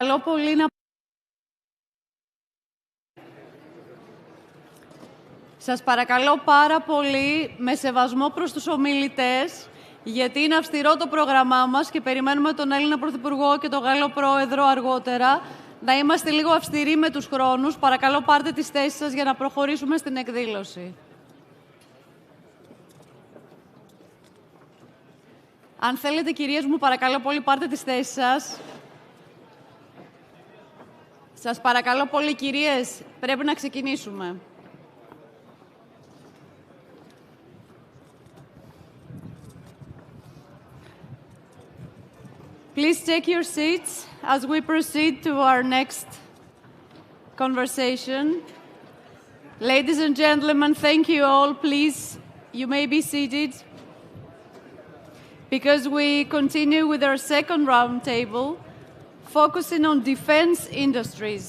Καλό πολύ να... Σας παρακαλώ πάρα πολύ, με σεβασμό προς τους ομιλητές, γιατί είναι αυστηρό το πρόγραμμά μας και περιμένουμε τον Έλληνα Πρωθυπουργό και τον Γάλλο Πρόεδρο αργότερα, να είμαστε λίγο αυστηροί με τους χρόνους. Παρακαλώ πάρτε τις θέσεις σας για να προχωρήσουμε στην εκδήλωση. Αν θέλετε, κυρίες μου, παρακαλώ πολύ πάρτε τις θέσεις σας. Σας παρακαλώ πολύ, κυρίες, πρέπει να ξεκινήσουμε. Please take your seats as we proceed to our next conversation. Ladies and gentlemen, thank you all. Please, you may be seated because we continue with our second roundtable, focusing on defense industries,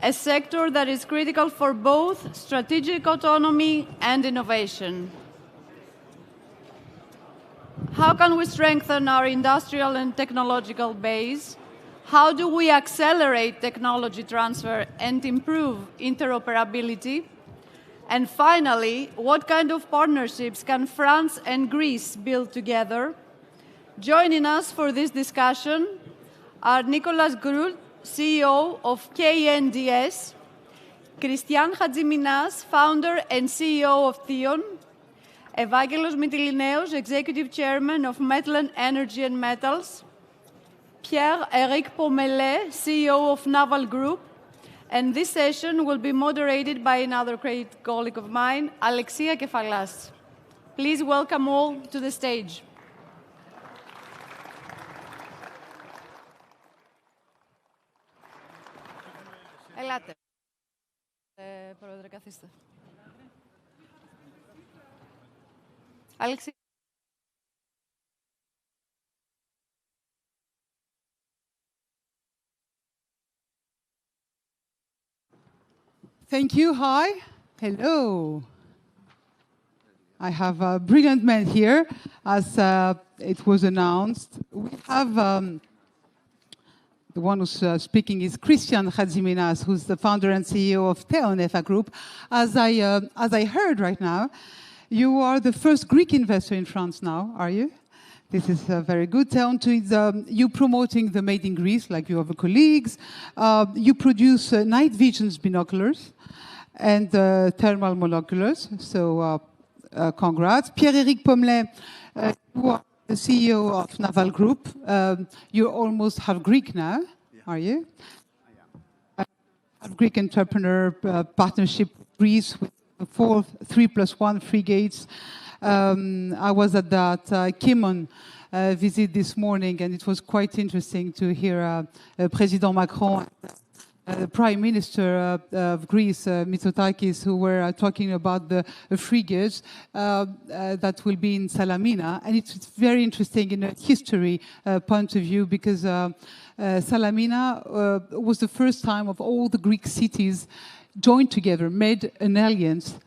a sector that is critical for both strategic autonomy and innovation. How can we strengthen our industrial and technological base? How do we accelerate technology transfer and improve interoperability? And finally, what kind of partnerships can France and Greece build together? Joining us for this discussion are Nicolas Groult, CEO of KNDS, Christian Hadjiminas, founder and CEO of Theon, Evangelos Mitilineos, Executive Chairman of Metlen Energy and Metals, Pierre-Eric Pommelet, CEO of Naval Group, and this session will be moderated by another great colleague of mine, Alexia Kefalas. Please welcome all to the stage. Ελάτε. Πρόεδρε, καθίστε. Alexia. Thank you. Hi. Hello. I have a brilliant man here. As it was announced, we have the one who's speaking is Christian Hadjiminas, who's the founder and CEO of Theon Group. As I heard right now, you are the first Greek investor in France now, are you? This is very good. Theon is you promoting the Made in Greece, like your other colleagues. You produce night vision binoculars and thermal monoculars. So congrats. Pierre-Eric Pommelet, you are the CEO of Naval Group. You almost half Greek now, are you? Greek entrepreneur partnership with Greece with 3+1 frigates. I was at that Kimon visit this morning, and it was quite interesting to hear President Macron, the Prime Minister of Greece, Mitsotakis, who were talking about the frigates that will be in Salamina. And it's very interesting in a history point of view, because Salamina was the first time of all the Greek cities joined together, made an alliance,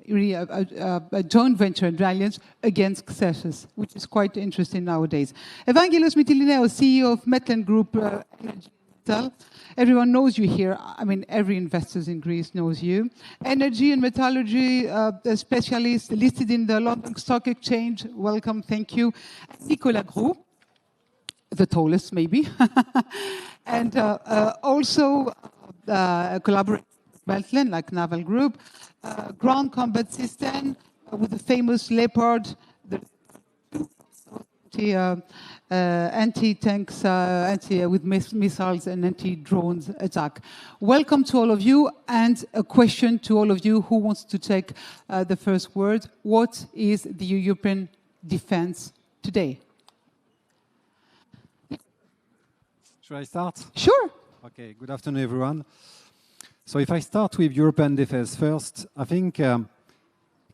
really a joint venture alliance against Xerxes, which is quite interesting nowadays. Evangelos Mitilineos, CEO of Metlen Group, Energy. Everyone knows you here. I mean, every investor in Greece knows you. Energy and metallurgy specialist listed in the London Stock Exchange. Welcome, thank you. Nicolas Groult, the tallest maybe. And also collaborating with Metlen, like Naval Group. Ground combat system with the famous Leopard, the anti-tanks, with missiles and anti-drones attack. Welcome to all of you, and a question to all of you who wants to take the first word. What is the European defense today? Should I start? Sure. Okay, good afternoon, everyone. So if I start with European defense first, I think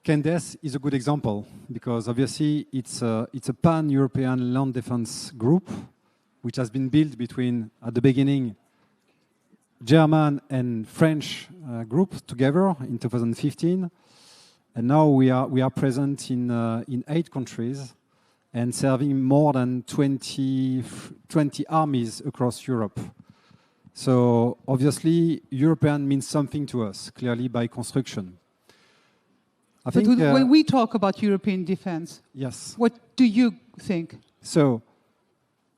KNDS is a good example, because obviously it's a pan-European land defense group, which has been built between, at the beginning, German and French group together in 2015. And now we are present in 8 countries, and serving more than 20 armies across Europe. So obviously, European means something to us, clearly by construction. But when we talk about European defense, yes, what do you think? So,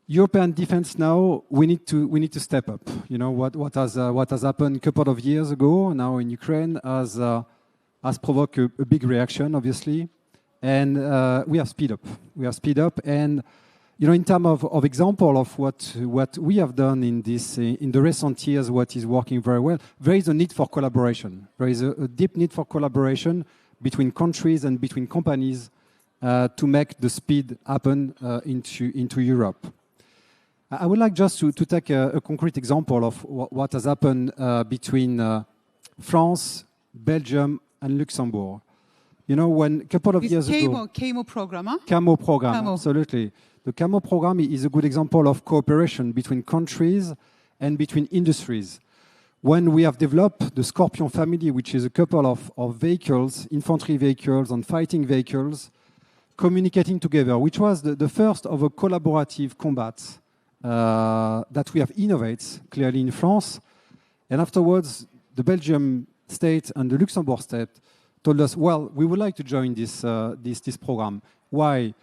European defense now, we need to step up. You know what has happened a couple of years ago now in Ukraine has provoked a big reaction, obviously, and we have speed up. We have speed up, and you know, in terms of example of what we have done in the recent years, what is working very well, there is a need for collaboration. There is a deep need for collaboration between countries and between companies to make the speed happen into Europe. I would like just to take a concrete example of what has happened between France, Belgium, and Luxembourg. You know, when a couple of years ago... CAMO program, huh? CAMO program, CAMO. Absolutely. The CAMO program is a good example of cooperation between countries and between industries. When we have developed the Scorpion family, which is a couple of vehicles, infantry vehicles and fighting vehicles, communicating together, which was the first of a collaborative combat that we have innovated clearly in France. And afterwards, the Belgium state and the Luxembourg state told us, well, we would like to join this program. Why?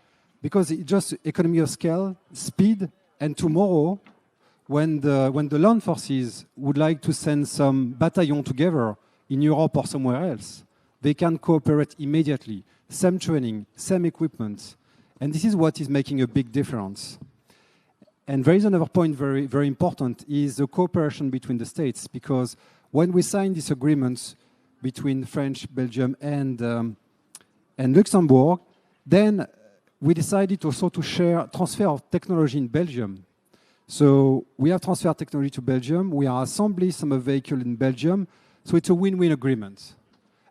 Because it's just economy of scale, speed, and tomorrow, when the land forces would like to send some battalion together in Europe or somewhere else, they can cooperate immediately. Same training, same equipment. And this is what is making a big difference. And there is another point very, very important, is the cooperation between the states. Because when we signed this agreement between French, Belgium, and Luxembourg, then we decided also to transfer of technology in Belgium. So we have transferred technology to Belgium. We are assembling some vehicle in Belgium. So it's a win-win agreement.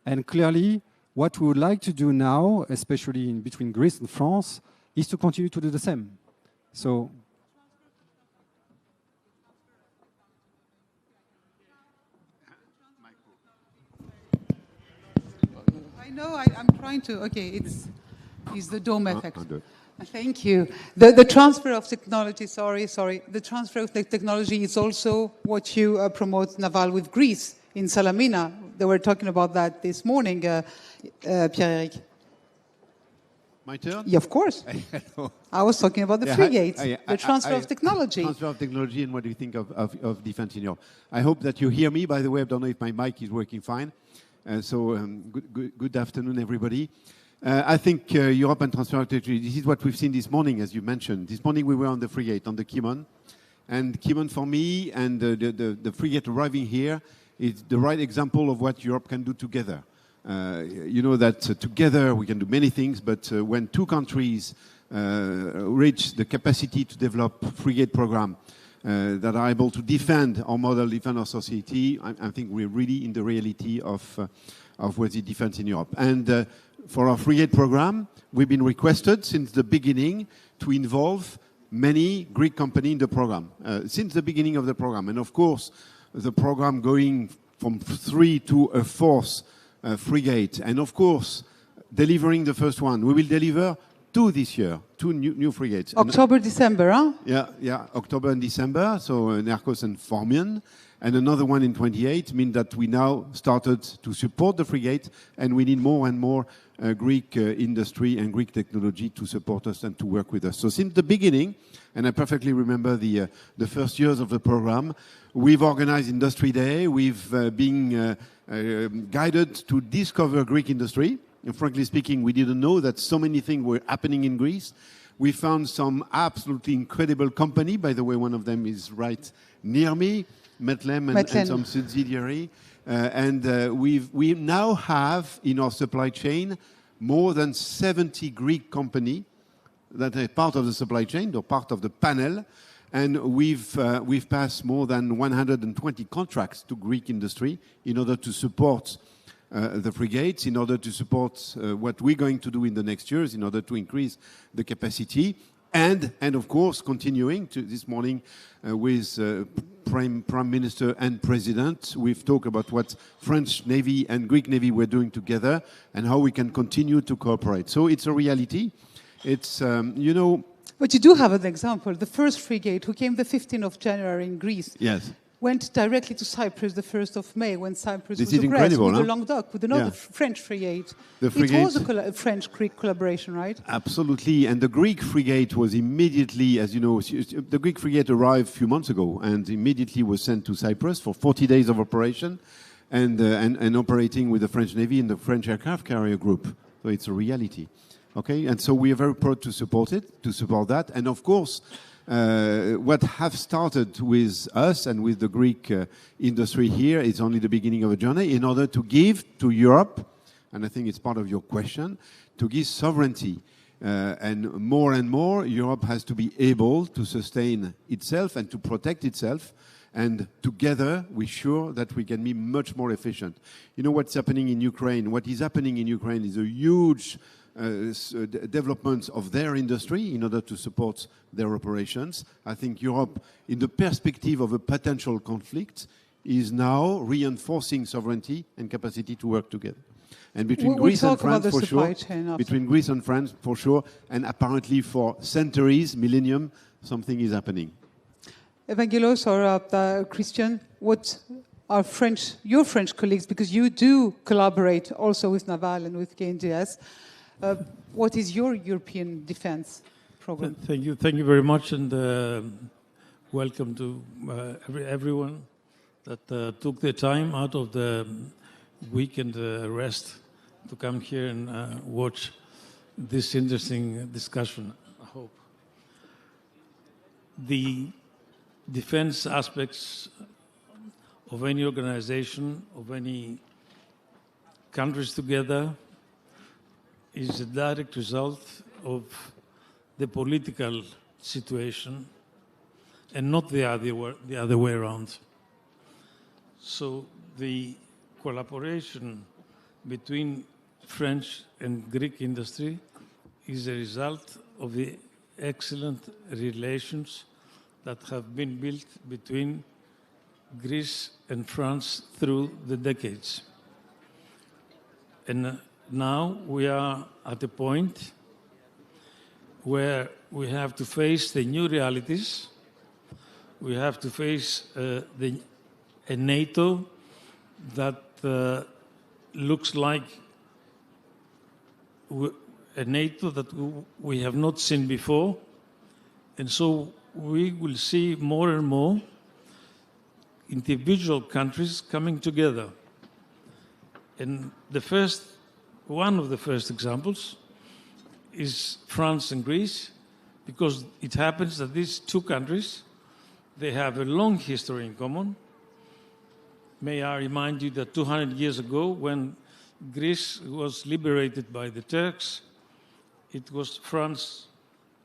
And clearly, what we would like to do now, especially in between Greece and France, is to continue to do the same. So. I know, I'm trying to, okay, it's the dome effect. Thank you. The transfer of technology, sorry. The transfer of the technology is also what you promote, Naval, with Greece in Salamina. They were talking about that this morning, Pierre-Eric. My turn? Yeah, of course. I was talking about the frigates, the transfer of technology. Transfer of technology, and what do you think of defense in Europe? I hope that you hear me. By the way, I don't know if my mic is working fine. Good afternoon, everybody. I think Europe and transfer of technology, this is what we've seen this morning, as you mentioned. This morning we were on the frigate, on the Kimon. And Kimon for me, and the frigate arriving here, is the right example of what Europe can do together. You know that together we can do many things, but when two countries reach the capacity to develop frigate program that are able to defend our model, defend our society, I think we're really in the reality of what is defense in Europe. And for our frigate program, we've been requested since the beginning to involve many Greek companies in the program, since the beginning of the program. And of course, the program going from 3 to a 4th frigate. And of course, delivering the first one. We will deliver 2 this year, 2 new frigates. October, December, huh? Yeah, October and December, so Niarchos and Formian. And another one in 28 means that we now started to support the frigate, and we need more and more Greek industry and Greek technology to support us and to work with us. So since the beginning, and I perfectly remember the first years of the program, we've organized Industry Day. We've been guided to discover Greek industry. And frankly speaking, we didn't know that so many things were happening in Greece. We found some absolutely incredible company. By the way, one of them is right near me, Metlem and some subsidiary. We now have in our supply chain more than 70 Greek companies that are part of the supply chain or part of the panel. And we've passed more than 120 contracts to Greek industry in order to support the frigates, in order to support what we're going to do in the next years, in order to increase the capacity. And of course, continuing to this morning with Prime Minister and President, we've talked about what French Navy and Greek Navy were doing together and how we can continue to cooperate. So it's a reality. It's, you know... But you do have an example. The first frigate, who came the 15th of January in Greece, yes, went directly to Cyprus the 1st of May when Cyprus was aggressed with huh? the Languedoc, with another French frigate. It was a French-Greek collaboration, right? Absolutely. And the Greek frigate was immediately, as you know, the Greek frigate arrived a few months ago and immediately was sent to Cyprus for 40 days of operation and operating with the French Navy and the French aircraft carrier group. So it's a reality. Okay, and so we are very proud to support it, to support that. And of course, what have started with us and with the Greek industry here is only the beginning of a journey in order to give to Europe, and I think it's part of your question, to give sovereignty. And more, Europe has to be able to sustain itself and to protect itself. And together, we're sure that we can be much more efficient. You know what's happening in Ukraine? What is happening in Ukraine is a huge development of their industry in order to support their operations. I think Europe, in the perspective of a potential conflict, is now reinforcing sovereignty and capacity to work together. And between Greece and France, for sure, between Greece and France, for sure, and apparently for centuries, millennium, something is happening. Evangelos or Christian, what are your French colleagues, because you do collaborate also with Naval and with KNDS, what is your European defense program? Thank you very much, and welcome to everyone that took the time out of the weekend rest to come here and watch this interesting discussion, I hope. The defense aspects of any organization, of any countries together, is a direct result of the political situation and not the other way around. So the collaboration between French and Greek industry is a result of the excellent relations that have been built between Greece and France through the decades. And now we are at a point where we have to face the new realities. We have to face a NATO that looks like a NATO that we have not seen before. And so we will see more and more individual countries coming together. And one of the first examples is France and Greece, because it happens that these two countries, they have a long history in common. May I remind you that 200 years ago, when Greece was liberated by the Turks, it was France,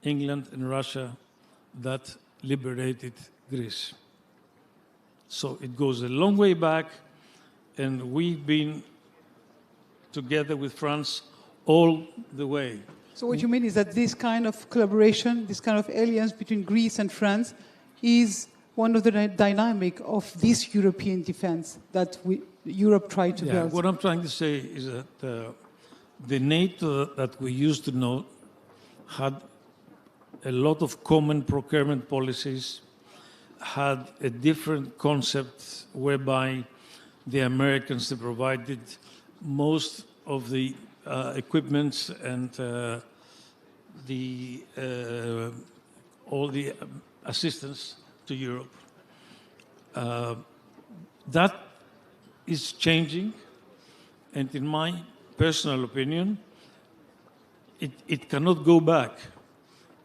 England, and Russia that liberated Greece. So it goes a long way back, and we've been together with France all the way. So what you mean is that this kind of collaboration, this kind of alliance between Greece and France is one of the dynamic of this European defense that Europe tried to build. What I'm trying to say is that the NATO that we used to know had a lot of common procurement policies, had a different concept whereby the Americans provided most of the equipment and all the assistance to Europe. That is changing, and in my personal opinion, it cannot go back.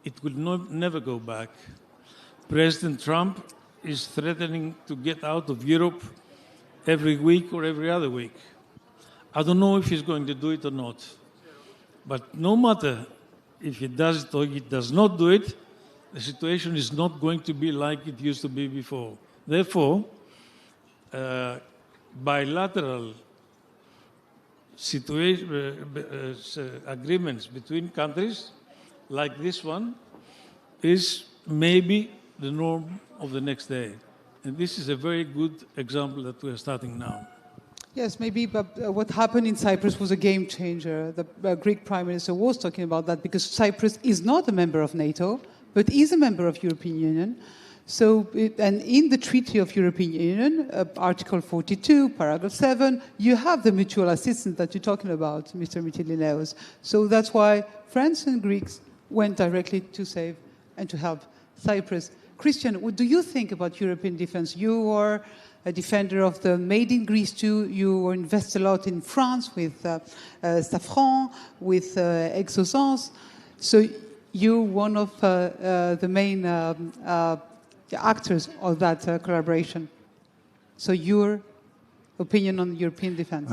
It will never go back. President Trump is threatening to get out of Europe every week or every other week. I don't know if he's going to do it or not. But no matter if he does it or he does not do it, the situation is not going to be like it used to be before. Therefore, bilateral agreements between countries like this one is maybe the norm of the next day. And this is a very good example that we are starting now. Yes, maybe, but what happened in Cyprus was a game changer. The Greek Prime Minister was talking about that because Cyprus is not a member of NATO, but is a member of European Union. So, and in the Treaty of European Union, Article 42, Paragraph 7, you have the mutual assistance that you're talking about, Mr. Mitilineos. So that's why France and Greeks went directly to save and to help Cyprus. Christian, what do you think about European defense? You are a defender of the Made in Greece too. You invest a lot in France with Stavros, with Exosens. So you're one of the main actors of that collaboration. So your opinion on European defense?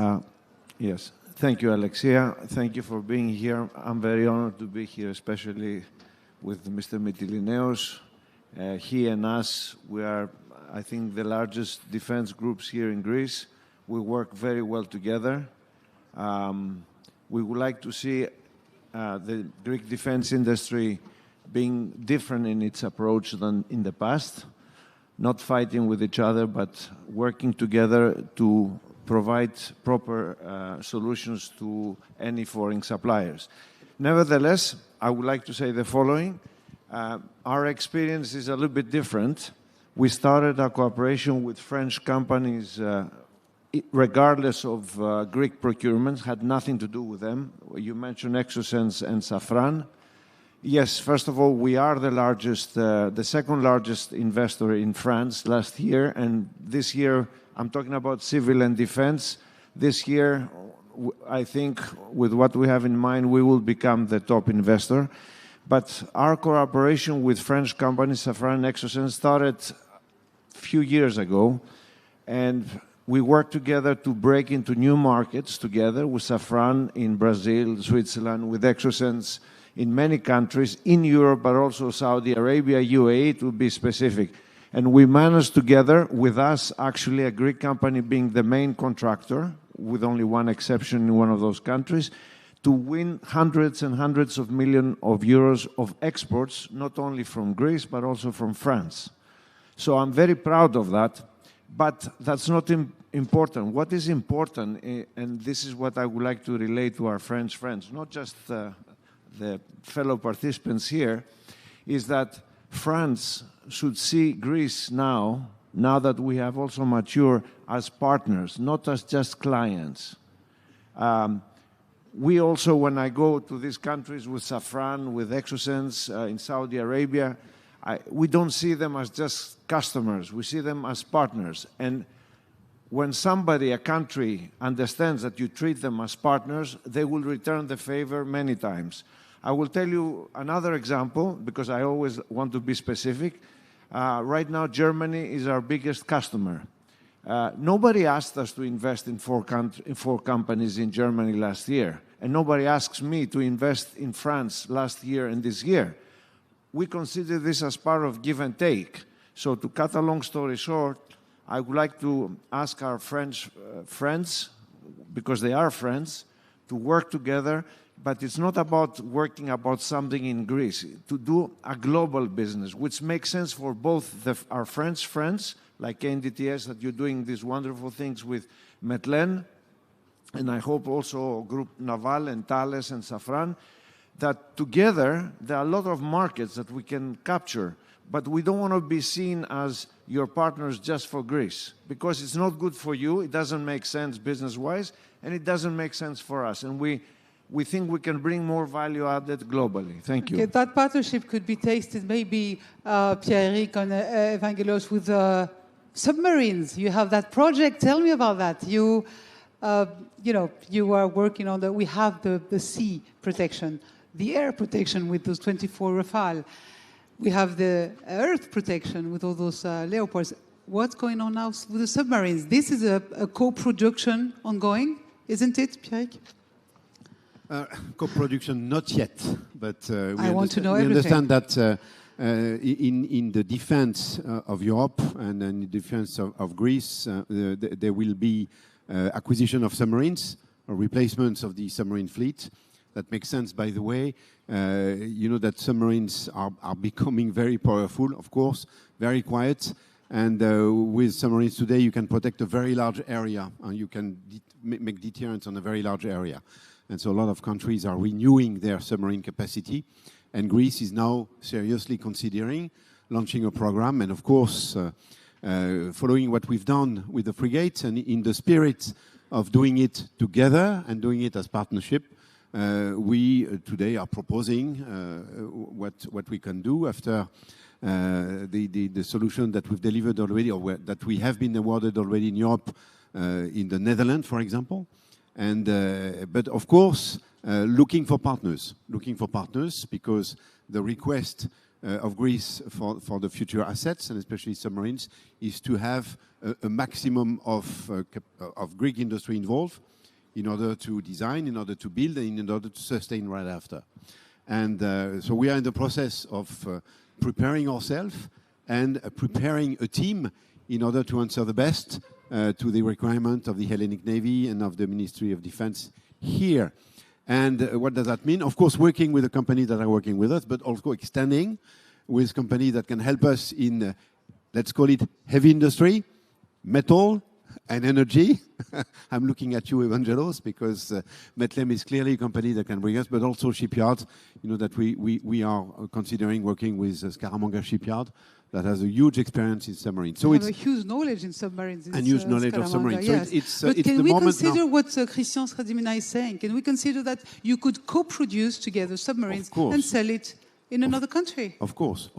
Yes. Thank you, Alexia. Thank you for being here. I'm very honored to be here, especially with Mr. Mitilineos. He and us, we are, I think, the largest defense groups here in Greece. We work very well together. We would like to see the Greek defense industry being different in its approach than in the past, not fighting with each other, but working together to provide proper solutions to any foreign suppliers. Nevertheless, I would like to say the following. Our experience is a little bit different. We started our cooperation with French companies regardless of Greek procurements, had nothing to do with them. You mentioned Exosens and Safran. Yes, first of all, we are the second largest investor in France last year, and this year, I'm talking about civil and defense. This year, I think, with what we have in mind, we will become the top investor. But our cooperation with French companies, Safran and Exosens, started a few years ago, and we worked together to break into new markets together with Safran in Brazil, Switzerland, with Exosens in many countries, in Europe, but also Saudi Arabia, UAE, to be specific. And we managed together, with us, actually a Greek company being the main contractor, with only one exception in one of those countries, to win hundreds and hundreds of millions of euros of exports, not only from Greece, but also from France. So I'm very proud of that, but that's not important. What is important, and this is what I would like to relate to our French friends, not just the fellow participants here, is that France should see Greece now that we have also matured, as partners, not as just clients. We also, when I go to these countries with Safran, with Exosens in Saudi Arabia, we don't see them as just customers. We see them as partners. And when somebody, a country, understands that you treat them as partners, they will return the favor many times. I will tell you another example, because I always want to be specific. Right now, Germany is our biggest customer. Nobody asked us to invest in four companies in Germany last year, and nobody asks me to invest in France last year and this year. We consider this as part of give and take. So to cut a long story short, I would like to ask our French friends, because they are friends, to work together, but it's not about working about something in Greece, to do a global business, which makes sense for both our French friends, like NDTS, that you're doing these wonderful things with Metlen, and I hope also Group Naval and Thales and Safran, that together there are a lot of markets that we can capture, but we don't want to be seen as your partners just for Greece, because it's not good for you, it doesn't make sense business-wise, and it doesn't make sense for us. And we think we can bring more value added globally. Thank you. Okay, that partnership could be tasted maybe, Pierre-Eric and Evangelos, with submarines. You have that project. Tell me about that. You know, you are working on we have the sea protection, the air protection with those 24 Rafale. We have the earth protection with all those Leopards. What's going on now with the submarines? This is a co-production ongoing, isn't it, Pierre? Co-production, not yet, but I want to know we everything. understand that in the defense of Europe and in the defense of Greece, there will be acquisition of submarines or replacements of the submarine fleet. That makes sense, by the way. You know that submarines are becoming very powerful, of course, very quiet. And with submarines today, you can protect a very large area, and you can make deterrence on a very large area. And so a lot of countries are renewing their submarine capacity. And Greece is now seriously considering launching a program. And of course, following what we've done with the frigates and in the spirit of doing it together and doing it as partnership, we today are proposing what we can do after the solution that we've delivered already, or that we have been awarded already in Europe, in the Netherlands, for example. And but of course, looking for partners because the request of Greece for the future assets, and especially submarines, is to have a maximum of Greek industry involved in order to design, in order to build, and in order to sustain right after. And so we are in the process of preparing ourselves and preparing a team in order to answer the best to the requirement of the Hellenic Navy and of the Ministry of Defense here. And what does that mean? Of course, working with the companies that are working with us, but also extending with companies that can help us in, let's call it heavy industry, metal, and energy. I'm looking at you, Evangelos, because Metlem is clearly a company that can bring us, but also shipyards. You know that we are considering working with Scaramanga Shipyard that has a huge experience in submarines. So we have a huge knowledge in submarines. And huge knowledge of submarines. Yes. So but can we consider what Christian Sradimina is saying? Can we consider that you could co-produce together submarines and sell it in another country? Of course.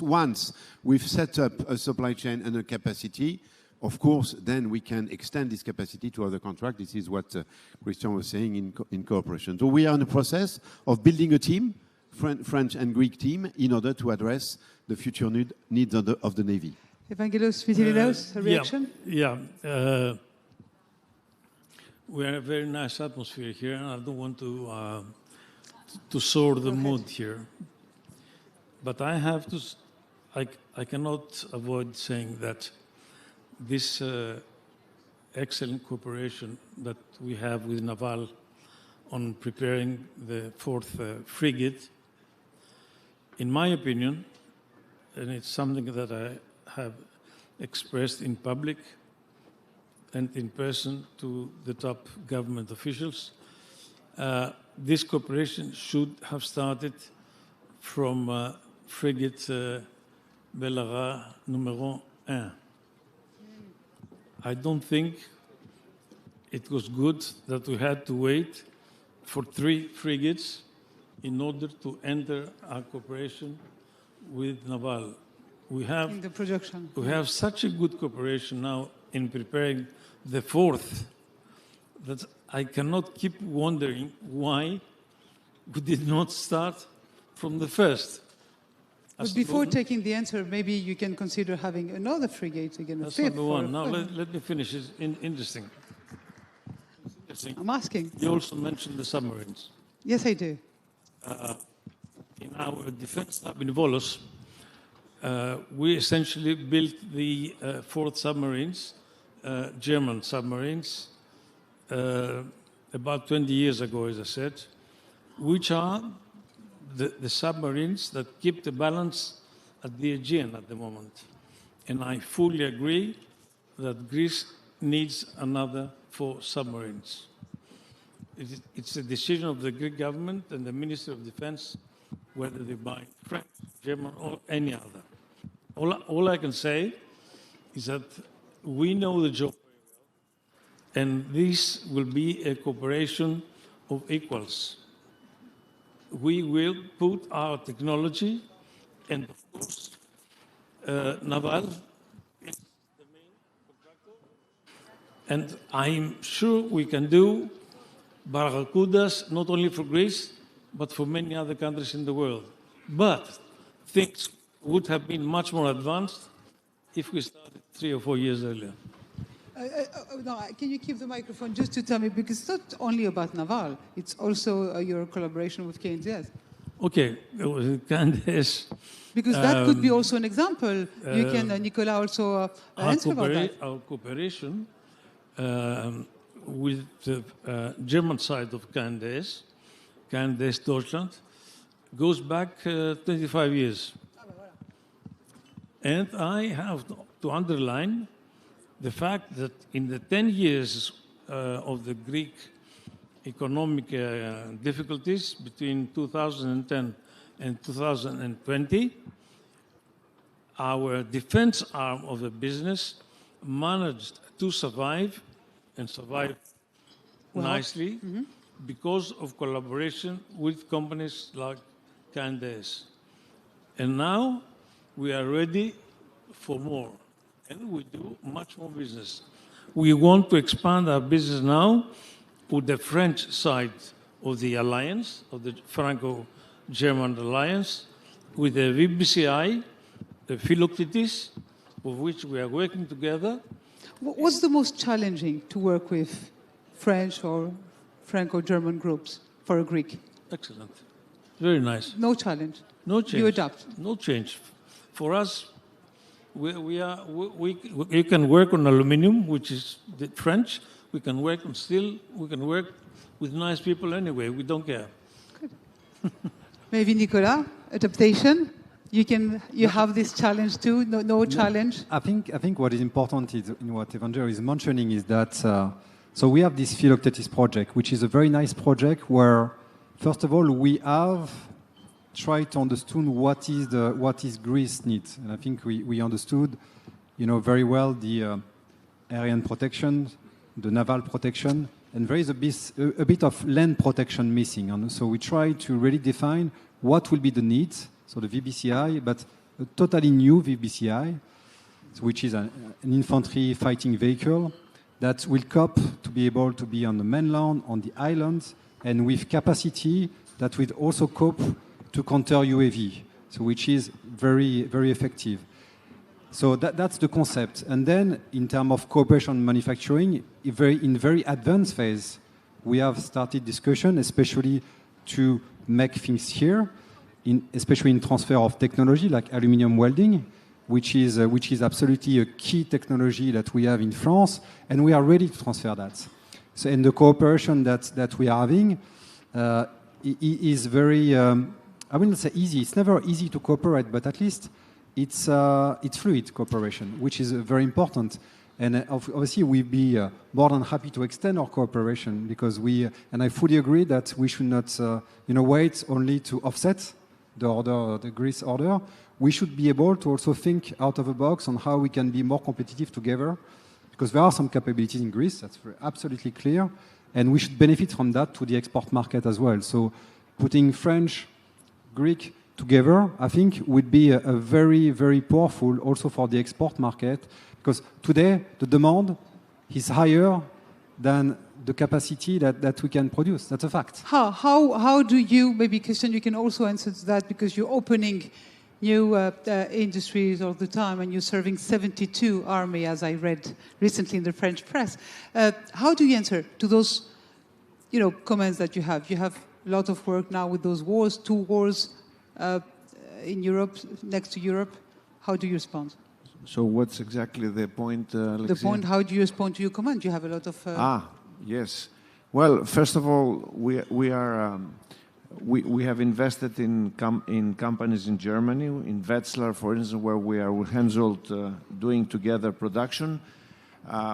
Once we've set up a supply chain and a capacity, of course, then we can extend this capacity to other contracts. This is what Christian was saying in cooperation. So we are in the process of building a team, French and Greek team, in order to address the future needs of the Navy. Evangelos Mitsotakis, a reaction? Yeah. We are in a very nice atmosphere here, and I don't want to sour the mood here. But I have to, I cannot avoid saying that this excellent cooperation that we have with Naval on preparing the fourth frigate, in my opinion, and it's something that I have expressed in public and in person to the top government officials, this cooperation should have started from frigate Bellara numéro 1. I don't think it was good that we had to wait for 3 frigates in order to enter our cooperation with Naval. We have in the production. We have such a good cooperation now in preparing the fourth that I cannot keep wondering why we did not start from the first. But before taking the answer, maybe you can consider having another frigate again. That's not the one. Now let me finish. It's interesting. I'm asking. You also mentioned the submarines. Yes, I do. In our defense lab in Volos, we essentially built the 4th submarines, German submarines, about 20 years ago, as I said, which are the submarines that keep the balance at the Aegean at the moment. And I fully agree that Greece needs another 4 submarines. It's a decision of the Greek government and the Ministry of Defense whether they buy French, German, or any other. All I can say is that we know the job very well, and this will be a cooperation of equals. We will put our technology, and of course, Naval is the main contractor, and I'm sure we can do Barracudas not only for Greece, but for many other countries in the world. But things would have been much more advanced if we started 3 or 4 years earlier. No, can you keep the microphone just to tell me, because it's not only about Naval, it's also your collaboration with KNDS. Okay, KNDS. Because that could be also an example. You can, Nicola, also answer about that. Our cooperation with the German side of KNDS, KNDS Deutschland, goes back 25 years. And I have to underline the fact that in the 10 years of the Greek economic difficulties between 2010 and 2020, our defense arm of the business managed to survive and survive nicely because of collaboration with companies like Candes. And now we are ready for more, and we do much more business. We want to expand our business now with the French side of the alliance, of the Franco-German alliance, with the VBCI, the Philoctetes, of which we are working together. What's the most challenging to work with French or Franco-German groups for a Greek? Excellent. Very nice. No challenge. No change. You adapt. No change. For us, we can work on aluminium, which is the French. We can work on steel. We can work with nice people anyway. We don't care. Good. Maybe Nicolas, adaptation. You have this challenge too. No challenge. I think what is important is in what Evander is mentioning is that so we have this Philoctetes project, which is a very nice project where, first of all, we have tried to understand what is Greece needs, and I think we understood, very well the aerian protection, the naval protection, and there is a bit of land protection missing. And so we try to really define what will be the needs. So the VBCI, but a totally new VBCI, which is an infantry fighting vehicle that will cope to be able to be on the mainland, on the islands, and with capacity that will also cope to counter UAV, so which is very, very effective. So that's the concept. And then in terms of cooperation manufacturing, in very advanced phase, we have started discussion, especially to make things here, especially in transfer of technology like aluminium welding, which is absolutely a key technology that we have in France, and we are ready to transfer that. So, and the cooperation that we are having is very, I wouldn't say easy. It's never easy to cooperate, but at least it's fluid cooperation, which is very important. And obviously, we'd be more than happy to extend our cooperation because and I fully agree that we should not, wait only to offset the Greece order. We should be able to also think out of the box on how we can be more competitive together, because there are some capabilities in Greece, that's absolutely clear, and we should benefit from that to the export market as well. So putting French, Greek together, I think, would be a very, very powerful also for the export market, because today the demand is higher than the capacity that we can produce. That's a fact. How do you, maybe Christian, you can also answer to that, because you're opening new industries all the time and you're serving 72 army, as I read recently in the French press. How do you answer to those comments that you have? You have a lot of work now with those wars, 2 wars in Europe, next to Europe. How do you respond? So what's exactly the point, Alexia? The point, how do you respond to your command? You have a lot of... Yes. Well, first of all, we have invested in companies in Germany, in Wetzlar, for instance, where we are with Hensoldt doing together production.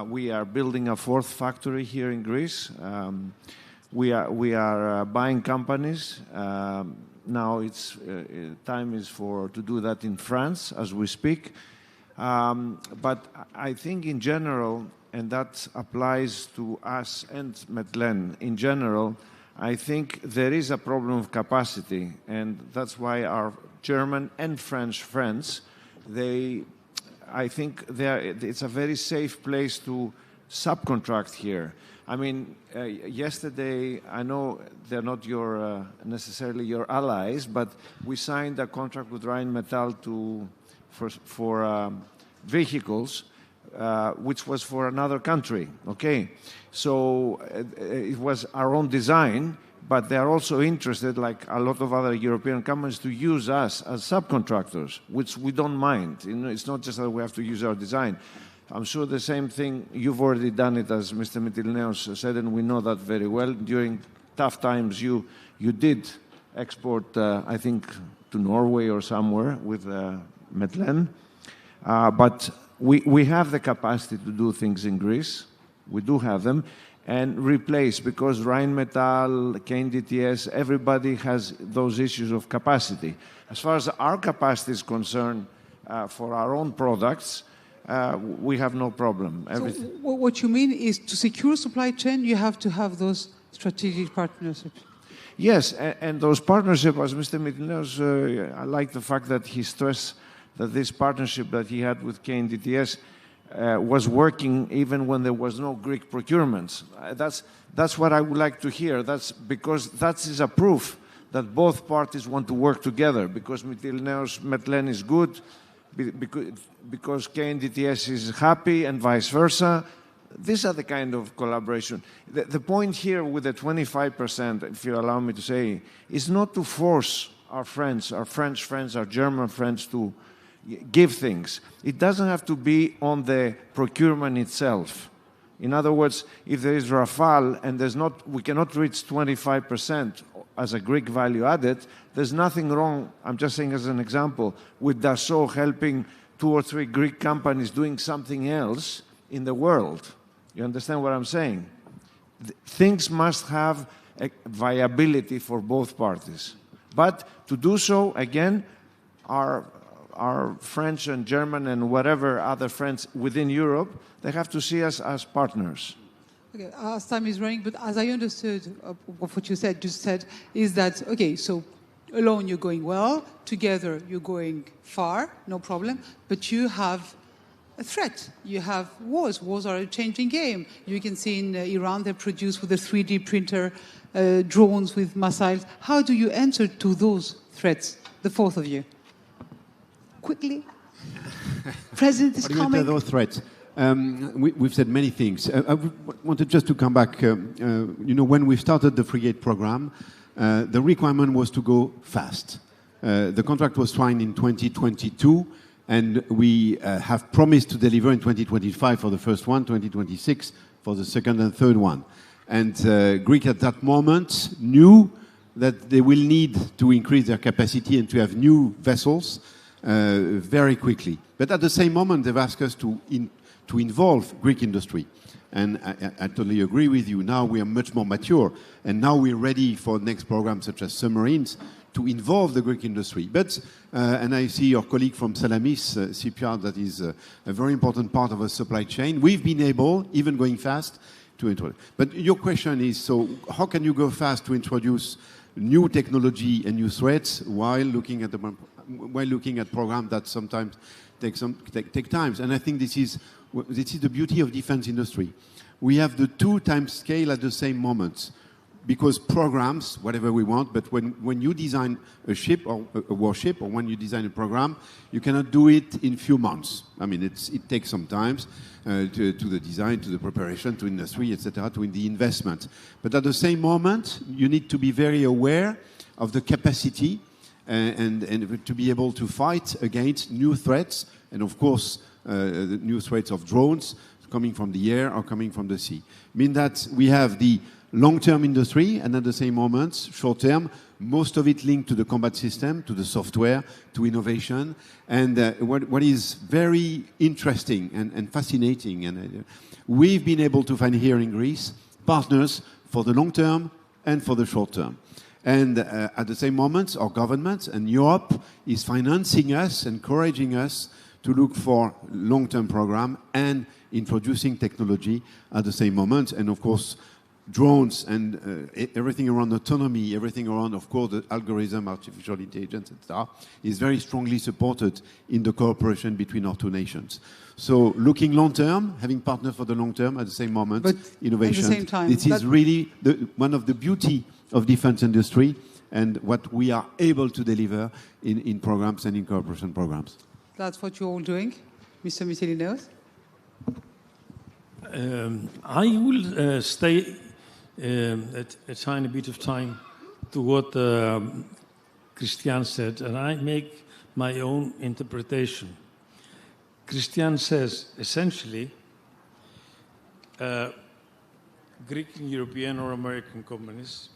We are building a 4th factory here in Greece. We are buying companies. Now it's time is to do that in France as we speak. But I think in general, and that applies to us and Metlen in general, I think there is a problem of capacity, and that's why our German and French friends, I think it's a very safe place to subcontract here. I mean, yesterday, I know they're not necessarily your allies, but we signed a contract with Rheinmetall for vehicles, which was for another country, okay? So it was our own design, but they are also interested, like a lot of other European companies, to use us as subcontractors, which we don't mind. It's not just that we have to use our design. I'm sure the same thing, you've already done it, as Mr. Mitilineos said, and we know that very well. During tough times, you did export, I think, to Norway or somewhere with Metlen. But We have the capacity to do things in Greece. We do have them. And replace, because Rheinmetall, KNDTS, everybody has those issues of capacity. As far as our capacity is concerned, for our own products, we have no problem. So what you mean is to secure supply chain, you have to have those strategic partnerships. Yes, and those partnerships, as Mr. Mitilineos, I like the fact that he stressed that this partnership that he had with KNDTS was working even when there was no Greek procurements. That's what I would like to hear. That's because that is a proof that both parties want to work together, because Mitilineos Metlen is good, because KNDTS is happy, and vice versa. These are the kind of collaboration. The point here with the 25%, if you allow me to say, is not to force our friends, our French friends, our German friends to give things. It doesn't have to be on the procurement itself. In other words, if there is Rafale and we cannot reach 25% as a Greek value added, there's nothing wrong, I'm just saying as an example, with Dassault helping 2 or 3 Greek companies doing something else in the world. You understand what I'm saying? Things must have a viability for both parties. But to do so, again, our French and German and whatever other friends within Europe, they have to see us as partners. Okay, as time is running, but as I understood of what you just said, is that, okay, so alone you're going well, together you're going far, no problem, but you have a threat. You have wars. Wars are a changing game. You can see in Iran they produce with a 3D printer drones with missiles. How do you answer to those threats, the fourth of you? Quickly. President is coming. Those threats. We've said many things. I wanted just to come back. When we started the frigate program, the requirement was to go fast. The contract was signed in 2022, and we have promised to deliver in 2025 for the first one, 2026 for the second and third one. And Greece at that moment knew that they will need to increase their capacity and to have new vessels very quickly. But at the same moment, they've asked us to involve Greek industry. And I totally agree with you. Now we are much more mature, and now we're ready for next programs such as submarines to involve the Greek industry. But, and I see your colleague from Salamis, Cypriot, that is a very important part of our supply chain. We've been able, even going fast, to introduce. But your question is, so how can you go fast to introduce new technology and new threats while looking at programs that sometimes take time? And I think this is the beauty of defense industry. We have the 2 time scale at the same moment, because programs, whatever we want, but when you design a ship or a warship, or when you design a program, you cannot do it in few months. I mean, it takes some time to the design, to the preparation, to industry, etc., to the investment. But at the same moment, you need to be very aware of the capacity and to be able to fight against new threats, and of course, the new threats of drones coming from the air or coming from the sea. Mean that we have the long-term industry, and at the same moment, short-term, most of it linked to the combat system, to the software, to innovation. And what is very interesting and fascinating, and we've been able to find here in Greece partners for the long-term and for the short-term. And at the same moment, our government and Europe is financing us, encouraging us to look for long-term program and introducing technology at the same moment. And of course, drones and everything around autonomy, everything around, of course, the algorithm, artificial intelligence, etc., is very strongly supported in the cooperation between our 2 nations. So looking long-term, having partners for the long-term at the same moment, but innovation. At the same time, this is really one of the beauty of defense industry and what we are able to deliver in programs and in cooperation programs. That's what you're all doing, Mr. Mitilineos. I will stay a tiny bit of time to what Christian said, and I make my own interpretation. Christian says, essentially, Greek, European, or American companies,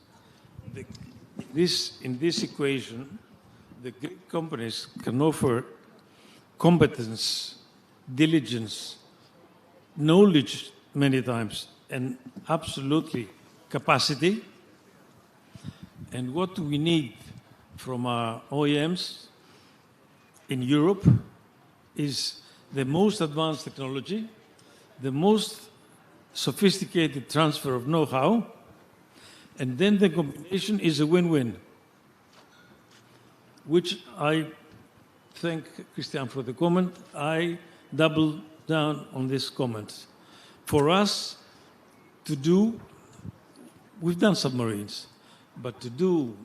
in this equation, the Greek companies can offer competence diligence, knowledge many times, and absolutely capacity. And what we need from our OEMs in Europe is the most advanced technology, the most sophisticated transfer of know-how, and then the combination is a win-win, which I thank Christian for the comment. I double down on this comment. For us to do, we've done submarines, but to do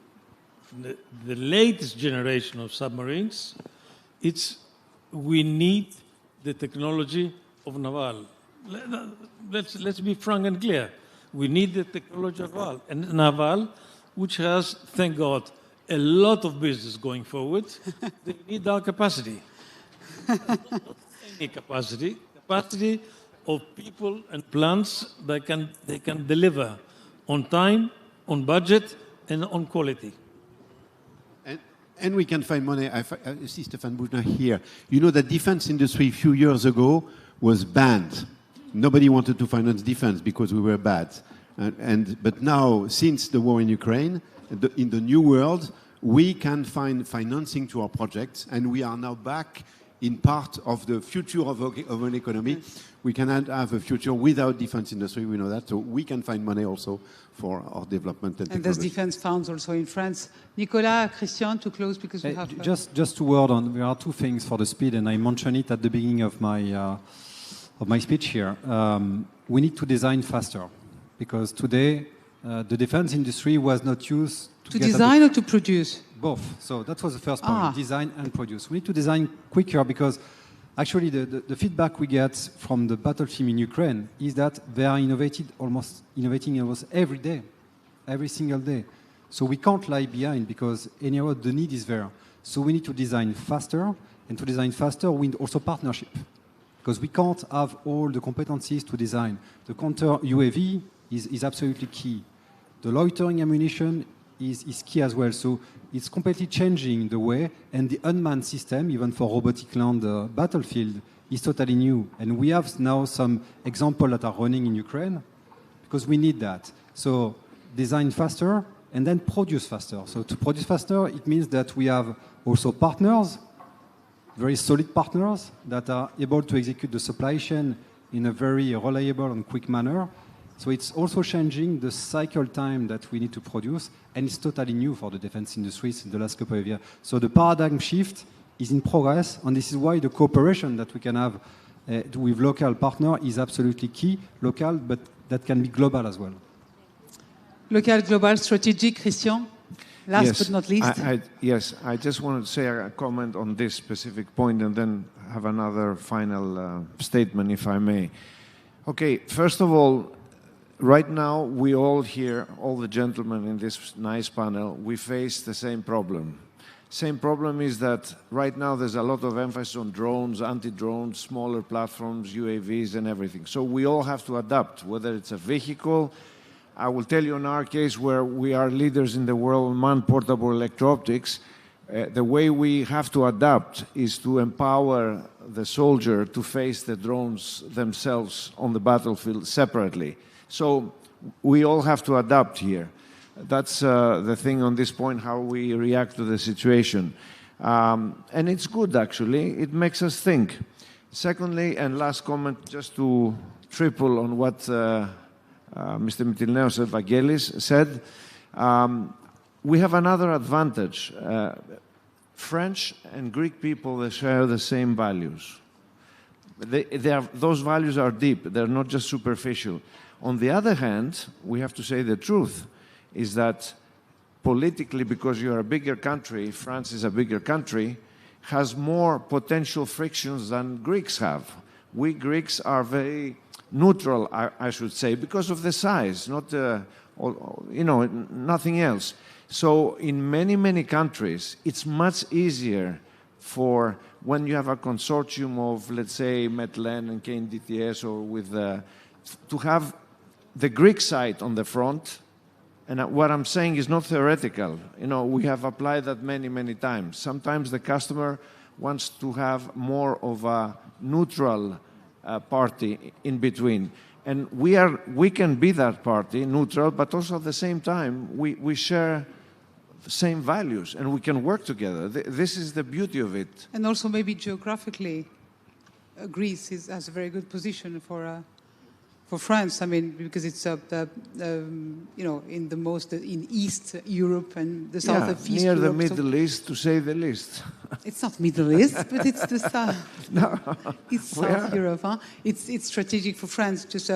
the latest generation of submarines, we need the technology of naval. Let's be frank and clear. We need the technology of naval, and naval, which has, thank God, a lot of business going forward. They need our capacity. Not any capacity of people and plants that they can deliver on time, on budget, and on quality. And we can find money. I see Stefan Buchner here. You know, the defense industry a few years ago was banned. Nobody wanted to finance defense because we were bad. But now, since the war in Ukraine, in the new world, we can find financing to our projects, and we are now back in part of the future of an economy. We cannot have a future without defense industry, we know that, so we can find money also for our development and technology. And there's defense funds also in France. Nicolas, Christian, to close, because we have... Just to word on, there are two things for the speed, and I mentioned it at the beginning of my speech here. We need to design faster, because today the defense industry was not used to design or to produce? Both. So that was the first point, design and produce. We need to design quicker because actually the feedback we get from the battle team in Ukraine is that they are innovating almost every day, every single day. So we can't lie behind because anyhow the need is there. So we need to design faster, and to design faster we need also partnership, because we can't have all the competencies to design. The counter UAV is absolutely key. The loitering ammunition is key as well. So it's completely changing the way, and the unmanned system, even for robotic land battlefield, is totally new. And we have now some examples that are running in Ukraine because we need that. So design faster and then produce faster. So to produce faster, it means that we have also partners, very solid partners that are able to execute the supply chain in a very reliable and quick manner. So it's also changing the cycle time that we need to produce, and it's totally new for the defense industries in the last couple of years. So the paradigm shift is in progress, and this is why the cooperation that we can have with local partners is absolutely key, local, but that can be global as well. Local, global, strategic, Christian? Last but not least. Yes, I just wanted to say a comment on this specific point and then have another final statement, if I may. Okay, first of all, right now, we all here, all the gentlemen in this nice panel, we face the same problem. Same problem is that right now there's a lot of emphasis on drones, anti-drones, smaller platforms, UAVs and everything. So we all have to adapt, whether it's a vehicle. I will tell you in our case where we are leaders in the world on man-portable electro-optics, the way we have to adapt is to empower the soldier to face the drones themselves on the battlefield separately. So we all have to adapt here. That's the thing on this point, how we react to the situation. And it's good, actually. It makes us think. Secondly, and last comment, just to triple on what Mr. Mitilineos Evangelis said, we have another advantage. French and Greek people, they share the same values. Those values are deep. They're not just superficial. On the other hand, we have to say the truth, is that politically, because you're a bigger country, France is a bigger country, has more potential frictions than Greeks have. We Greeks are very neutral, I should say, because of the size, not, nothing else. So in many, many countries, it's much easier for when you have a consortium of, let's say, Metlen and KNDTS, or with to have the Greek side on the front. And what I'm saying is not theoretical. We have applied that many, many times. Sometimes the customer wants to have more of a neutral party in between. And we can be that party, neutral, but also at the same time, we share the same values and we can work together. This is the beauty of it. And also maybe geographically, Greece has a very good position for France. I mean, because it's in East Europe and the south of East near Europe. the Middle East, to say the least. It's not Middle East, but it's the south. No. It's South Europe. Huh? It's strategic for France. Just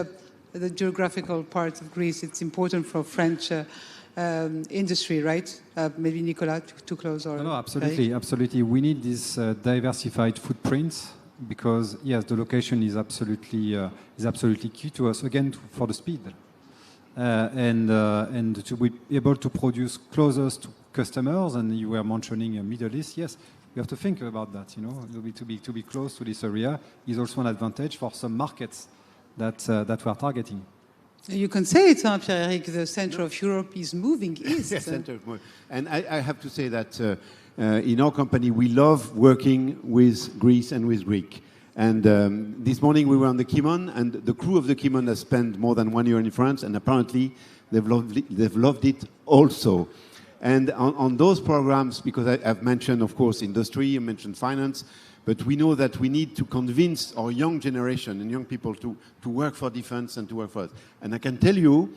the geographical part of Greece. It's important for French industry, right? Maybe Nicolas to close or. No, absolutely, absolutely. We need this diversified footprint. Because yes, the location is absolutely key to us again for the speed, and to be able to produce closest to customers. And you were mentioning Middle East. Yes, we have to think about that. You know, to be close to this area is also an advantage for some markets that we are targeting. You can say it, Pierre-Eric. The center of Europe is moving east. Yes, center of Europe. And I have to say that. In our company, we love working with Greece and with Greek. And this morning we were on the Kimon, and the crew of the Kimon has spent more than 1 year in France, and apparently they've loved it also. And on those programs, because I've mentioned, of course, industry, I mentioned finance, but we know that we need to convince our young generation and young people to work for defense and to work for us. And I can tell you,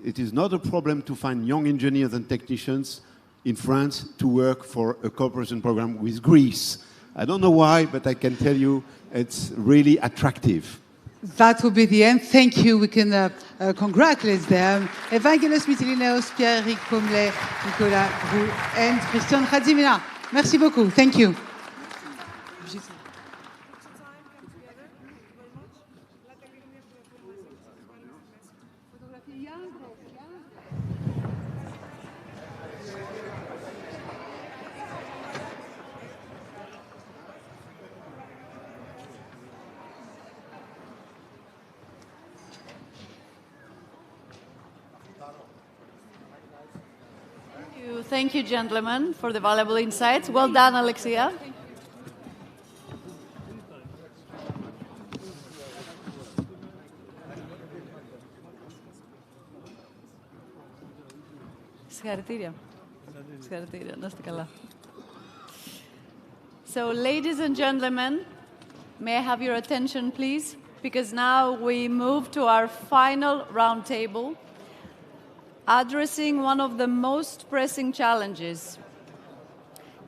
it is not a problem to find young engineers and technicians in France to work for a cooperation program with Greece. I don't know why, but I can tell you it's really attractive. That will be the end. Thank you. We can congratulate them. Evangelos Mitilineos, Pierre-Eric Pomelet, Nicolas Roux, and Christian Khadzimina. Merci beaucoup. Thank you. Thank you, gentlemen, for the valuable insights. Well done, Alexia. Συγχαρητήρια. Συγχαρητήρια. Να είστε καλά. So, ladies and gentlemen, may I have your attention, please? Because now we move to our final roundtable, addressing one of the most pressing challenges: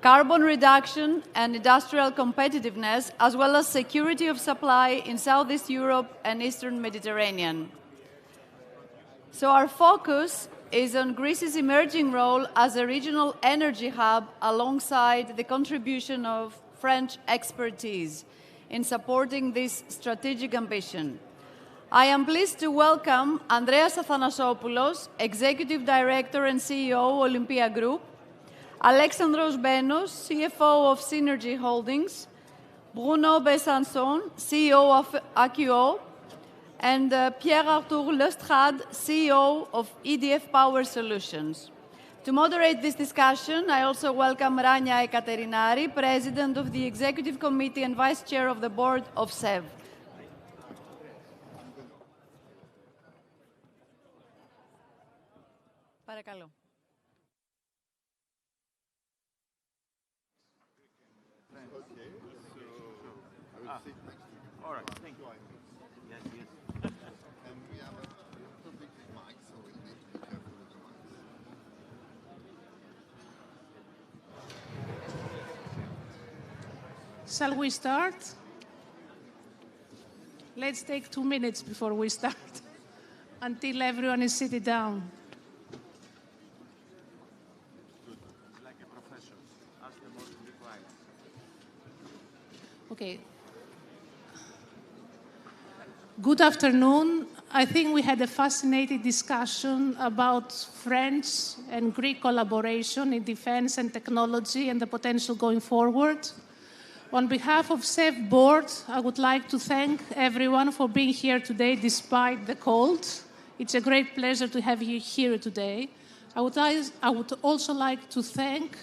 carbon reduction and industrial competitiveness, as well as security of supply in Southeast Europe and Eastern Mediterranean. So our focus is on Greece's emerging role as a regional energy hub alongside the contribution of French expertise in supporting this strategic ambition. I am pleased to welcome Andreas Athanasopoulos, Executive Director and CEO, Olympia Group, Alexandros Benos, CFO of Synergy Holdings, Bruno Besançon, CEO of AQO, and Pierre-Arthur Lestrade, CEO of EDF Power Solutions. To moderate this discussion, I also welcome Rania Ekaterinari, President of the Executive Committee and Vice Chair of the Board of SEV. Παρακαλώ. All right, thank you. Yes, yes. And we have a public mic, so we need to be careful with the mics. Shall we start? Let's take 2 minutes before we start, until everyone is seated down. Okay. Good afternoon. I think we had a fascinating discussion about French and Greek collaboration in defense and technology and the potential going forward. On behalf of SEV Board, I would like to thank everyone for being here today despite the cold. It's a great pleasure to have you here today. I would also like to thank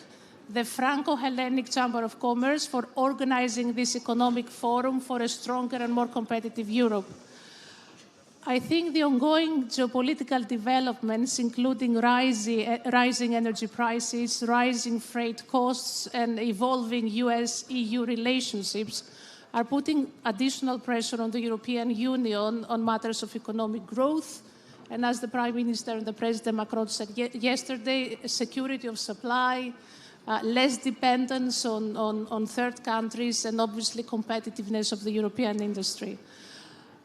the Franco-Hellenic Chamber of Commerce for organizing this economic forum for a stronger and more competitive Europe. I think the ongoing geopolitical developments, including rising energy prices, rising freight costs, and evolving US-EU relationships, are putting additional pressure on the European Union on matters of economic growth. And as the Prime Minister and the President Macron said yesterday, security of supply, less dependence on third countries, and obviously competitiveness of the European industry.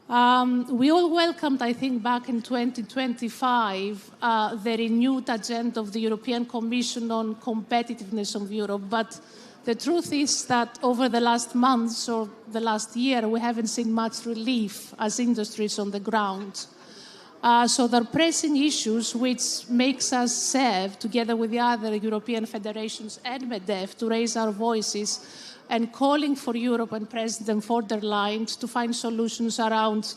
We all welcomed, I think, back in 2025, the renewed agenda of the European Commission on competitiveness of Europe. But the truth is that over the last months or the last year, we haven't seen much relief as industries on the ground. So there are pressing issues which makes us serve, together with the other European federations and MEDEF, to raise our voices and calling for Europe and President von der Leyen to find solutions around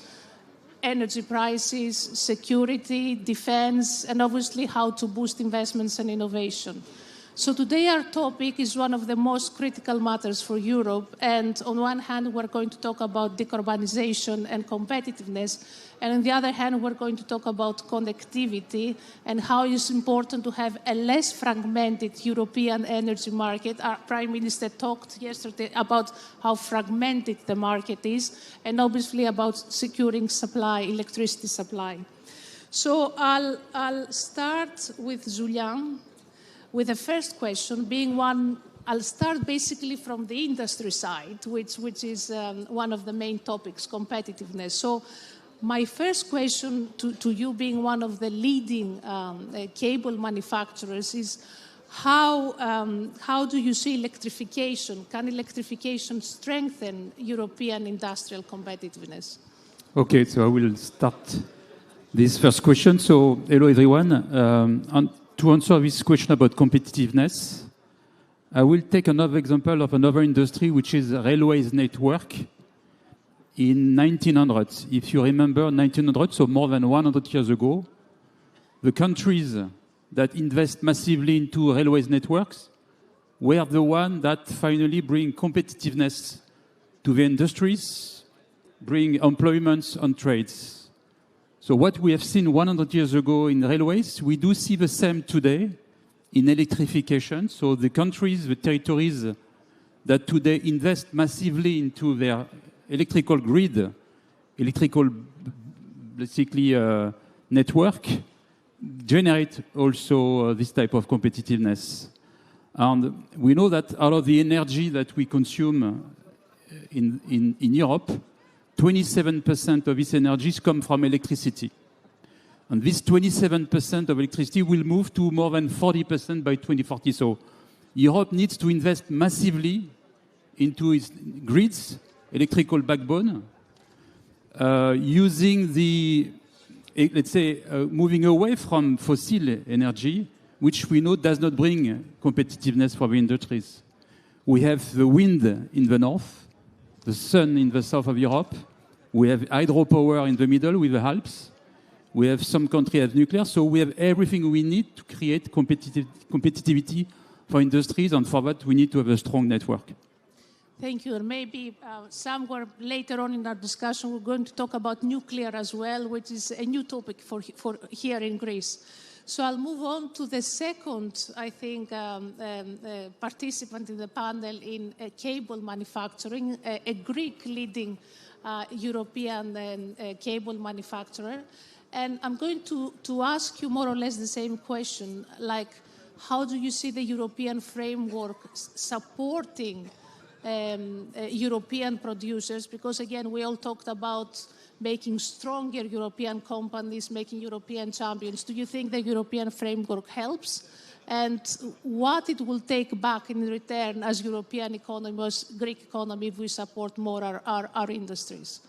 energy prices, security, defense, and obviously how to boost investments and innovation. So today our topic is one of the most critical matters for Europe. And on one hand, we're going to talk about decarbonization and competitiveness. And on the other hand, we're going to talk about connectivity and how it's important to have a less fragmented European energy market. Our Prime Minister talked yesterday about how fragmented the market is, and obviously about securing supply, electricity supply. So I'll start with Julien, with the first question being one. I'll start basically from the industry side, which is one of the main topics, competitiveness. So my first question to you, being one of the leading cable manufacturers, is how do you see electrification? Can electrification strengthen European industrial competitiveness? Okay, so I will start this first question. So hello everyone. To answer this question about competitiveness, I will take another example of another industry, which is railways network. In 1900, if you remember 1900, so more than 100 years ago, the countries that invest massively into railways networks were the ones that finally bring competitiveness to the industries, bring employment on trades. So what we have seen 100 years ago in railways, we do see the same today in electrification. So the countries, the territories that today invest massively into their electrical grid, electrical, basically, network, generate also this type of competitiveness. And we know that out of the energy that we consume in Europe, 27% of this energy comes from electricity. And this 27% of electricity will move to more than 40% by 2040. So Europe needs to invest massively into its grids, electrical backbone, using the, let's say, moving away from fossil energy, which we know does not bring competitiveness for the industries. We have the wind in the north, the sun in the south of Europe. We have hydropower in the middle with the Alps. We have some countries have nuclear. So we have everything we need to create competitivity for industries. And for that, we need to have a strong network. Thank you. And maybe somewhere later on in our discussion, we're going to talk about nuclear as well, which is a new topic for here in Greece. So I'll move on to the second, I think, participant in the panel in cable manufacturing, a Greek leading European cable manufacturer. And I'm going to ask you more or less the same question, like how do you see the European framework supporting European producers? Because again, we all talked about making stronger European companies, making European champions. Do you think the European framework helps? And what it will take back in return as European economy, as Greek economy, if we support more our industries?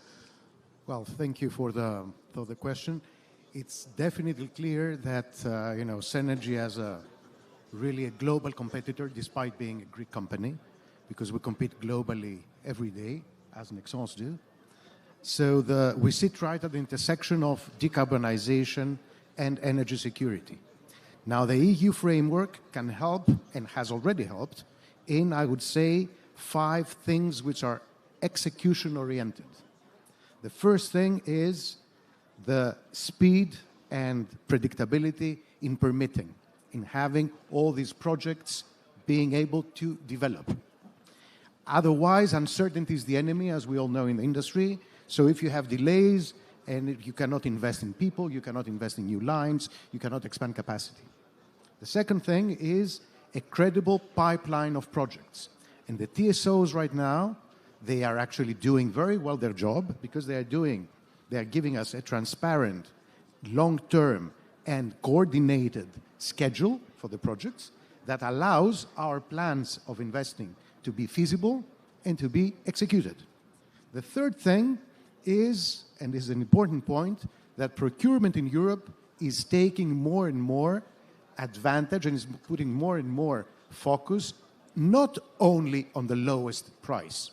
Well, thank you for the question. It's definitely clear that Cenergy as really a global competitor, despite being a Greek company, because we compete globally every day, as Nexans do. So we sit right at the intersection of decarbonization and energy security. Now, the EU framework can help and has already helped in, I would say, 5 things which are execution-oriented. The first thing is the speed and predictability in permitting, in having all these projects being able to develop. Otherwise, uncertainty is the enemy, as we all know in the industry. So if you have delays and you cannot invest in people, you cannot invest in new lines, you cannot expand capacity. The second thing is a credible pipeline of projects. And the TSOs right now, they are actually doing very well their job because they are giving us a transparent, long-term and coordinated schedule for the projects that allows our plans of investing to be feasible and to be executed. The third thing is, and this is an important point, that procurement in Europe is taking more and more advantage and is putting more and more focus not only on the lowest price,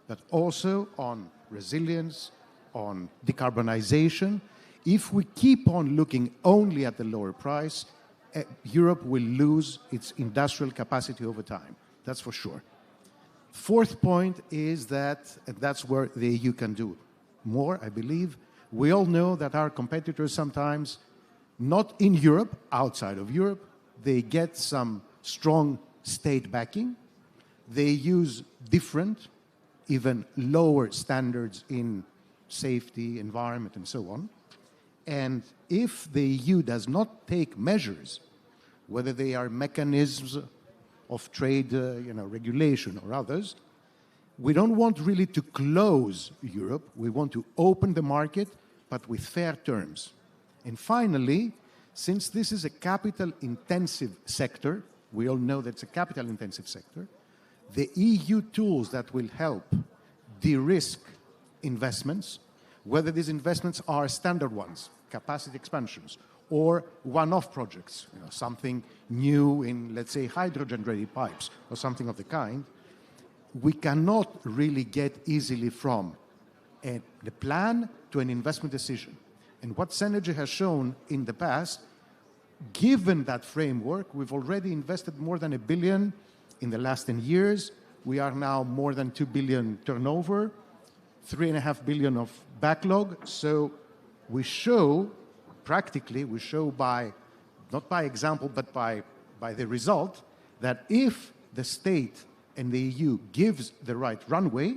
but also on resilience, on decarbonization. If we keep on looking only at the lower price, Europe will lose its industrial capacity over time. That's for sure. Fourth point is that, and that's where the EU can do more, I believe. We all know that our competitors sometimes, not in Europe, outside of Europe, they get some strong state backing. They use different, even lower standards in safety, environment, and so on. And if the EU does not take measures, whether they are mechanisms of trade regulation or others, we don't want really to close Europe. We want to open the market, but with fair terms. And finally, since this is a capital-intensive sector, we all know that it's a capital-intensive sector, the EU tools that will help de-risk investments, whether these investments are standard ones, capacity expansions, or one-off projects, something new in, let's say, hydrogen-ready pipes or something of the kind, we cannot really get easily from the plan to an investment decision. And what Synergy has shown in the past, given that framework, we've already invested more than $1 billion in the last 10 years. We are now more than $2 billion turnover, $3.5 billion of backlog. So we show, practically, we show by, not by example, but by the result, that if the state and the EU gives the right runway,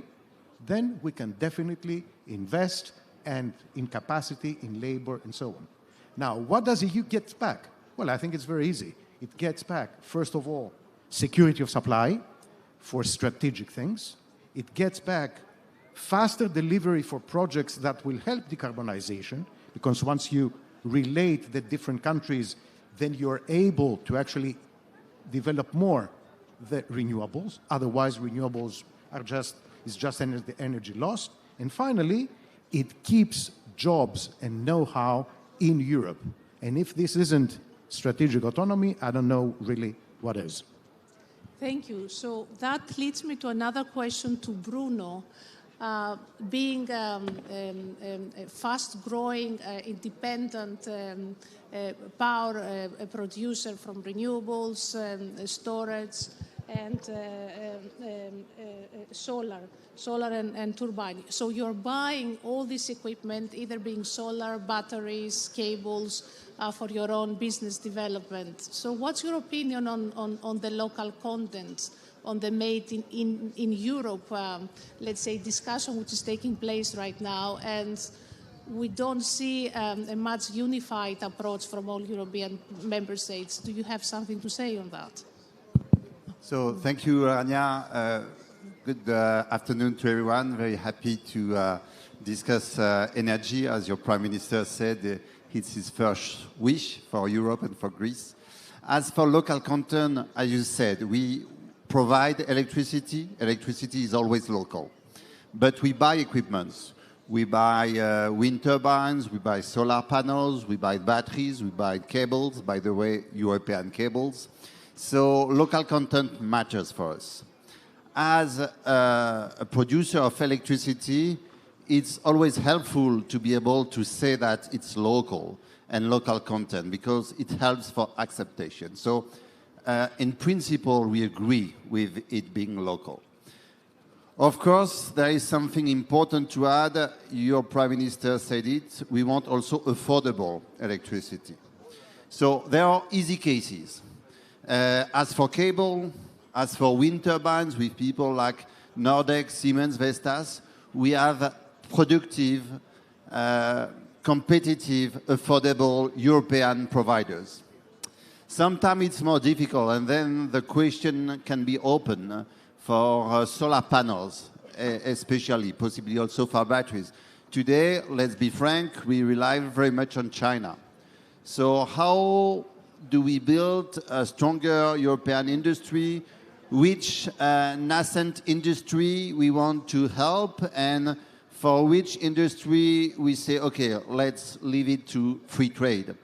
then we can definitely invest and in capacity, in labor, and so on. Now, what does the EU get back? Well, I think it's very easy. It gets back, first of all, security of supply for strategic things. It gets back faster delivery for projects that will help decarbonization, because once you relate the different countries, then you're able to actually develop more the renewables. Otherwise, renewables is just energy loss. And finally, it keeps jobs and know-how in Europe. And if this isn't strategic autonomy, I don't know really what is. Thank you. So that leads me to another question to Bruno. Being a fast-growing, independent power producer from renewables, storage, and solar and turbine. So you're buying all this equipment, either being solar, batteries, cables, for your own business development. So what's your opinion on the local content, on the made in Europe, let's say, discussion which is taking place right now, and we don't see a much unified approach from all European member states. Do you have something to say on that? So thank you, Anya. Good afternoon to everyone. Very happy to discuss energy. As your Prime Minister said, it's his first wish for Europe and for Greece. As for local content, as you said, we provide electricity. Electricity is always local. But we buy equipments. We buy wind turbines, we buy solar panels, we buy batteries, we buy cables, by the way, European cables. So local content matters for us. As a producer of electricity, it's always helpful to be able to say that it's local and local content because it helps for acceptation. So in principle, we agree with it being local. Of course, there is something important to add. Your Prime Minister said it. We want also affordable electricity. So there are easy cases. As for cable, as for wind turbines with people like Nordex, Siemens, Vestas, we have productive, competitive, affordable European providers. Sometimes it's more difficult, and then the question can be open for solar panels, especially, possibly also for batteries. Today, let's be frank, we rely very much on China. So how do we build a stronger European industry? Which nascent industry we want to help, and for which industry we say, okay, let's leave it to free trade,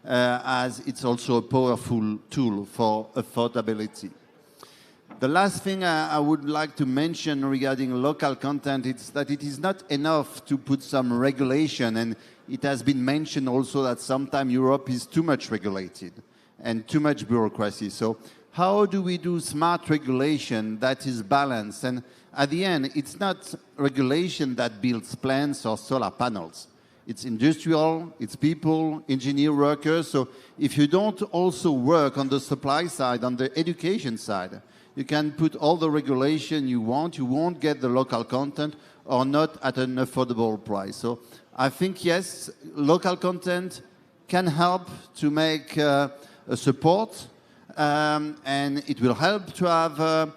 as it's also a powerful tool for affordability. The last thing I would like to mention regarding local content is that it is not enough to put some regulation, and it has been mentioned also that sometimes Europe is too much regulated and too much bureaucracy. So how do we do smart regulation that is balanced? And at the end, it's not regulation that builds plants or solar panels. It's industrial, it's people, engineer workers. So if you don't also work on the supply side, on the education side, you can put all the regulation you want, you won't get the local content or not at an affordable price. So I think, yes, local content can help to make a support, and it will help to have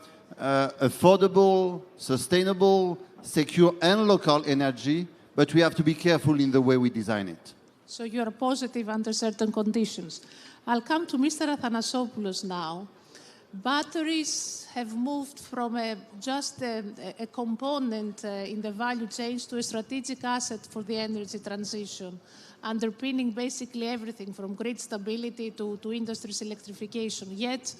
affordable, sustainable, secure and local energy, but we have to be careful in the way we design it. So you're positive under certain conditions. I'll come to Mr. Athanasopoulos now. Batteries have moved from just a component in the value chain to a strategic asset for the energy transition, underpinning basically everything from grid stability to industry's electrification. Yet,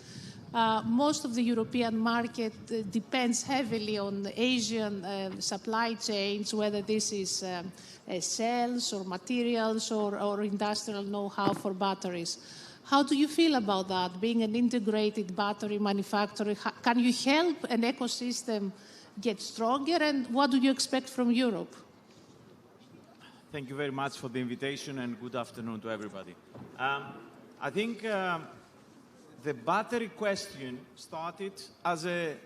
most of the European market depends heavily on Asian supply chains, whether this is cells or materials or industrial know-how for batteries. How do you feel about that, being an integrated battery manufacturer? Can you help an ecosystem get stronger, and what do you expect from Europe? Thank you very much for the invitation, and good afternoon to everybody. I think the battery question started as a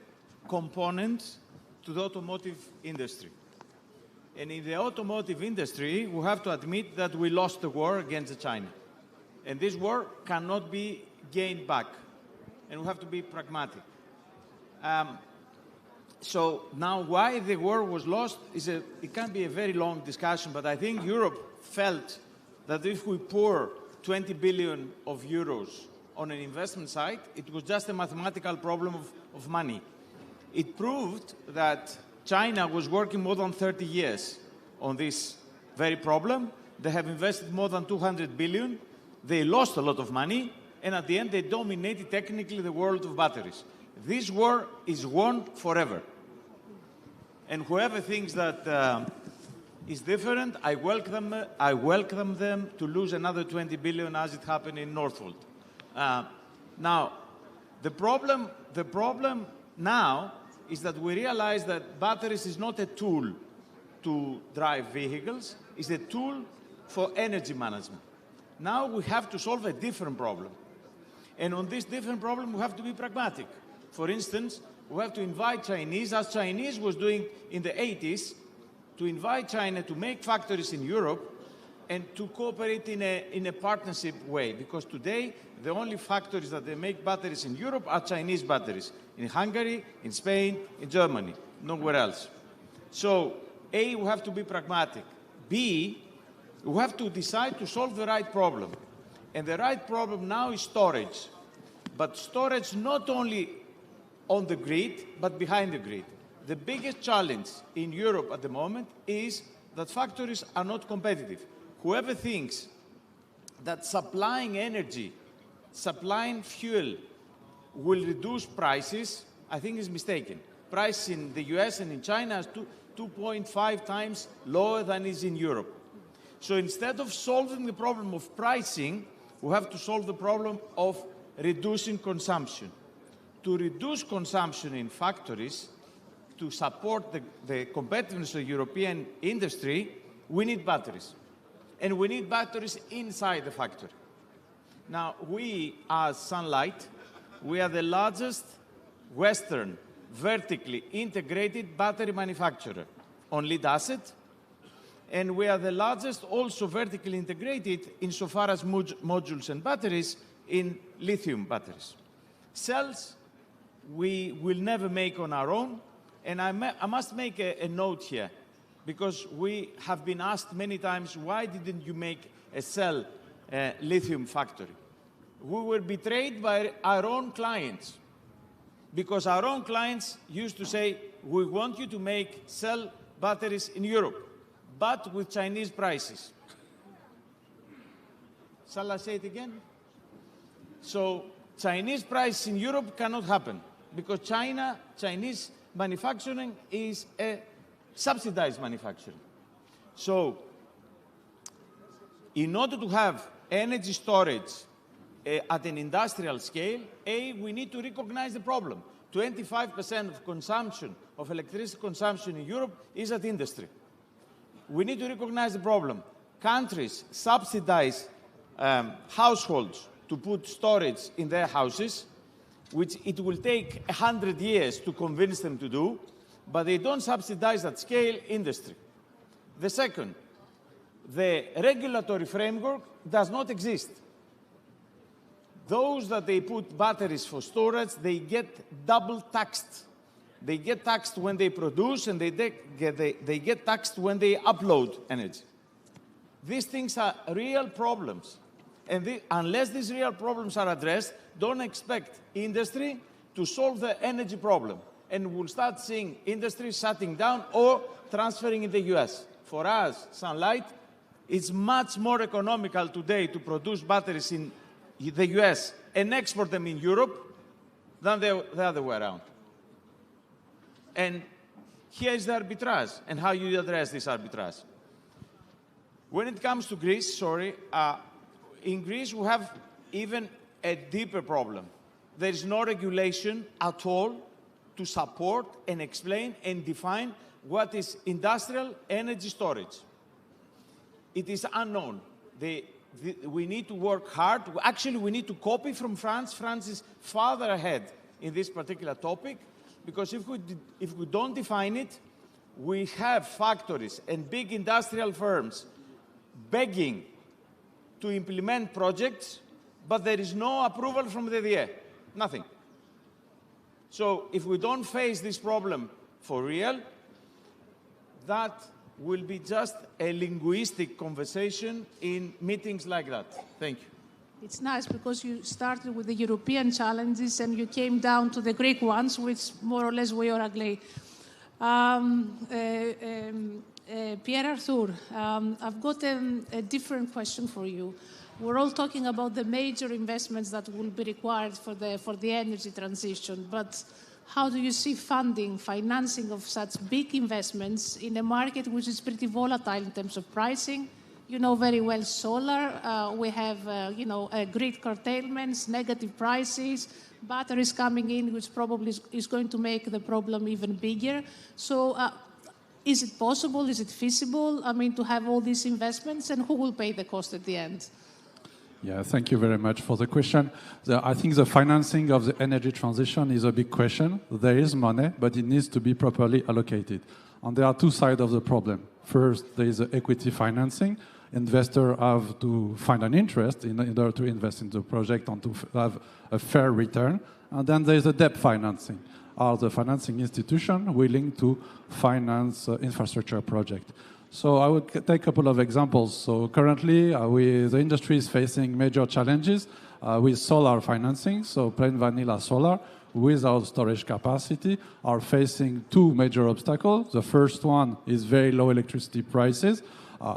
component to the automotive industry. And in the automotive industry, we have to admit that we lost the war against China. And this war cannot be gained back. And we have to be pragmatic. So now why the war was lost it can be a very long discussion, but I think Europe felt that if we pour 20 billion of euros on an investment side, it was just a mathematical problem of money. It proved that China was working more than 30 years on this very problem. They have invested more than 200 billion. They lost a lot of money, and at the end they dominated technically the world of batteries. This war is won forever. And whoever thinks that is different, I welcome them to lose another 20 billion as it happened in Northvolt. Now, the problem now is that we realize that batteries is not a tool to drive vehicles, it's a tool for energy management. Now we have to solve a different problem. And on this different problem, we have to be pragmatic. For instance, we have to invite Chinese, as Chinese was doing in the 80s, to invite China to make factories in Europe and to cooperate in a partnership way. Because today, the only factories that they make batteries in Europe are Chinese batteries. In Hungary, in Spain, in Germany, nowhere else. So, A, we have to be pragmatic. B, we have to decide to solve the right problem. And the right problem now is storage. But storage not only on the grid, but behind the grid. The biggest challenge in Europe at the moment is that factories are not competitive. Whoever thinks that supplying energy, supplying fuel will reduce prices, I think is mistaken. Prices in the US and in China are 2.5 times lower than is in Europe. So instead of solving the problem of pricing, we have to solve the problem of reducing consumption. To reduce consumption in factories, to support the competitiveness of European industry, we need batteries. And we need batteries inside the factory. Now, we, as Sunlight, we are the largest Western vertically integrated battery manufacturer on lead acid, and we are the largest also vertically integrated insofar as modules and batteries in lithium batteries. Cells, we will never make on our own, and I must make a note here, because we have been asked many times, why didn't you make a cell lithium factory? We were betrayed by our own clients, because our own clients used to say, we want you to make cell batteries in Europe, but with Chinese prices. Shall I say it again? So Chinese prices in Europe cannot happen, because Chinese manufacturing is a subsidized manufacturing. So in order to have energy storage at an industrial scale, we need to recognize the problem. 25% of consumption, of electricity consumption in Europe is at industry. We need to recognize the problem. Countries subsidize households to put storage in their houses, which it will take 100 years to convince them to do, but they don't subsidize at scale industry. The second, the regulatory framework does not exist. Those that they put batteries for storage, they get double taxed. They get taxed when they produce, and they get taxed when they upload energy. These things are real problems. And unless these real problems are addressed, don't expect industry to solve the energy problem. And we'll start seeing industry shutting down or transferring in the US. For us, Sunlight, it's much more economical today to produce batteries in the US and export them in Europe than the other way around. And here is the arbitrage and how you address this arbitrage. When it comes to Greece, in Greece we have even a deeper problem. There is no regulation at all to support and explain and define what is industrial energy storage. It is unknown. We need to work hard. Actually, we need to copy from France. France is farther ahead in this particular topic, because if we don't define it, we have factories and big industrial firms begging to implement projects, but there is no approval from the DE, nothing. So if we don't face this problem for real, that will be just a linguistic conversation in meetings like that. Thank you. It's nice because you started with the European challenges and you came down to the Greek ones, which more or less we all agree. Pierre Arthur, I've got a different question for you. We're all talking about the major investments that will be required for the energy transition, but how do you see financing of such big investments in a market which is pretty volatile in terms of pricing? You know very well solar. We have, grid curtailments, negative prices, batteries coming in, which probably is going to make the problem even bigger. So is it possible, is it feasible, to have all these investments, and who will pay the cost at the end? Yeah, thank you very much for the question. I think the financing of the energy transition is a big question. There is money, but it needs to be properly allocated. And there are two sides of the problem. First, there is the equity financing. Investors have to find an interest in order to invest in the project and to have a fair return. And then there is the debt financing. Are the financing institution willing to finance infrastructure project? So I would take a couple of examples. So currently, the industry is facing major challenges with solar financing. So plain vanilla solar, without storage capacity, are facing two major obstacles. The first one is very low electricity prices,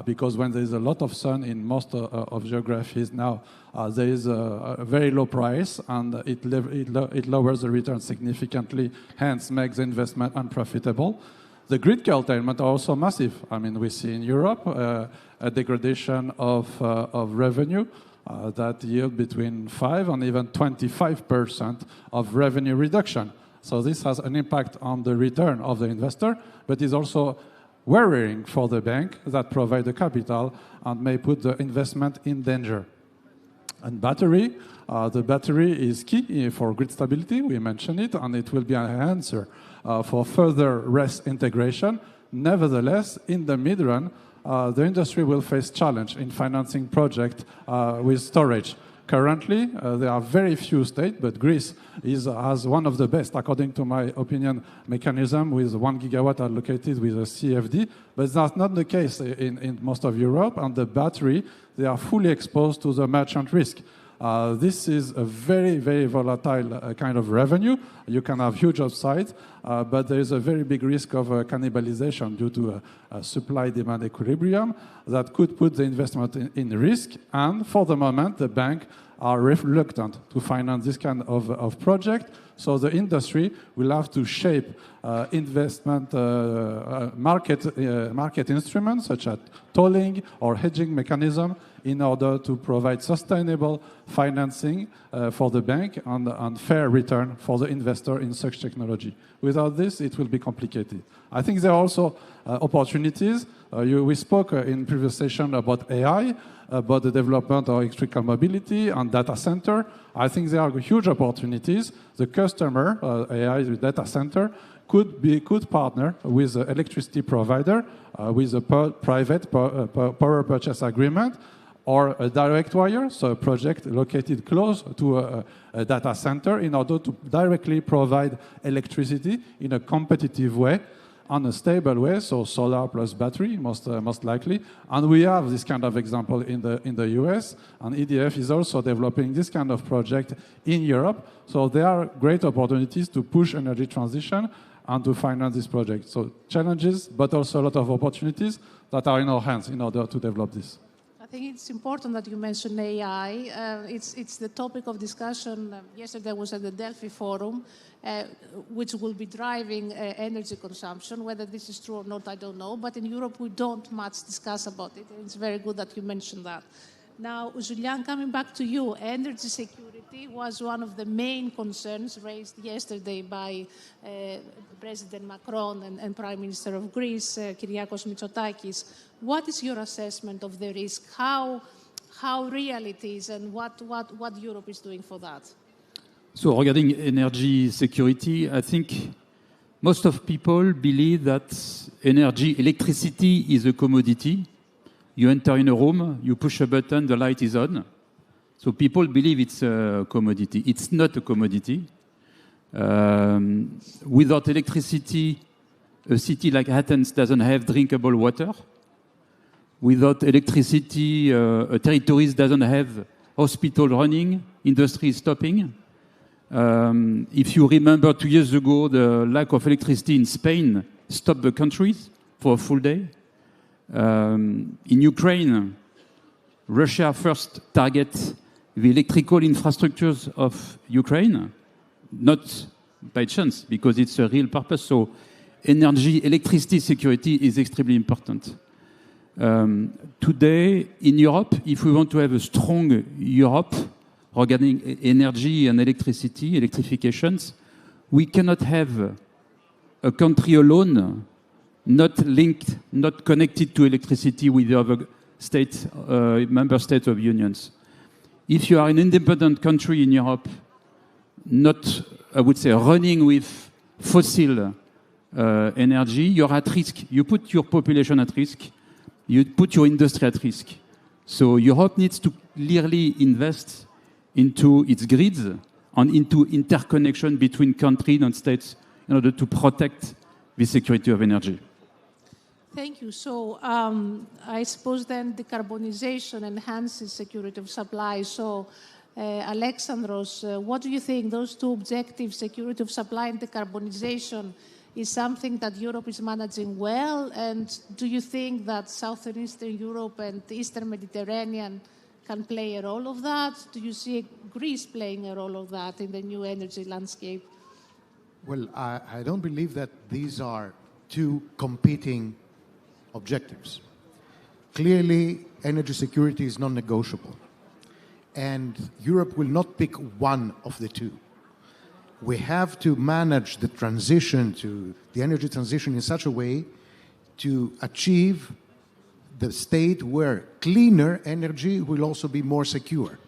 because when there is a lot of sun in most of geographies now, there is a very low price, and it lowers the return significantly, hence makes the investment unprofitable. The grid curtailment are also massive. I mean, we see in Europe a degradation of revenue that yield between 5 and even 25% of revenue reduction. So this has an impact on the return of the investor, but is also worrying for the bank that provide the capital and may put the investment in danger. And battery, the battery is key for grid stability. We mentioned it, and it will be an answer for further RES integration. Nevertheless, in the mid-run, the industry will face challenge in financing projects with storage. Currently, there are very few states, but Greece has one of the best, according to my opinion, mechanism with 1 gigawatt allocated with a CFD. But that's not the case in most of Europe. And the battery, they are fully exposed to the merchant risk. This is a very, very volatile kind of revenue. You can have huge upsides, but there is a very big risk of cannibalization due to a supply-demand equilibrium that could put the investment in risk. And for the moment, the bank are reluctant to finance this kind of project. So the industry will have to shape investment market instruments such as tolling or hedging mechanism in order to provide sustainable financing for the bank and fair return for the investor in such technology. Without this, it will be complicated. I think there are also opportunities. We spoke in previous session about AI, about the development of electrical mobility and data center. I think there are huge opportunities. The customer, AI data center, could partner with the electricity provider with a private power purchase agreement or a direct wire, so a project located close to a data center in order to directly provide electricity in a competitive way, on a stable way, so solar plus battery, most likely. And we have this kind of example in the US, and EDF is also developing this kind of project in Europe. So there are great opportunities to push energy transition and to finance this project. So challenges, but also a lot of opportunities that are in our hands in order to develop this. I think it's important that you mention AI. It's the topic of discussion. Yesterday I was at the Delphi Forum, which will be driving energy consumption. Whether this is true or not, I don't know. But in Europe, we don't much discuss about it. It's very good that you mentioned that. Now, Julian, coming back to you, energy security was one of the main concerns raised yesterday by President Macron and Prime Minister of Greece, Kyriakos Mitsotakis. What is your assessment of the risk? How real it is, and what Europe is doing for that? So regarding energy security, I think most of people believe that electricity is a commodity. You enter in a room, you push a button, the light is on. So people believe it's a commodity. It's not a commodity. Without electricity, a city like Athens doesn't have drinkable water. Without electricity, a territory doesn't have hospital running, industry is stopping. If you remember 2 years ago, the lack of electricity in Spain stopped the country for a full day. In Ukraine, Russia first target the electrical infrastructures of Ukraine, not by chance, because it's a real purpose. So electricity security is extremely important. Today, in Europe, if we want to have a strong Europe regarding energy and electricity, electrifications, we cannot have a country alone not linked, not connected to electricity with the other states, member states of unions. If you are an independent country in Europe, not, I would say, running with fossil energy, you're at risk. You put your population at risk. You put your industry at risk. So Europe needs to clearly invest into its grids and into interconnection between countries and states in order to protect the security of energy. Thank you. So I suppose then decarbonization enhances security of supply. So Alexandros, what do you think? Those two objectives, security of supply and decarbonization, is something that Europe is managing well? And do you think that Southern Eastern Europe and the Eastern Mediterranean can play a role of that? Do you see Greece playing a role of that in the new energy landscape? Well, I don't believe that these are two competing objectives. Clearly, energy security is non-negotiable, and Europe will not pick one of the two. We have to manage the transition to the energy transition in such a way to achieve the state where cleaner energy will also be more secure.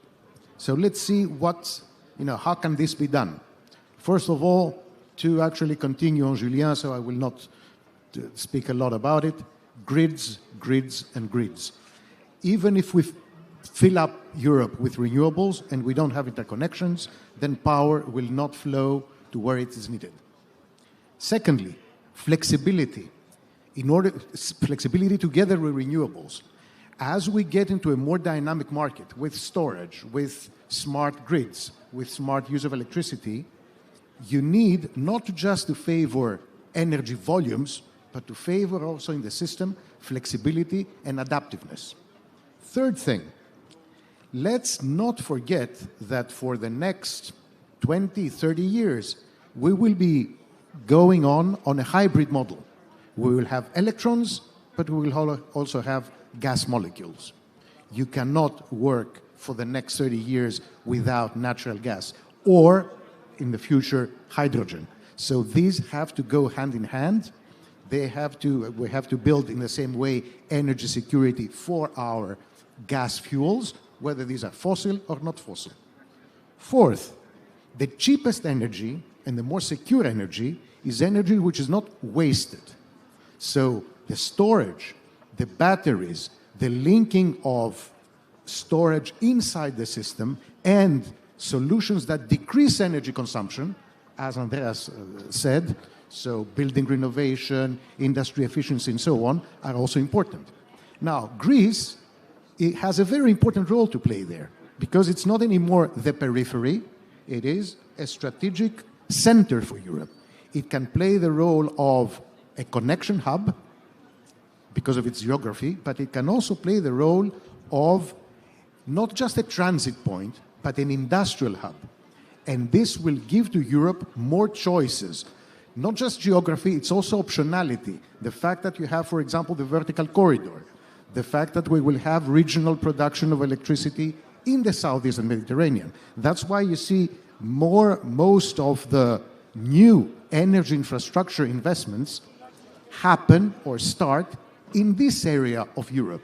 So let's see how can this be done? First of all, to actually continue on Julien, so I will not speak a lot about it, grids, grids, and grids. Even if we fill up Europe with renewables and we don't have interconnections, then power will not flow to where it is needed. Secondly, flexibility. Flexibility together with renewables. As we get into a more dynamic market with storage, with smart grids, with smart use of electricity, you need not just to favor energy volumes, but to favor also in the system flexibility and adaptiveness. Third thing, let's not forget that for the next 20, 30 years, we will be going on a hybrid model. We will have electrons, but we will also have gas molecules. You cannot work for the next 30 years without natural gas, or in the future, hydrogen. So these have to go hand in hand. We have to build in the same way energy security for our gas fuels, whether these are fossil or not fossil. Fourth, the cheapest energy and the more secure energy is energy which is not wasted. So the storage, the batteries, the linking of storage inside the system, and solutions that decrease energy consumption, as Andreas said, so building renovation, industry efficiency, and so on, are also important. Now, Greece, it has a very important role to play there, because it's not anymore the periphery, it is a strategic center for Europe. It can play the role of a connection hub, because of its geography, but it can also play the role of not just a transit point, but an industrial hub. And this will give to Europe more choices. Not just geography, it's also optionality. The fact that you have, for example, the vertical corridor, the fact that we will have regional production of electricity in the southeastern Mediterranean. That's why you see most of the new energy infrastructure investments happen or start in this area of Europe.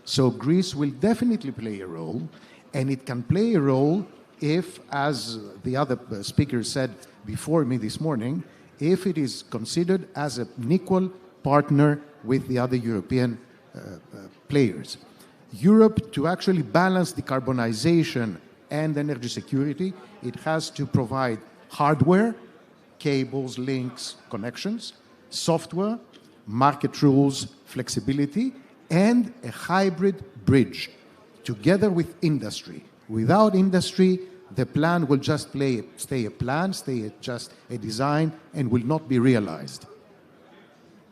So Greece will definitely play a role, and it can play a role if, as the other speaker said before me this morning, if it is considered as an equal partner with the other European players. Europe, to actually balance decarbonization and energy security, it has to provide hardware, cables, links, connections, software, market rules, flexibility, and a hybrid bridge, together with industry. Without industry, the plan will just stay a plan, stay just a design, and will not be realized.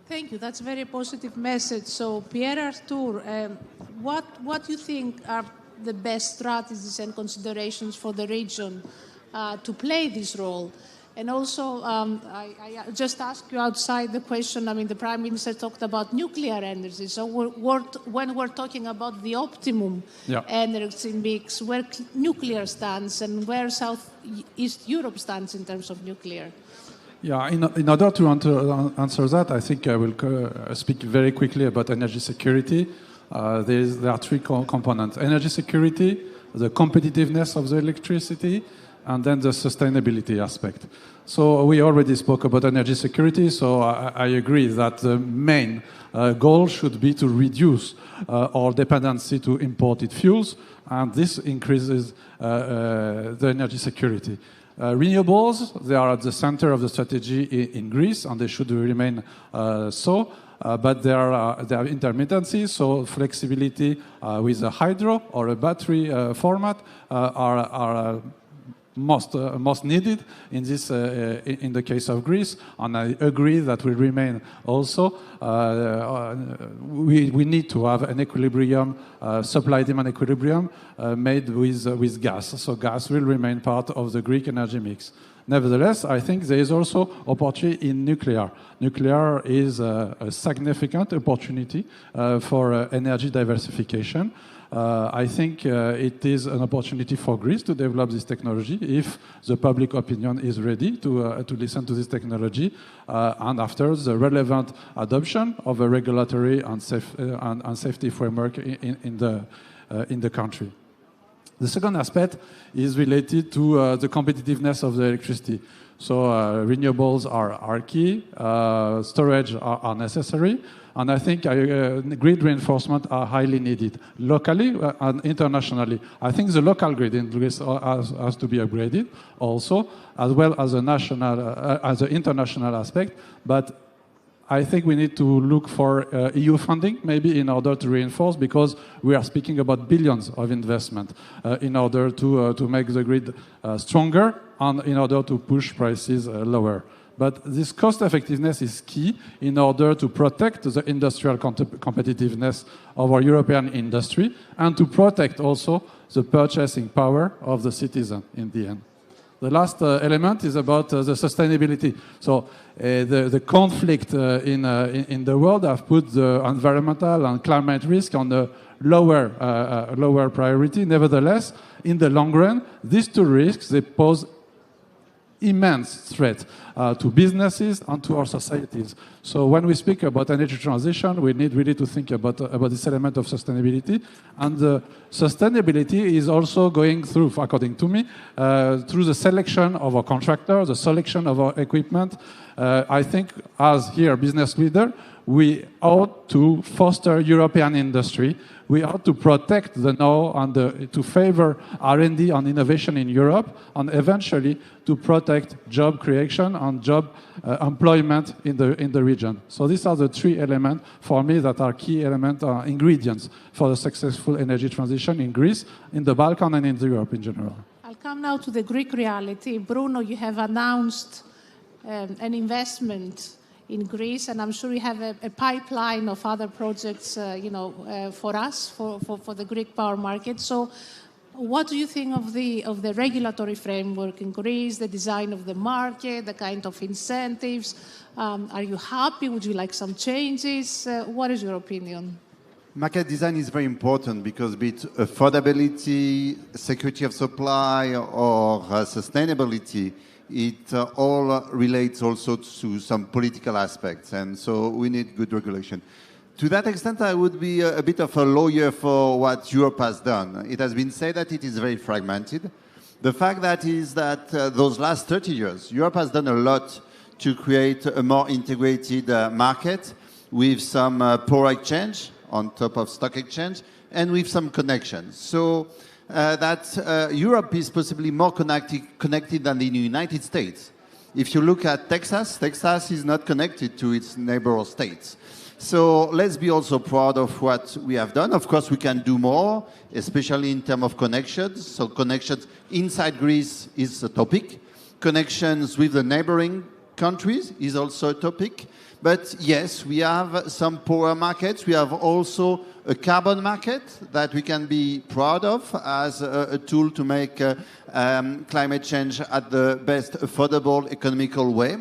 Thank you. That's a very positive message. So, Pierre Arthur, what do you think are the best strategies and considerations for the region to play this role? And also, I just asked you outside the question, I mean, the Prime Minister talked about nuclear energy. So when we're talking about the energy mix, where nuclear stands and where Southeast Europe stands in terms of nuclear? Yeah, in order to answer that, I think I will speak very quickly about energy security. There are three components: energy security, the competitiveness of the electricity, and then the sustainability aspect. So we already spoke about energy security, so I agree that the main goal should be to reduce our dependency to imported fuels, and this increases the energy security. Renewables, they are at the center of the strategy in Greece, and they should remain so. But there are intermittencies, so flexibility with a hydro or a battery format are most needed in this in the case of Greece, and I agree that will remain also. We need to have an equilibrium, supply-demand equilibrium made with gas. So gas will remain part of the Greek energy mix. Nevertheless, I think there is also opportunity in nuclear. Nuclear is a significant opportunity for energy diversification. I think it is an opportunity for Greece to develop this technology if the public opinion is ready to listen to this technology, and after the relevant adoption of a regulatory and safety framework in the country. The second aspect is related to the competitiveness of the electricity. So renewables are key, storage are necessary, and I think grid reinforcement are highly needed, locally and internationally. I think the local grid in Greece has to be upgraded also, as well as a national, as an international aspect, but I think we need to look for EU funding, maybe, in order to reinforce, because we are speaking about billions of investment in order to make the grid stronger and in order to push prices lower. But this cost effectiveness is key in order to protect the industrial competitiveness of our European industry and to protect also the purchasing power of the citizen in the end. The last element is about the sustainability. So the conflict in the world have put the environmental and climate risk on a lower priority. Nevertheless, in the long run, these two risks, they pose immense threat to businesses and to our societies. So when we speak about energy transition, we need really to think about this element of sustainability. And the sustainability is also going through, according to me, through the selection of our contractors, the selection of our equipment. I think as here business leader, we ought to foster European industry. We ought to protect the know and to favor R&D and innovation in Europe, and eventually to protect job creation and job employment in the region. So these are the three elements for me that are key element ingredients for the successful energy transition in Greece, in the Balkans, and in Europe in general. I'll come now to the Greek reality. Bruno, you have announced an investment in Greece, and I'm sure you have a pipeline of other projects, for us, for the Greek power market. So what do you think of the regulatory framework in Greece, the design of the market, the kind of incentives? Are you happy? Would you like some changes? What is your opinion? Market design is very important because be it affordability, security of supply, or sustainability, it all relates also to some political aspects, and so we need good regulation. To that extent, I would be a bit of a lawyer for what Europe has done. It has been said that it is very fragmented. The fact that is that those last 30 years, Europe has done a lot to create a more integrated market with some power exchange on top of stock exchange and with some connections. So that Europe is possibly more connected than the United States. If you look at Texas, Texas is not connected to its neighbor states. So let's be also proud of what we have done. Of course, we can do more, especially in terms of connections. So connections inside Greece is a topic. Connections with the neighboring countries is also a topic. But yes, we have some power markets. We have also a carbon market that we can be proud of as a tool to make climate change at the best affordable, economical way.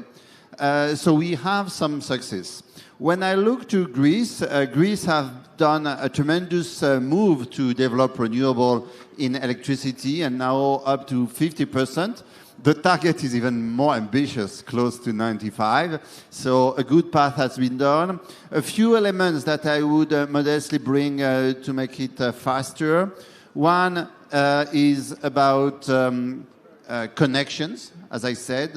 So we have some success. When I look to Greece, Greece has done a tremendous move to develop renewable in electricity, and now up to 50%. The target is even more ambitious, close to 95%. So a good path has been done. A few elements that I would modestly bring to make it faster. One is about connections. As I said,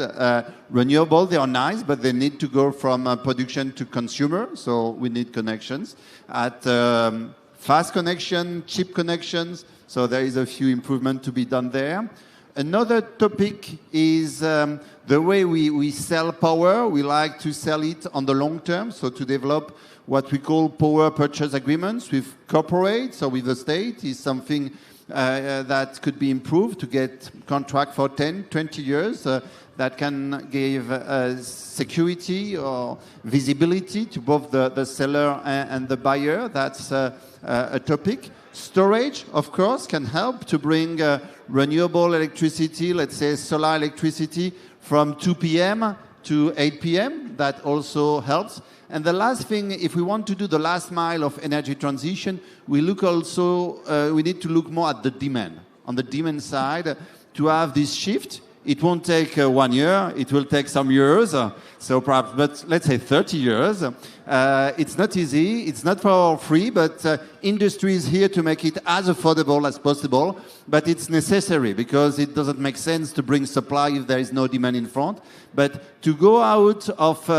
renewable, they are nice, but they need to go from production to consumer. So we need connections at fast connection, cheap connections. So there is a few improvements to be done there. Another topic is the way we sell power. We like to sell it on the long term, so to develop what we call power purchase agreements with corporates or with the state is something that could be improved to get contract for 10, 20 years that can give security or visibility to both the seller and the buyer. That's a topic. Storage, of course, can help to bring renewable electricity, let's say solar electricity, from 2 p.m. to 8 p.m. That also helps. And the last thing, if we want to do the last mile of energy transition, we need to look more at the demand. On the demand side, to have this shift, it won't take 1 year, it will take some years, so perhaps, but let's say 30 years. It's not easy, it's not for free, but industry is here to make it as affordable as possible, but it's necessary because it doesn't make sense to bring supply if there is no demand in front. But to go out of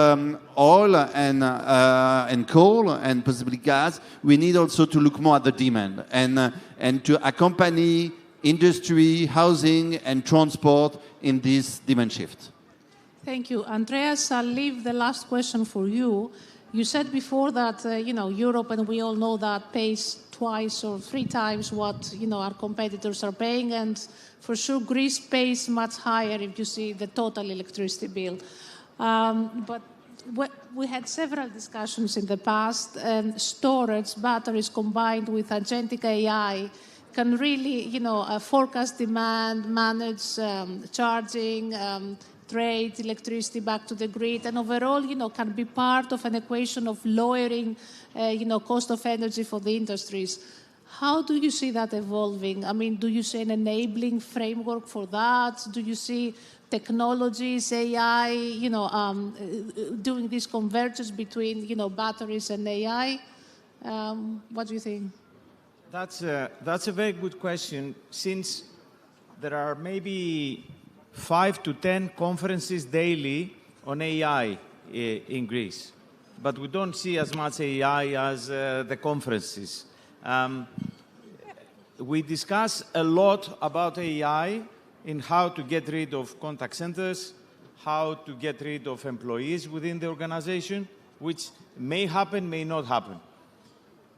oil and coal and possibly gas, we need also to look more at the demand and to accompany industry, housing, and transport in this demand shift. Thank you. Andreas, I'll leave the last question for you. You said before that, Europe, and we all know that, pays twice or 3 times what, our competitors are paying. And for sure, Greece pays much higher if you see the total electricity bill. But we had several discussions in the past, and storage, batteries combined with agentic AI can really, forecast demand, manage charging, trade electricity back to the grid, and overall, can be part of an equation of lowering, cost of energy for the industries. How do you see that evolving? I mean, do you see an enabling framework for that? Do you see technologies, AI, doing this convergence between, batteries and AI? What do you think? That's a very good question, since there are maybe 5 to 10 conferences daily on AI in Greece. But we don't see as much AI as the conferences. We discuss a lot about AI in how to get rid of contact centers, how to get rid of employees within the organization, which may happen, may not happen.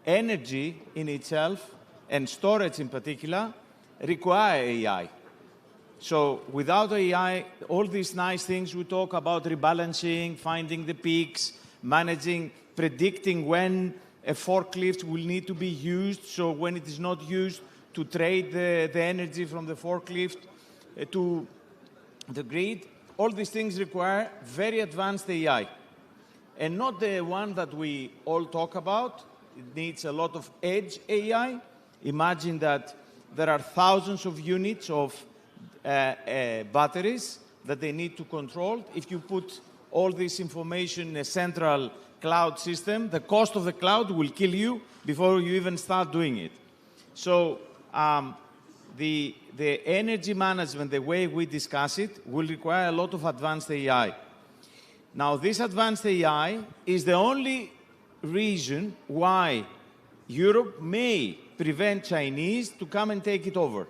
Energy in itself, and storage in particular, require AI. So without AI, all these nice things we talk about, rebalancing, finding the peaks, managing, predicting when a forklift will need to be used, so when it is not used, to trade the energy from the forklift to the grid, all these things require very advanced AI. And not the one that we all talk about. It needs a lot of edge AI. Imagine that there are thousands of units of batteries that they need to control. If you put all this information in a central cloud system, the cost of the cloud will kill you before you even start doing it. So the energy management, the way we discuss it, will require a lot of advanced AI. Now, this advanced AI is the only reason why Europe may prevent Chinese to come and take it over.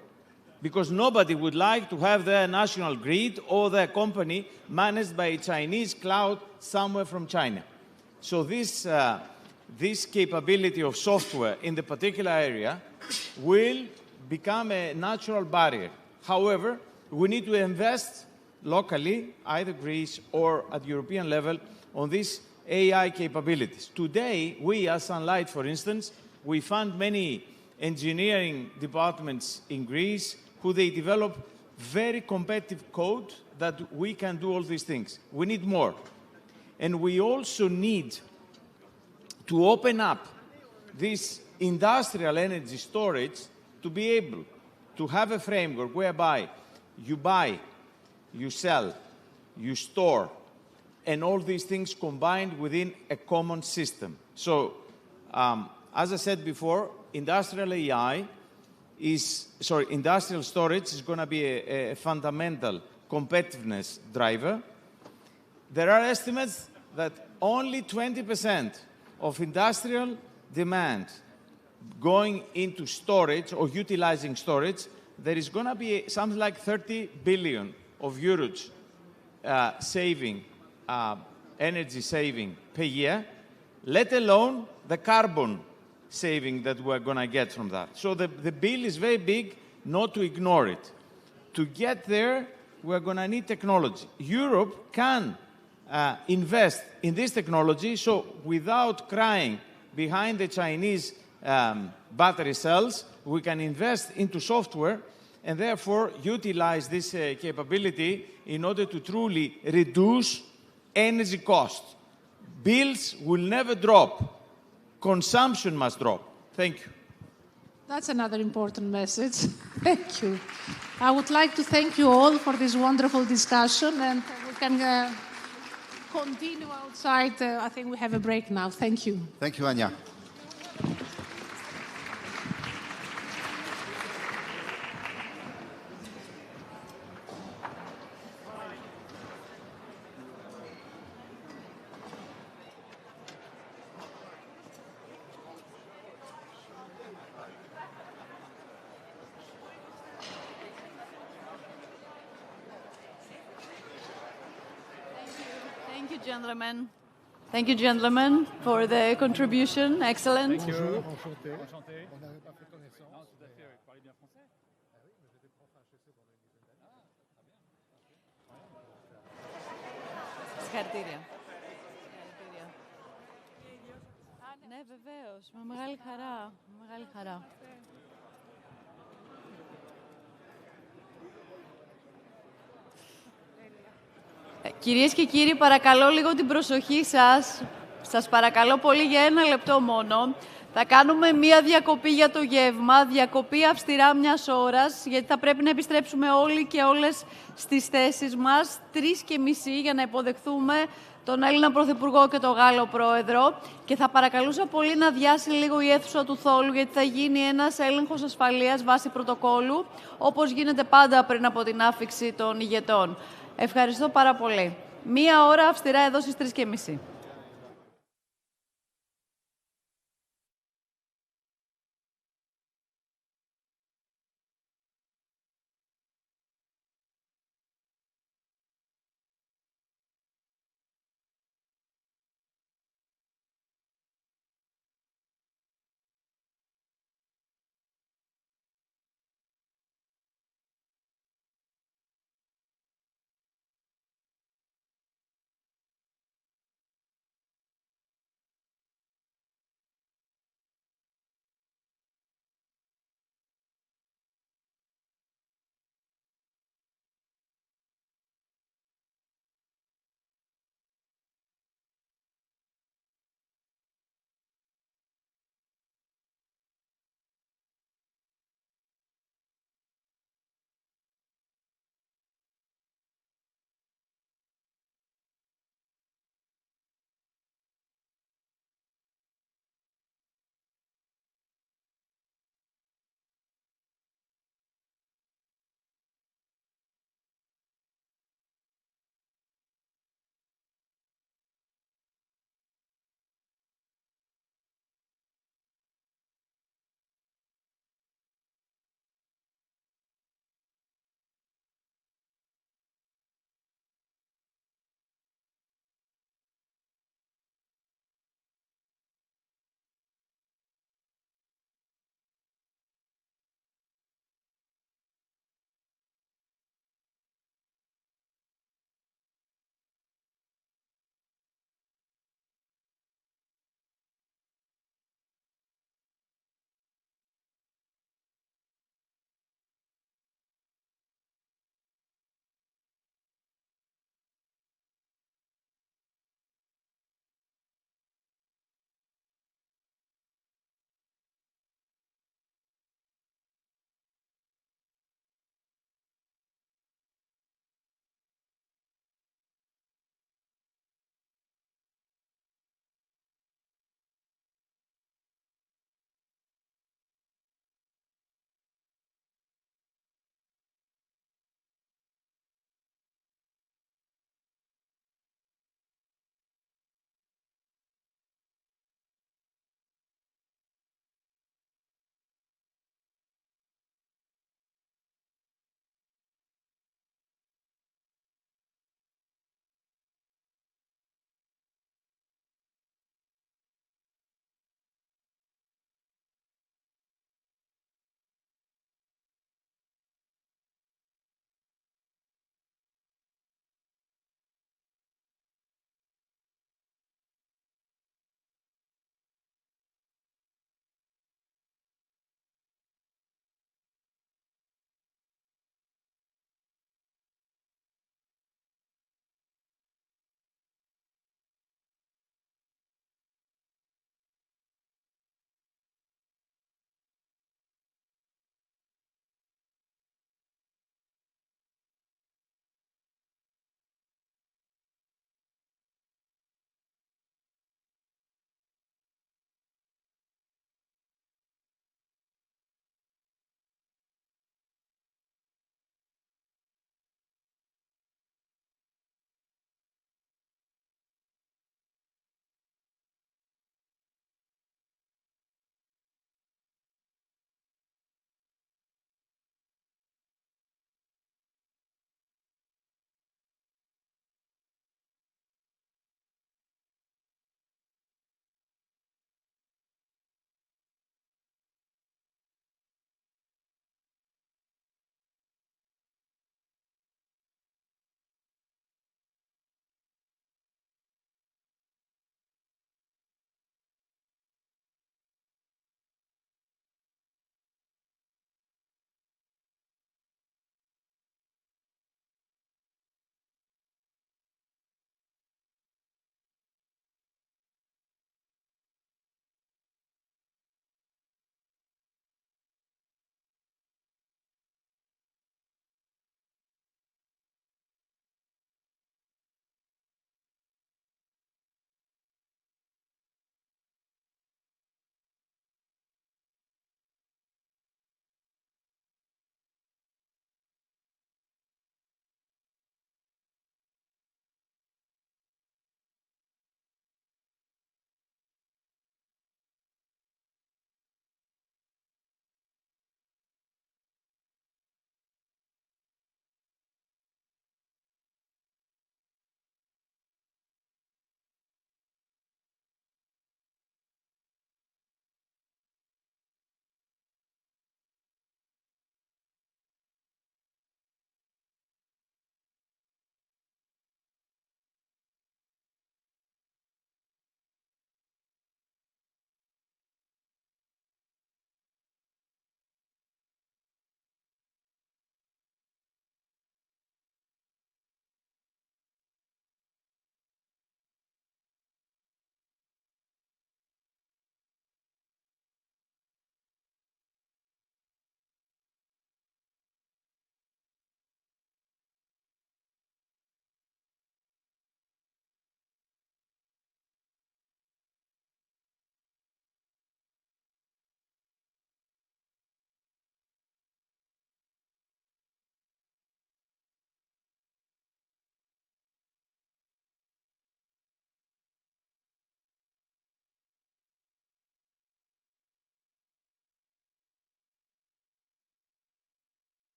Because nobody would like to have their national grid or their company managed by a Chinese cloud somewhere from China. So this capability of software in the particular area will become a natural barrier. However, we need to invest locally, either Greece or at European level, on these AI capabilities. Today, we as Sunlight, for instance, we fund many engineering departments in Greece who they develop very competitive code that we can do all these things. We need more. And we also need to open up this industrial energy storage to be able to have a framework whereby you buy, you sell, you store, and all these things combined within a common system. So, as I said before, industrial storage is going to be a fundamental competitiveness driver. There are estimates that only 20% of industrial demand going into storage or utilizing storage, there is going to be something like 30 billion of euros energy saving per year, let alone the carbon saving that we're going to get from that. So the bill is very big, not to ignore it. To get there, we're going to need technology. Europe can invest in this technology, so without crying behind the Chinese battery cells, we can invest into software and therefore utilize this capability in order to truly reduce energy costs. Bills will never drop. Consumption must drop. Thank you. That's another important message. Thank you. I would like to thank you all for this wonderful discussion, and we can continue outside. I think we have a break now. Thank you. Thank you, Anya. Gentlemen. Thank you, gentlemen, for the contribution. Excellent. Thank you. Συγχαρητήρια. Ναι, βεβαίως. Με μεγάλη χαρά. Με μεγάλη χαρά. Κυρίες και κύριοι, παρακαλώ λίγο την προσοχή σας. Σας παρακαλώ πολύ για 1 λεπτό μόνο. Θα κάνουμε μία διακοπή για το γεύμα, διακοπή αυστηρά 1 ώρας, γιατί θα πρέπει να επιστρέψουμε όλοι και όλες στις θέσεις μας, 3:30 για να υποδεχθούμε τον Έλληνα Πρωθυπουργό και τον Γάλλο Πρόεδρο. Και θα παρακαλούσα πολύ να αδειάσει λίγο η αίθουσα του θόλου, γιατί θα γίνει ένας έλεγχος ασφαλείας βάσει πρωτοκόλου, όπως γίνεται πάντα πριν από την άφιξη των ηγετών. Ευχαριστώ πάρα πολύ. 1 ώρα αυστηρά εδώ στις 3:30.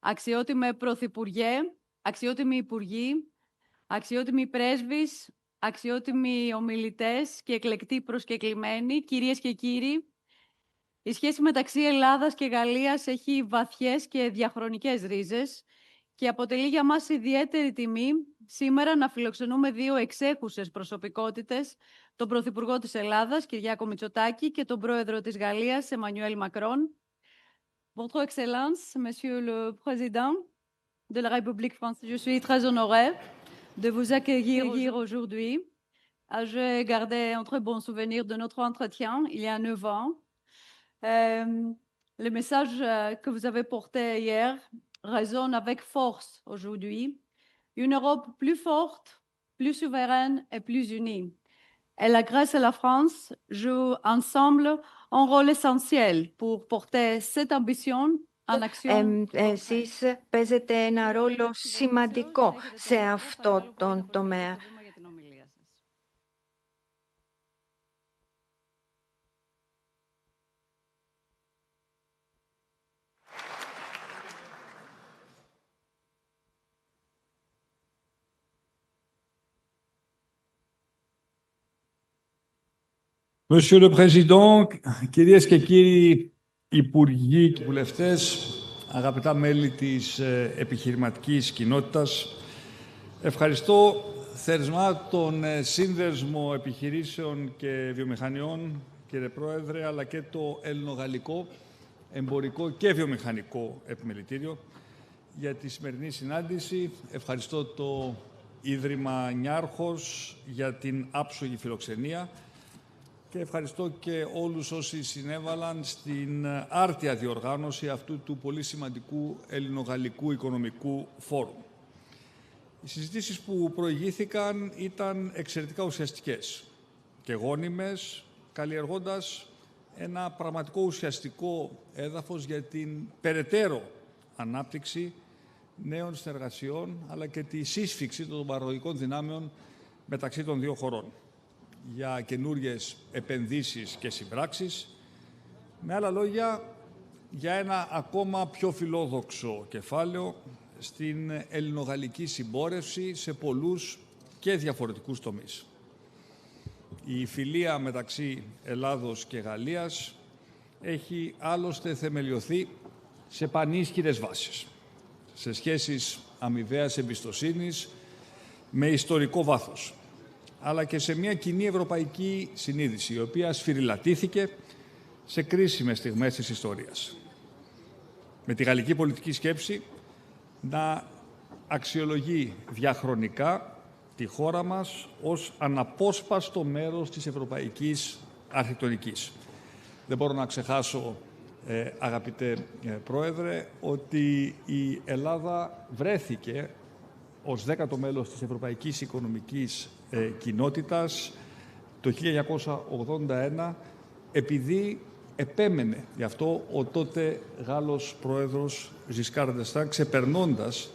αξιότιμε Πρωθυπουργέ, αξιότιμοι Υπουργοί, αξιότιμοι πρέσβεις, αξιότιμοι ομιλητές και εκλεκτοί προσκεκλημένοι, κυρίες και κύριοι, η σχέση μεταξύ Ελλάδας και Γαλλίας έχει βαθιές και διαχρονικές ρίζες και αποτελεί για μας ιδιαίτερη τιμή σήμερα να φιλοξενούμε δύο εξέχουσες προσωπικότητες, τον Πρωθυπουργό της Ελλάδας, Κυριάκο Μητσοτάκη, και τον Πρόεδρο της Γαλλίας, Emmanuel Macron. Votre Excellence, Monsieur le Président de la République française, je suis très honorée de vous accueillir aujourd'hui. J'ai gardé un très bon souvenir de notre entretien il y a 9 ans. Le message que vous avez porté hier résonne avec force aujourd'hui. Une Europe plus forte, plus souveraine et plus unie. Et la Grèce et la France jouent ensemble un rôle essentiel pour porter cette ambition en action. Εσείς παίζετε ένα ρόλο σημαντικό σε αυτό τον τομέα. Monsieur le Président, κυρίες και κύριοι Υπουργοί και Βουλευτές, αγαπητά μέλη της επιχειρηματικής κοινότητας, ευχαριστώ θερμά τον Σύνδεσμο Επιχειρήσεων και Βιομηχανιών, κύριε Πρόεδρε, αλλά και το Ελληνογαλλικό Εμπορικό και Βιομηχανικό Επιμελητήριο για τη σημερινή συνάντηση. Ευχαριστώ το Ίδρυμα Niarchos για την άψογη φιλοξενία και ευχαριστώ και όλους όσοι συνέβαλαν στην άρτια διοργάνωση αυτού του πολύ σημαντικού ελληνογαλλικού οικονομικού φόρουμ. Οι συζητήσεις που προηγήθηκαν ήταν εξαιρετικά ουσιαστικές και γόνιμες, καλλιεργώντας ένα πραγματικό ουσιαστικό έδαφος για την περαιτέρω ανάπτυξη νέων συνεργασιών, αλλά και τη σύσφυξη των παραγωγικών δυνάμεων μεταξύ των δύο χωρών, για καινούριες επενδύσεις και συμπράξεις. Με άλλα λόγια, για ένα ακόμα πιο φιλόδοξο κεφάλαιο στην ελληνογαλλική συμπόρευση σε πολλούς και διαφορετικούς τομείς. Η φιλία μεταξύ Ελλάδος και Γαλλίας έχει άλλωστε θεμελιωθεί σε πανίσχυρες βάσεις, σε σχέσεις αμοιβαίας εμπιστοσύνης με ιστορικό βάθος, αλλά και σε μια κοινή ευρωπαϊκή συνείδηση, η οποία σφυριλατήθηκε σε κρίσιμες στιγμές της ιστορίας. Με τη γαλλική πολιτική σκέψη να αξιολογεί διαχρονικά τη χώρα μας ως αναπόσπαστο μέρος της ευρωπαϊκής αρχιτεκτονικής. Δεν μπορώ να ξεχάσω, αγαπητέ Πρόεδρε, ότι η Ελλάδα βρέθηκε ως 10ο μέλος της Ευρωπαϊκής Οικονομικής Κοινότητας το 1981, επειδή επέμενε γι' αυτό ο τότε Γάλλος Πρόεδρος Ζισκάρ ντ'Εστέν, ξεπερνώντας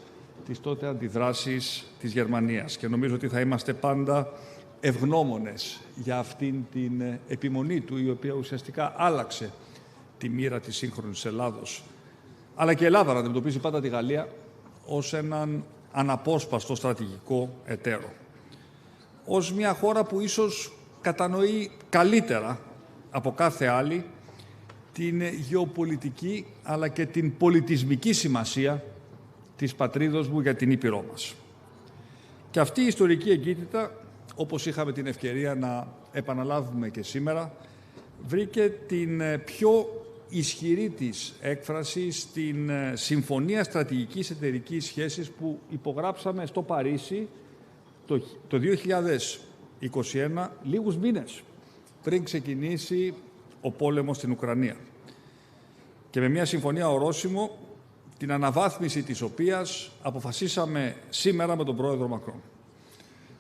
τις τότε αντιδράσεις της Γερμανίας. Και νομίζω ότι θα είμαστε πάντα ευγνώμονες για αυτήν την επιμονή του, η οποία ουσιαστικά άλλαξε τη μοίρα της σύγχρονης Ελλάδος. Αλλά και η Ελλάδα να αντιμετωπίζει πάντα τη Γαλλία ως έναν αναπόσπαστο στρατηγικό εταίρο. Ως μια χώρα που ίσως κατανοεί καλύτερα από κάθε άλλη την γεωπολιτική αλλά και την πολιτισμική σημασία της πατρίδος μου για την Ήπειρό μας. Και αυτή η ιστορική εγκύτητα, όπως είχαμε την ευκαιρία να επαναλάβουμε και σήμερα, βρήκε την πιο ισχυρή της έκφραση στην Συμφωνία Στρατηγικής Εταιρικής Σχέσης που υπογράψαμε στο Παρίσι το 2021, λίγους μήνες πριν ξεκινήσει ο πόλεμος στην Ουκρανία. Και με μια συμφωνία ορόσημο, την αναβάθμιση της οποίας αποφασίσαμε σήμερα με τον Πρόεδρο Μακρόν.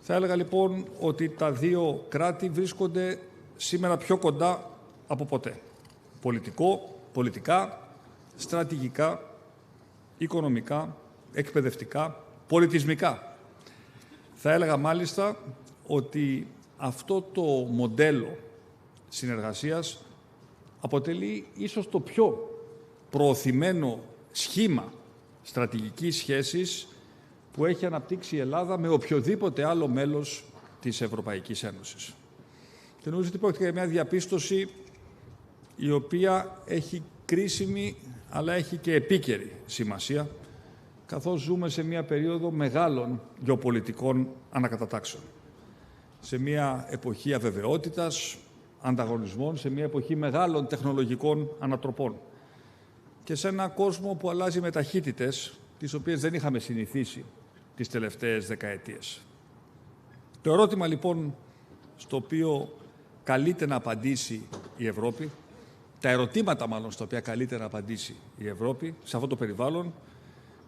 Θα έλεγα λοιπόν ότι τα δύο κράτη βρίσκονται σήμερα πιο κοντά από ποτέ. Πολιτικά, στρατηγικά, οικονομικά, εκπαιδευτικά, πολιτισμικά. Θα έλεγα μάλιστα ότι αυτό το μοντέλο συνεργασίας αποτελεί ίσως το πιο προωθημένο σχήμα στρατηγικής σχέσης που έχει αναπτύξει η Ελλάδα με οποιοδήποτε άλλο μέλος της Ευρωπαϊκής Ένωσης. Και νομίζω ότι πρόκειται για μια διαπίστωση η οποία έχει κρίσιμη αλλά έχει και επίκαιρη σημασία, καθώς ζούμε σε μια περίοδο μεγάλων γεωπολιτικών ανακατατάξεων. Σε μια εποχή αβεβαιότητας, ανταγωνισμών, σε μια εποχή μεγάλων τεχνολογικών ανατροπών και σε ένα κόσμο που αλλάζει με ταχύτητες τις οποίες δεν είχαμε συνηθίσει τις τελευταίες δεκαετίες. Το ερώτημα λοιπόν στο οποίο καλείται να απαντήσει η Ευρώπη, τα ερωτήματα μάλλον στα οποία καλείται να απαντήσει η Ευρώπη σε αυτό το περιβάλλον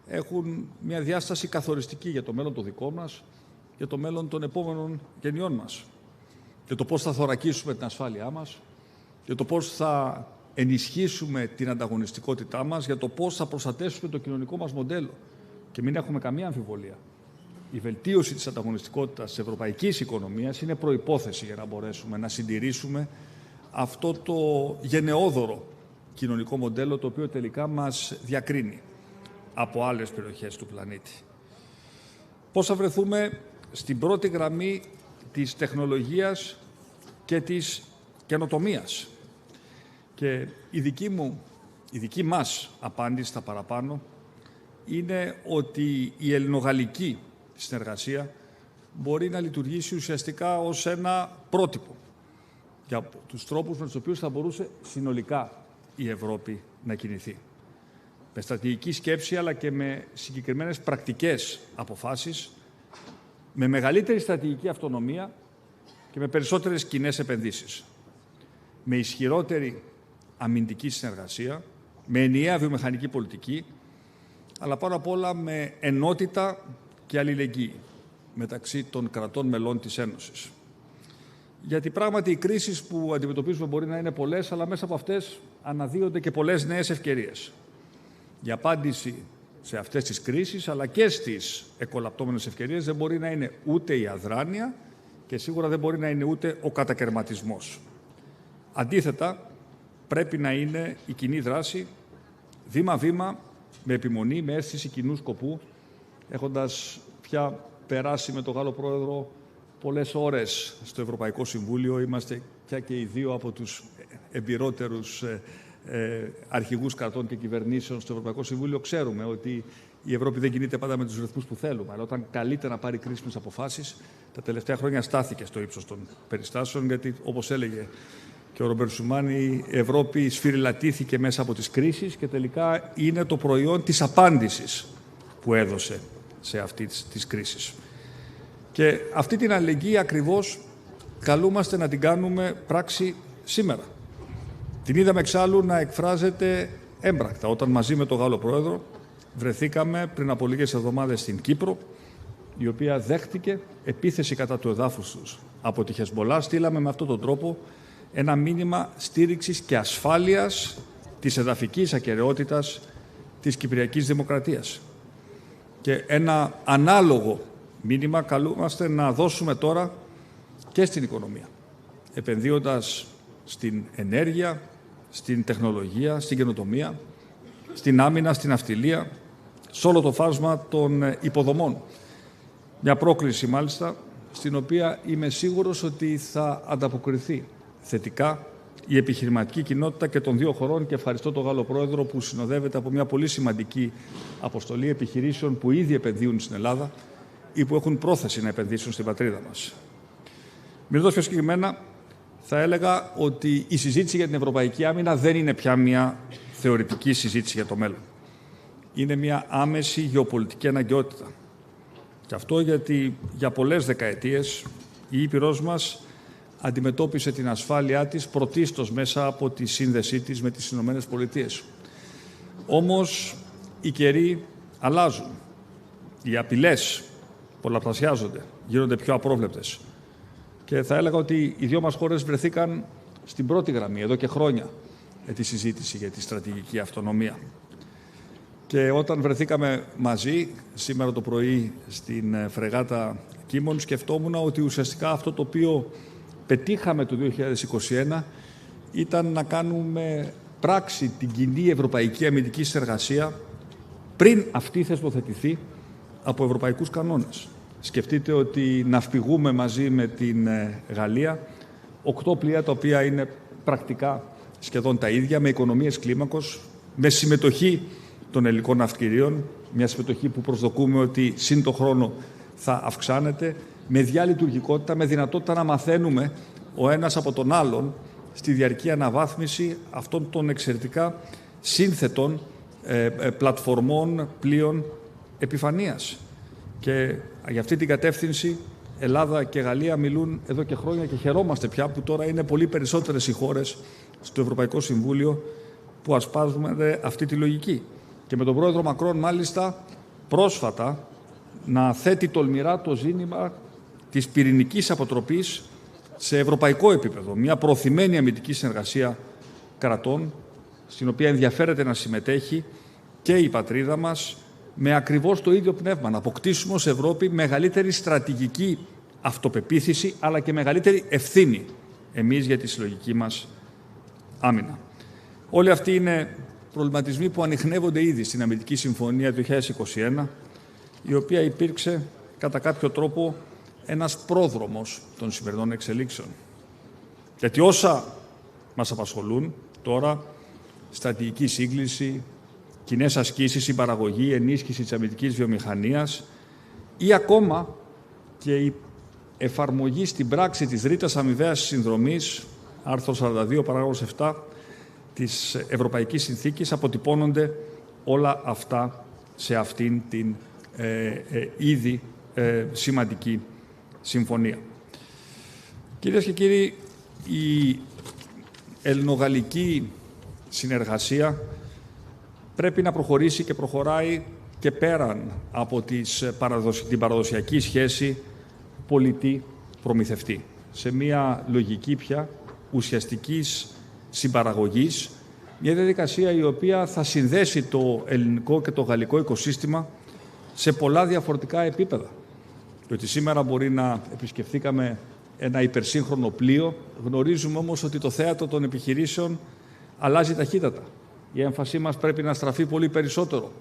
έχουν μια διάσταση καθοριστική για το μέλλον το δικό μας, για το μέλλον των επόμενων γενιών μας, για το πώς θα θωρακίσουμε την ασφάλειά μας, για το πώς θα ενισχύσουμε την ανταγωνιστικότητά μας, για το πώς θα προστατεύσουμε το κοινωνικό μας μοντέλο. Και μην έχουμε καμία αμφιβολία. Η βελτίωση της ανταγωνιστικότητας της ευρωπαϊκής οικονομίας είναι προϋπόθεση για να μπορέσουμε να συντηρήσουμε αυτό το γενναιόδωρο κοινωνικό μοντέλο το οποίο τελικά μας διακρίνει από άλλες περιοχές του πλανήτη. Πώς θα βρεθούμε στην πρώτη γραμμή της τεχνολογίας και της καινοτομίας. Και η δική μας απάντηση στα παραπάνω είναι ότι η ελληνογαλλική συνεργασία μπορεί να λειτουργήσει ουσιαστικά ως ένα πρότυπο για τους τρόπους με τους οποίους θα μπορούσε συνολικά η Ευρώπη να κινηθεί. Με στρατηγική σκέψη αλλά και με συγκεκριμένες πρακτικές αποφάσεις, με μεγαλύτερη στρατηγική αυτονομία και με περισσότερες κοινές επενδύσεις. Με ισχυρότερη αμυντική συνεργασία, με ενιαία βιομηχανική πολιτική, αλλά πάνω απ' όλα με ενότητα και αλληλεγγύη μεταξύ των κρατών μελών της Ένωσης. Γιατί πράγματι οι κρίσεις που αντιμετωπίζουμε μπορεί να είναι πολλές, αλλά μέσα από αυτές αναδύονται και πολλές νέες ευκαιρίες. Η απάντηση σε αυτές τις κρίσεις, αλλά και στις εκολαπτώμενες ευκαιρίες, δεν μπορεί να είναι ούτε η αδράνεια και σίγουρα δεν μπορεί να είναι ούτε ο κατακερματισμός. Αντίθετα, πρέπει να είναι η κοινή δράση, βήμα-βήμα, με επιμονή, με αίσθηση κοινού σκοπού, έχοντας πια περάσει με τον Γάλλο Πρόεδρο πολλές ώρες στο Ευρωπαϊκό Συμβούλιο. Είμαστε πια και οι δύο από τους εμπειρότερους αρχηγούς κρατών και κυβερνήσεων στο Ευρωπαϊκό Συμβούλιο. Ξέρουμε ότι η Ευρώπη δεν κινείται πάντα με τους ρυθμούς που θέλουμε, αλλά όταν καλείται να πάρει κρίσιμες αποφάσεις, τα τελευταία χρόνια στάθηκε στο ύψος των περιστάσεων, γιατί όπως έλεγε και ο Ρομπέρ Σουμάν, η Ευρώπη σφυριλατήθηκε μέσα από τις κρίσεις και τελικά είναι το προϊόν της απάντησης που έδωσε σε αυτή τις κρίσεις. Και αυτή την αλληλεγγύη ακριβώς καλούμαστε να την κάνουμε πράξη σήμερα. Την είδαμε εξάλλου να εκφράζεται έμπρακτα όταν μαζί με τον Γάλλο Πρόεδρο βρεθήκαμε πριν από λίγες εβδομάδες στην Κύπρο, η οποία δέχτηκε επίθεση κατά του εδάφους τους από τη Χεσμολά. Στείλαμε με αυτόν τον τρόπο ένα μήνυμα στήριξης και ασφάλειας της εδαφικής ακεραιότητας της Κυπριακής Δημοκρατίας. Και ένα ανάλογο μήνυμα καλούμαστε να δώσουμε τώρα και στην οικονομία, επενδύοντας στην ενέργεια, στην τεχνολογία, στην καινοτομία, στην άμυνα, στην ναυτιλία, σε όλο το φάσμα των υποδομών. Μια πρόκληση μάλιστα, στην οποία είμαι σίγουρος ότι θα ανταποκριθεί θετικά η επιχειρηματική κοινότητα και των δύο χωρών, και ευχαριστώ τον Γάλλο Πρόεδρο που συνοδεύεται από μια πολύ σημαντική αποστολή επιχειρήσεων που ήδη επενδύουν στην Ελλάδα ή που έχουν πρόθεση να επενδύσουν στην πατρίδα μας. Μιλώντας πιο συγκεκριμένα, θα έλεγα ότι η συζήτηση για την ευρωπαϊκή άμυνα δεν είναι πια μια θεωρητική συζήτηση για το μέλλον. Είναι μια άμεση γεωπολιτική αναγκαιότητα. Και αυτό γιατί για πολλές δεκαετίες η Ήπειρός μας αντιμετώπισε την ασφάλειά της πρωτίστως μέσα από τη σύνδεσή της με τις Ηνωμένες Πολιτείες. Όμως οι καιροί αλλάζουν. Οι απειλές πολλαπλασιάζονται, γίνονται πιο απρόβλεπτες. Και θα έλεγα ότι οι δύο μας χώρες βρεθήκαν στην πρώτη γραμμή εδώ και χρόνια τη συζήτηση για τη στρατηγική αυτονομία. Και όταν βρεθήκαμε μαζί σήμερα το πρωί στην φρεγάτα Κίμων, σκεφτόμουν ότι ουσιαστικά αυτό το οποίο πετύχαμε το 2021 ήταν να κάνουμε πράξη την κοινή ευρωπαϊκή αμυντική συνεργασία πριν αυτή θεσμοθετηθεί από ευρωπαϊκούς κανόνες. Σκεφτείτε ότι ναυπηγούμε μαζί με την Γαλλία 8 πλοία τα οποία είναι πρακτικά σχεδόν τα ίδια, με οικονομίες κλίμακος, με συμμετοχή των ελληνικών ναυτικιρίων, μια συμμετοχή που προσδοκούμε ότι σύν το χρόνο θα αυξάνεται, με διαλειτουργικότητα, με δυνατότητα να μαθαίνουμε ο ένας από τον άλλον στη διαρκή αναβάθμιση αυτών των εξαιρετικά σύνθετων πλατφορμών πλοίων επιφανείας. Και για αυτή την κατεύθυνση Ελλάδα και Γαλλία μιλούν εδώ και χρόνια και χαιρόμαστε πια που τώρα είναι πολύ περισσότερες οι χώρες στο Ευρωπαϊκό Συμβούλιο που ασπάζουμε αυτή τη λογική. Και με τον πρόεδρο Μακρόν μάλιστα πρόσφατα να θέτει τολμηρά το ζήτημα της πυρηνικής αποτροπής σε ευρωπαϊκό επίπεδο. Μια προωθημένη αμυντική συνεργασία κρατών, στην οποία ενδιαφέρεται να συμμετέχει και η πατρίδα μας, με ακριβώς το ίδιο πνεύμα, να αποκτήσουμε ως Ευρώπη μεγαλύτερη στρατηγική αυτοπεποίθηση, αλλά και μεγαλύτερη ευθύνη εμείς για τη συλλογική μας άμυνα. Όλοι αυτοί είναι προβληματισμοί που ανιχνεύονται ήδη στην Αμυντική Συμφωνία του 2021, η οποία υπήρξε κατά κάποιο τρόπο ένας πρόδρομος των σημερινών εξελίξεων. Γιατί όσα μας απασχολούν τώρα, στρατηγική σύγκληση, κοινές ασκήσεις, η παραγωγή, ενίσχυση της αμυντικής βιομηχανίας ή ακόμα και η εφαρμογή στην πράξη της ρήτρας αμοιβαίας συνδρομής, άρθρο 42, παράγραφος 7 της Ευρωπαϊκής Συνθήκης, αποτυπώνονται όλα αυτά σε αυτήν την ήδη σημαντική συμφωνία. Κυρίες και κύριοι, η ελληνογαλλική συνεργασία πρέπει να προχωρήσει και προχωράει και πέραν από την παραδοσιακή σχέση πολιτή-προμηθευτή. Σε μια λογική πια ουσιαστικής συμπαραγωγής, μια διαδικασία η οποία θα συνδέσει το ελληνικό και το γαλλικό οικοσύστημα σε πολλά διαφορετικά επίπεδα. Διότι σήμερα μπορεί να επισκεφθήκαμε ένα υπερσύγχρονο πλοίο, γνωρίζουμε όμως ότι το θέατρο των επιχειρήσεων αλλάζει ταχύτατα. Η έμφασή μας πρέπει να στραφεί πολύ περισσότερο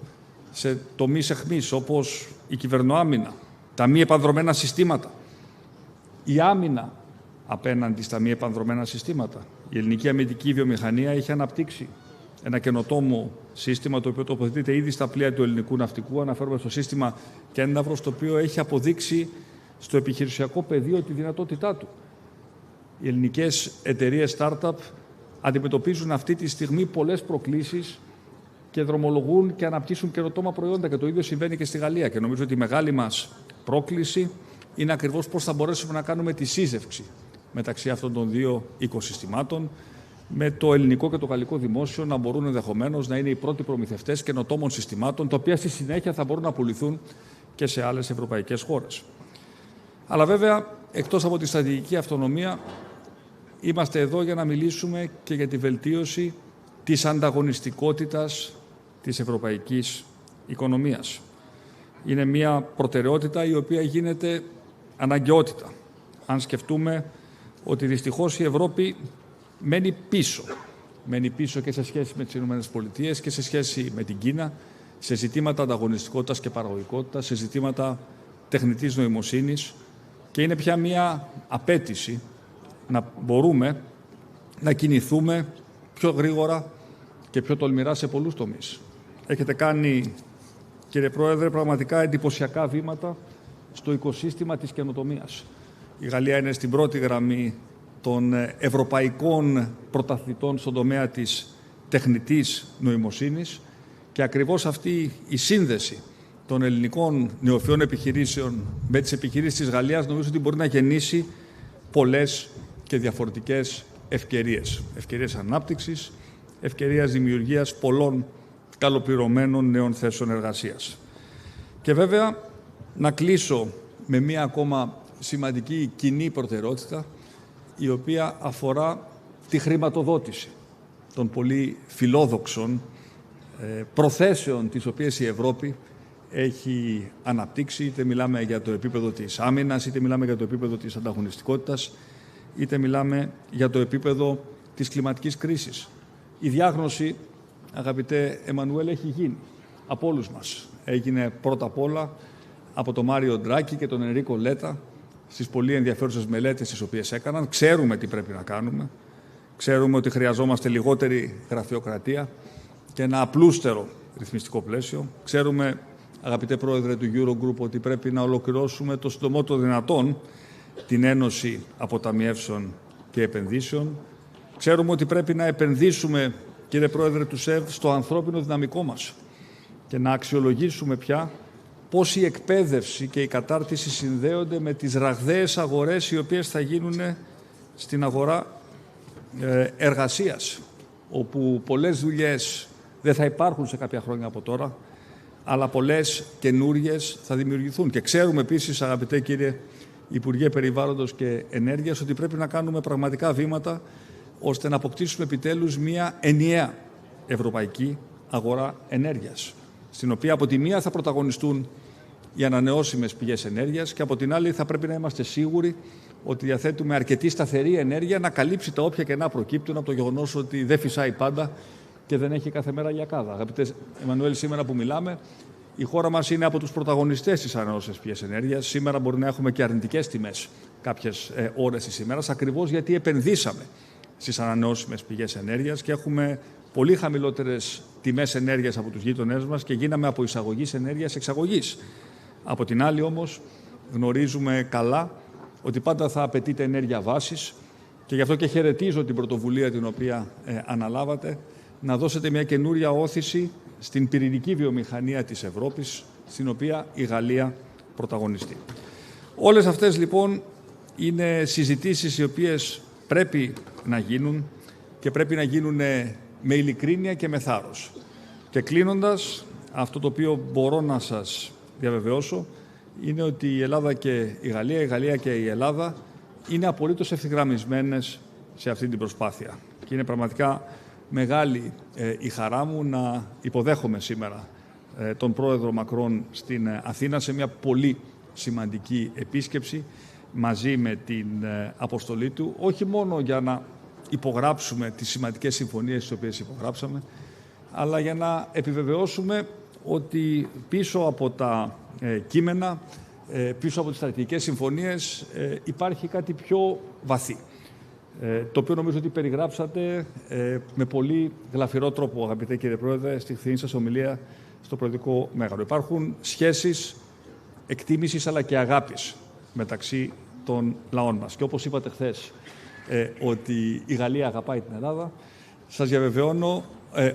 σε τομείς αιχμής, όπως η κυβερνοάμυνα, τα μη επανδρωμένα συστήματα, η άμυνα απέναντι στα μη επανδρωμένα συστήματα. Η ελληνική αμυντική βιομηχανία έχει αναπτύξει ένα καινοτόμο σύστημα, το οποίο τοποθετείται ήδη στα πλοία του ελληνικού ναυτικού. Αναφέρομαι στο σύστημα Κένταυρος, το οποίο έχει αποδείξει στο επιχειρησιακό πεδίο τη δυνατότητά του. Οι ελληνικές εταιρείες startup αντιμετωπίζουν αυτή τη στιγμή πολλές προκλήσεις και δρομολογούν και αναπτύσσουν καινοτόμα προϊόντα. Και το ίδιο συμβαίνει και στη Γαλλία. Και νομίζω ότι η μεγάλη μας πρόκληση είναι ακριβώς πώς θα μπορέσουμε να κάνουμε τη σύζευξη μεταξύ αυτών των δύο οικοσυστημάτων, με το ελληνικό και το γαλλικό δημόσιο να μπορούν ενδεχομένως να είναι οι πρώτοι προμηθευτές καινοτόμων συστημάτων, τα οποία στη συνέχεια θα μπορούν να πουληθούν και σε άλλες ευρωπαϊκές χώρες. Αλλά βέβαια, εκτός από τη στρατηγική αυτονομία, είμαστε εδώ για να μιλήσουμε και για τη βελτίωση της ανταγωνιστικότητας της ευρωπαϊκής οικονομίας. Είναι μια προτεραιότητα η οποία γίνεται αναγκαιότητα. Αν σκεφτούμε ότι δυστυχώς η Ευρώπη μένει πίσω. Μένει πίσω και σε σχέση με τις ΗΠΑ και σε σχέση με την Κίνα, σε ζητήματα ανταγωνιστικότητας και παραγωγικότητας, σε ζητήματα τεχνητής νοημοσύνης, και είναι πια μια απέτηση να μπορούμε να κινηθούμε πιο γρήγορα και πιο τολμηρά σε πολλούς τομείς. Έχετε κάνει, κύριε Πρόεδρε, πραγματικά εντυπωσιακά βήματα στο οικοσύστημα της καινοτομίας. Η Γαλλία είναι στην πρώτη γραμμή των ευρωπαϊκών πρωταθλητών στον τομέα της τεχνητής νοημοσύνης και ακριβώς αυτή η σύνδεση των ελληνικών νεοφυών επιχειρήσεων με τις επιχειρήσεις της Γαλλίας νομίζω ότι μπορεί να γεννήσει πολλές και διαφορετικές ευκαιρίες. Ευκαιρίες ανάπτυξης, ευκαιρίες δημιουργίας πολλών καλοπληρωμένων νέων θέσεων εργασίας. Και βέβαια να κλείσω με μία ακόμα σημαντική κοινή προτεραιότητα, η οποία αφορά τη χρηματοδότηση των πολύ φιλόδοξων προθέσεων τις οποίες η Ευρώπη έχει αναπτύξει, είτε μιλάμε για το επίπεδο της άμυνας, είτε μιλάμε για το επίπεδο της ανταγωνιστικότητας, είτε μιλάμε για το επίπεδο της κλιματικής κρίσης. Η διάγνωση, αγαπητέ Εμμανουέλ, έχει γίνει. από όλους μας. Έγινε πρώτα απ' όλα από τον Μάριο Ντράκη και τον Ενρίκο Λέτα στις πολύ ενδιαφέρουσες μελέτες τις οποίες έκαναν. Ξέρουμε τι πρέπει να κάνουμε. Ξέρουμε ότι χρειαζόμαστε λιγότερη γραφειοκρατία και ένα απλούστερο ρυθμιστικό πλαίσιο. Ξέρουμε, αγαπητέ Πρόεδρε του Eurogroup, ότι πρέπει να ολοκληρώσουμε το συντομότερο δυνατόν την Ένωση Αποταμιεύσεων και Επενδύσεων. Ξέρουμε ότι πρέπει να επενδύσουμε, κύριε Πρόεδρε του ΣΕΒ, στο ανθρώπινο δυναμικό μας και να αξιολογήσουμε πια πώς η εκπαίδευση και η κατάρτιση συνδέονται με τις ραγδαίες αγορές οι οποίες θα γίνουν στην αγορά εργασίας, όπου πολλές δουλειές δεν θα υπάρχουν σε κάποια χρόνια από τώρα, αλλά πολλές καινούριες θα δημιουργηθούν. Και ξέρουμε επίσης, αγαπητέ κύριε Υπουργέ Περιβάλλοντος και Ενέργειας, ότι πρέπει να κάνουμε πραγματικά βήματα ώστε να αποκτήσουμε επιτέλους μια ενιαία ευρωπαϊκή αγορά ενέργειας, στην οποία από τη μία θα πρωταγωνιστούν οι ανανεώσιμες πηγές ενέργειας και από την άλλη θα πρέπει να είμαστε σίγουροι ότι διαθέτουμε αρκετή σταθερή ενέργεια να καλύψει τα όποια κενά προκύπτουν από το γεγονός ότι δεν φυσάει πάντα και δεν έχει κάθε μέρα γιακάδα. Αγαπητέ Εμμανουέλ, σήμερα που μιλάμε, η χώρα μας είναι από τους πρωταγωνιστές της ανανεώσιμες πηγές ενέργειας. Σήμερα μπορεί να έχουμε και αρνητικές τιμές κάποιες ώρες της ημέρας, ακριβώς γιατί επενδύσαμε στις ανανεώσιμες πηγές ενέργειας και έχουμε πολύ χαμηλότερες τιμές ενέργειας από τους γείτονές μας και γίναμε από εισαγωγής ενέργειας εξαγωγής. Από την άλλη όμως γνωρίζουμε καλά ότι πάντα θα απαιτείται ενέργεια βάσης και γι' αυτό και χαιρετίζω την πρωτοβουλία την οποία αναλάβατε να δώσετε μια καινούρια όθηση στην πυρηνική βιομηχανία της Ευρώπης, στην οποία η Γαλλία πρωταγωνιστεί. Όλες αυτές λοιπόν είναι συζητήσεις οι οποίες πρέπει να γίνουν και πρέπει να γίνουν με ειλικρίνεια και με θάρρος. Και κλείνοντας, αυτό το οποίο μπορώ να σας διαβεβαιώσω είναι ότι η Ελλάδα και η Γαλλία και η Ελλάδα είναι απολύτως ευθυγραμμισμένες σε αυτή την προσπάθεια. Και είναι πραγματικά μεγάλη η χαρά μου να υποδέχομαι σήμερα τον πρόεδρο Μακρόν στην Αθήνα σε μια πολύ σημαντική επίσκεψη μαζί με την αποστολή του, όχι μόνο για να υπογράψουμε τις σημαντικές συμφωνίες τις οποίες υπογράψαμε, αλλά για να επιβεβαιώσουμε ότι πίσω από τα κείμενα, πίσω από τις στρατηγικές συμφωνίες υπάρχει κάτι πιο βαθύ, το οποίο νομίζω ότι περιγράψατε με πολύ γλαφυρό τρόπο, αγαπητέ κύριε Πρόεδρε, στη χθεσινή σας ομιλία στο Προεδρικό Μέγαρο. Υπάρχουν σχέσεις εκτίμησης αλλά και αγάπης μεταξύ των λαών μας. Και όπως είπατε χθες ότι η Γαλλία αγαπάει την Ελλάδα, σας διαβεβαιώνω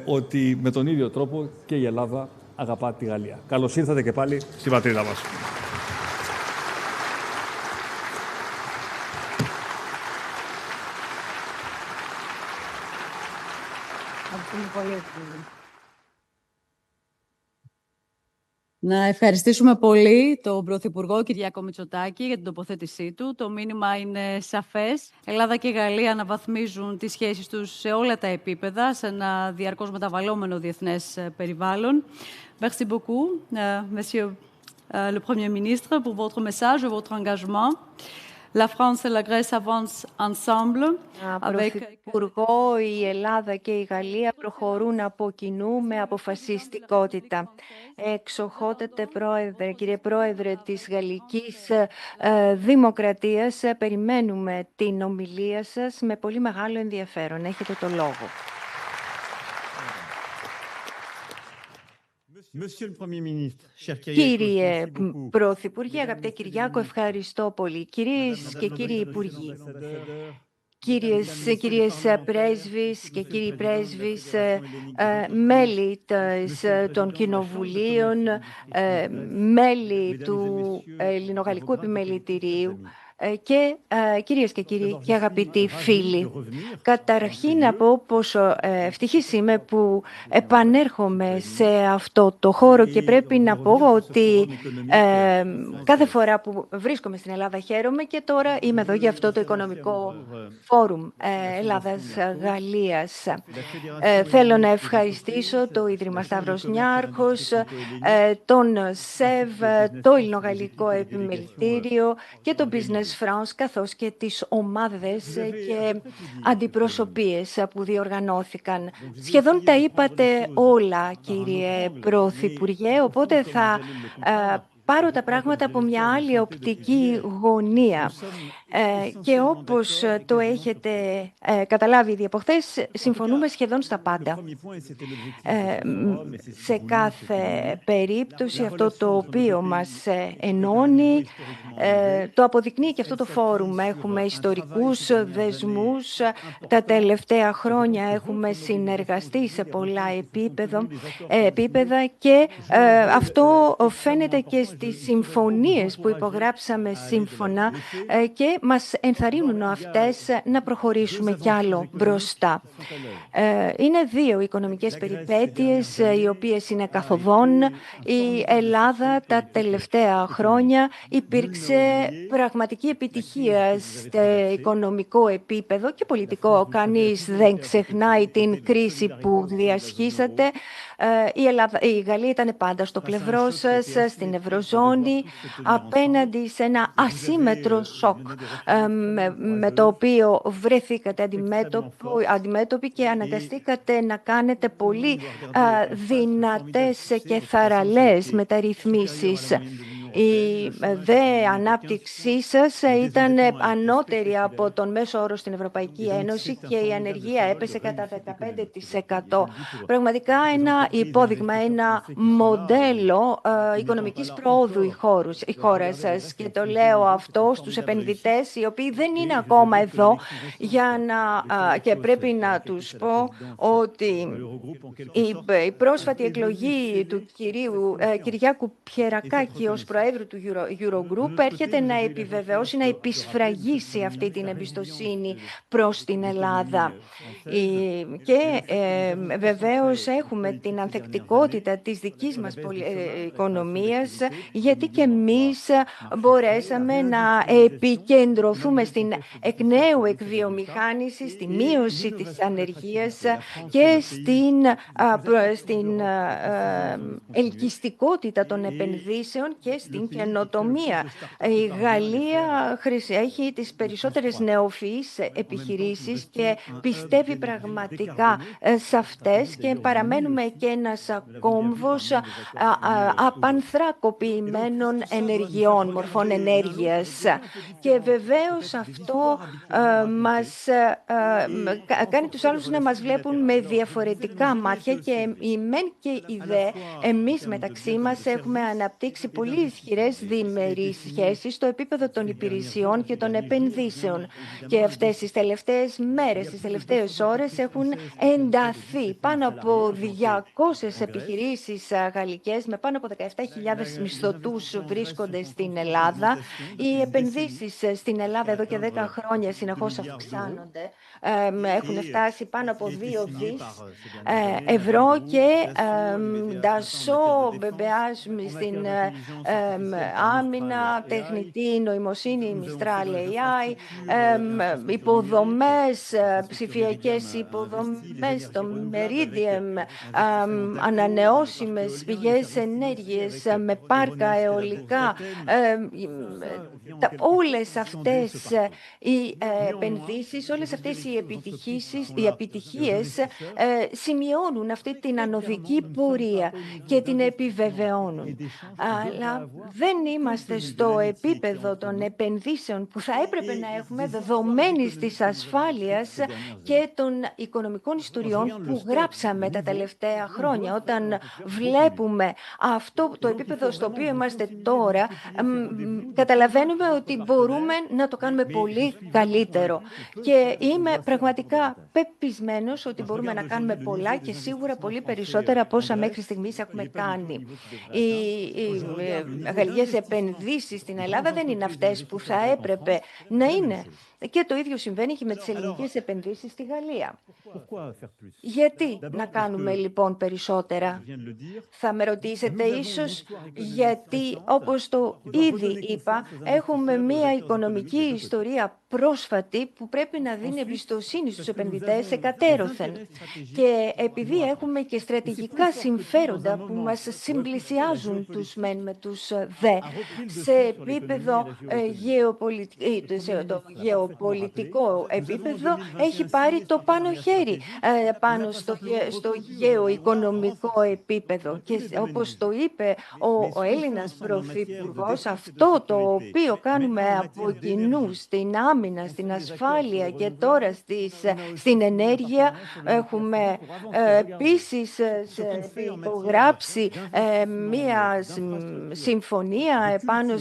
ότι με τον ίδιο τρόπο και η Ελλάδα αγαπά τη Γαλλία. Καλώς ήρθατε και πάλι στη πατρίδα μας. Να ευχαριστήσουμε πολύ τον Πρωθυπουργό Κυριάκο Μητσοτάκη για την τοποθέτησή του. Το μήνυμα είναι σαφές. Ελλάδα και Γαλλία αναβαθμίζουν τις σχέσεις τους σε όλα τα επίπεδα, σε ένα διαρκώς μεταβαλλόμενο διεθνές περιβάλλον. Merci beaucoup, Monsieur le Premier ministre, pour votre message et votre engagement. La France et la Grèce avancent ensemble. Πρωθυπουργό, η Ελλάδα και η Γαλλία προχωρούν από κοινού με αποφασιστικότητα. Εξοχότατε Πρόεδρε, κύριε Πρόεδρε της Γαλλικής Δημοκρατίας, περιμένουμε την ομιλία σας με πολύ μεγάλο ενδιαφέρον. Έχετε το λόγο. Κύριε Πρωθυπουργέ, αγαπητέ Κυριάκο, ευχαριστώ πολύ. Κυρίες και κύριοι Υπουργοί, κυρίες πρέσβεις και κύριοι πρέσβεις, μέλη των κοινοβουλίων, μέλη του Ελληνογαλλικού Επιμελητηρίου, και κυρίες και κύριοι και αγαπητοί φίλοι, καταρχήν να πω πόσο ευτυχής είμαι που επανέρχομαι σε αυτό το χώρο και πρέπει να πω ότι κάθε φορά που βρίσκομαι στην Ελλάδα χαίρομαι και τώρα είμαι εδώ για αυτό το οικονομικό φόρουμ Ελλάδας-Γαλλίας. Θέλω να ευχαριστήσω το Ίδρυμα Σταύρος Niarchos, τον ΣΕΒ, το Ελληνογαλλικό Επιμελητήριο και το Business Agence France, καθώς και τις ομάδες και αντιπροσωπείες που διοργανώθηκαν. Σχεδόν τα είπατε όλα, κύριε Πρωθυπουργέ, οπότε θα πάρω τα πράγματα από μια άλλη οπτική γωνία. Και όπως το έχετε καταλάβει ήδη από χθες, συμφωνούμε σχεδόν στα πάντα. Σε κάθε περίπτωση αυτό το οποίο μας ενώνει, το αποδεικνύει και αυτό το φόρουμ. Έχουμε ιστορικούς δεσμούς, τα τελευταία χρόνια έχουμε συνεργαστεί σε πολλά επίπεδα και αυτό φαίνεται και στις συμφωνίες που υπογράψαμε σύμφωνα και μας ενθαρρύνουν αυτές να προχωρήσουμε κι άλλο μπροστά. Είναι δύο οικονομικές περιπέτειες οι οποίες είναι καθοδόν. Η Ελλάδα τα τελευταία χρόνια υπήρξε πραγματική επιτυχία στο οικονομικό επίπεδο και πολιτικό. Κανείς δεν ξεχνάει την κρίση που διασχίσατε. Η Γαλλία ήταν πάντα στο πλευρό σας, στην Ευρωζώνη, απέναντι σε ένα ασύμετρο σοκ με το οποίο βρεθήκατε αντιμέτωποι και αναγκαστήκατε να κάνετε πολύ δυνατές και θαραλές μεταρρυθμίσεις. Η δε ανάπτυξή σας ήταν ανώτερη από τον μέσο όρο στην Ευρωπαϊκή Ένωση και η ανεργία έπεσε κατά 15%. Πραγματικά ένα υπόδειγμα, ένα μοντέλο οικονομικής προόδου η χώρα σας. Και το λέω αυτό στους επενδυτές, οι οποίοι δεν είναι ακόμα εδώ, και πρέπει να τους πω ότι η πρόσφατη εκλογή του Κυριάκου Πιερακάκη ως Προέδρου του Eurogroup έρχεται να επιβεβαιώσει, να επισφραγίσει αυτή την εμπιστοσύνη προς την Ελλάδα. Και βεβαίως έχουμε την ανθεκτικότητα της δικής μας οικονομίας, γιατί και εμείς μπορέσαμε να επικεντρωθούμε στην εκ νέου εκβιομηχάνηση, στη μείωση της ανεργίας και στην ελκυστικότητα των επενδύσεων και στην καινοτομία. Η Γαλλία έχει τις περισσότερες νεοφυείς επιχειρήσεις και πιστεύει πραγματικά σε αυτές και παραμένουμε και ένας κόμβος απανθρακοποιημένων ενεργειών, μορφών ενέργειας. Και βεβαίως αυτό μας κάνει τους άλλους να μας βλέπουν με διαφορετικά μάτια και η μεν και η δε. Εμείς μεταξύ μας έχουμε αναπτύξει πολύ ισχυρές διμερείς σχέσεις στο επίπεδο των υπηρεσιών και των επενδύσεων. Και αυτές τις τελευταίες μέρες, τις τελευταίες ώρες έχουν ενταθεί. Πάνω από 200 επιχειρήσεις γαλλικές με πάνω από 17.000 μισθωτούς βρίσκονται στην Ελλάδα. Οι επενδύσεις στην Ελλάδα εδώ και 10 χρόνια συνεχώς αυξάνονται. Έχουν φτάσει πάνω από 2 δις ευρώ και Dassault, BBH στην άμυνα, τεχνητή νοημοσύνη, Mistral AI, υποδομές, ψηφιακές υποδομές, το Meridian, ανανεώσιμες πηγές ενέργειας με πάρκα αιωλικά. Όλες αυτές οι επενδύσεις, όλες αυτές οι επιτυχίες σημειώνουν αυτή την ανωδική πορεία και την επιβεβαιώνουν. Αλλά δεν είμαστε στο επίπεδο των επενδύσεων που θα έπρεπε να έχουμε δεδομένης της ασφάλειας και των οικονομικών ιστοριών που γράψαμε τα τελευταία χρόνια. Όταν βλέπουμε αυτό το επίπεδο στο οποίο είμαστε τώρα, καταλαβαίνουμε ότι μπορούμε να το κάνουμε πολύ καλύτερο. Και είμαι πραγματικά πεπισμένος ότι μπορούμε να κάνουμε πολλά και σίγουρα πολύ περισσότερα από όσα μέχρι στιγμής έχουμε κάνει. Οι γαλλικές επενδύσεις στην Ελλάδα δεν είναι αυτές που θα έπρεπε να είναι. Και το ίδιο συμβαίνει και με τις ελληνικές επενδύσεις στη Γαλλία. Γιατί να κάνουμε λοιπόν περισσότερα? Θα με ρωτήσετε ίσως γιατί, όπως το ήδη είπα, έχουμε μία οικονομική ιστορία πρόσφατη που πρέπει να δίνει εμπιστοσύνη στους επενδυτές εκατέρωθεν. Και επειδή έχουμε και στρατηγικά συμφέροντα που μας συμπλησιάζουν τους μεν με τους δε, σε επίπεδο γεωπολιτικό επίπεδο έχει πάρει το πάνω χέρι πάνω στο γεωοικονομικό επίπεδο. Και όπως το είπε ο Έλληνας Πρωθυπουργός, αυτό το οποίο κάνουμε από κοινού στην άμυνα, στην ασφάλεια και τώρα στην ενέργεια, έχουμε επίσης υπογράψει μία συμφωνία πάνω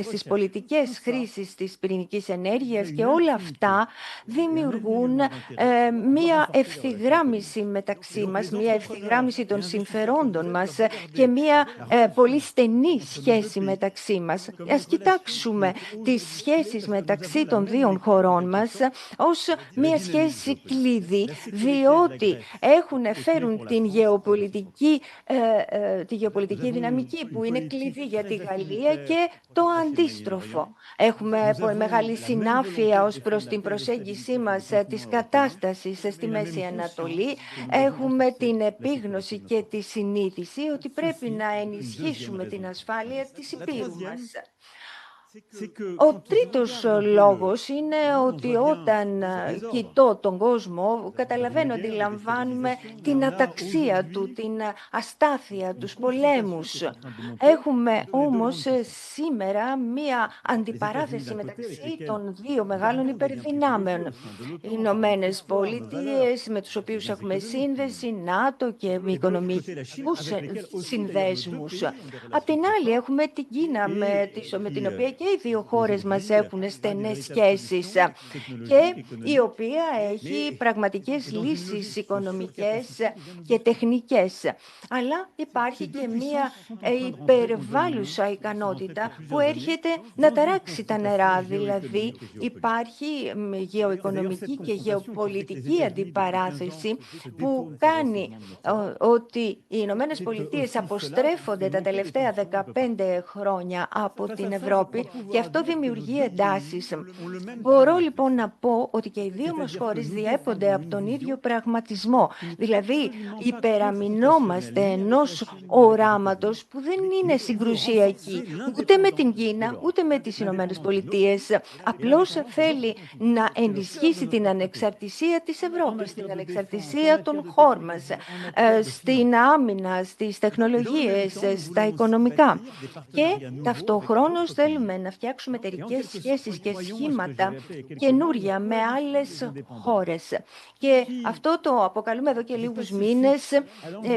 στις πολιτικές χρήσεις της πυρηνικής ενέργειας και όλα αυτά δημιουργούν μία ευθυγράμμιση μεταξύ μας, μία ευθυγράμμιση των συμφερόντων μας και μία πολύ στενή σχέση μεταξύ μας. Ας κοιτάξουμε τις σχέσεις μεταξύ των δύο χωρών μας ως μία σχέση κλειδί, διότι φέρουν τη γεωπολιτική δυναμική που είναι κλειδί για τη Γαλλία και το αντίστροφο. Έχουμε μεγάλη συνάφεια ως προς την προσέγγιση μας της κατάστασης στη Μέση Ανατολή. Έχουμε την επίγνωση και τη συνείδηση ότι πρέπει να ενισχύσουμε την ασφάλεια της υπήρου μας. Ο τρίτος λόγος είναι ότι όταν κοιτώ τον κόσμο, καταλαβαίνω, αντιλαμβάνουμε την αταξία του, την αστάθεια, τους πολέμους. Έχουμε όμως σήμερα μία αντιπαράθεση μεταξύ των δύο μεγάλων υπερδυνάμεων. Οι Ηνωμένες Πολιτείες, με τους οποίους έχουμε σύνδεση, ΝΑΤΟ και οικονομικούς συνδέσμους. Απ' την άλλη έχουμε την Κίνα, με την οποία και οι δύο χώρες μας έχουν στενές σχέσεις και η οποία έχει πραγματικές λύσεις οικονομικές και τεχνικές. Αλλά υπάρχει και μία υπερβάλλουσα ικανότητα που έρχεται να ταράξει τα νερά. Δηλαδή υπάρχει γεωοικονομική και γεωπολιτική αντιπαράθεση που κάνει ότι οι Ηνωμένες Πολιτείες αποστρέφονται τα τελευταία 15 χρόνια από την Ευρώπη και αυτό δημιουργεί εντάσεις. Μπορώ λοιπόν να πω ότι και οι δύο μας χώρες διέπονται από τον ίδιο πραγματισμό. Δηλαδή υπεραμεινόμαστε ενός οράματος που δεν είναι συγκρουσιακή ούτε με την Κίνα ούτε με τις Ηνωμένες Πολιτείες. Απλώς θέλει να ενισχύσει την ανεξαρτησία της Ευρώπης, την ανεξαρτησία των χώρων μας, στην άμυνα, στις τεχνολογίες, στα οικονομικά. Και ταυτοχρόνως θέλουμε να φτιάξουμε εταιρικές σχέσεις και σχήματα καινούρια με άλλες χώρες. Και αυτό το αποκαλούμε εδώ και λίγους μήνες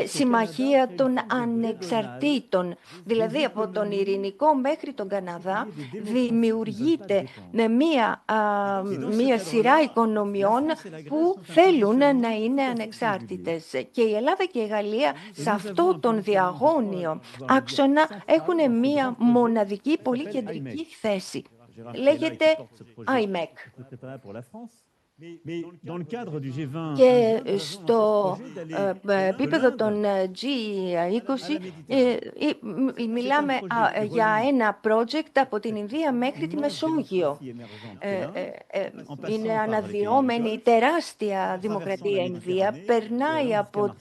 συμμαχία των ανεξαρτήτων. Δηλαδή από τον Ειρηνικό μέχρι τον Καναδά δημιουργείται μία σειρά οικονομιών που θέλουν να είναι ανεξάρτητες. Και η Ελλάδα και η Γαλλία σε αυτό τον διαγώνιο άξονα έχουν μία μοναδική πολύ κεντρική θέση. Λέγεται IMEC. Και στο επίπεδο των G20 μιλάμε για ένα project από την Ινδία μέχρι τη Μεσόγειο. Είναι αναδυόμενη τεράστια δημοκρατία Ινδία, περνάει από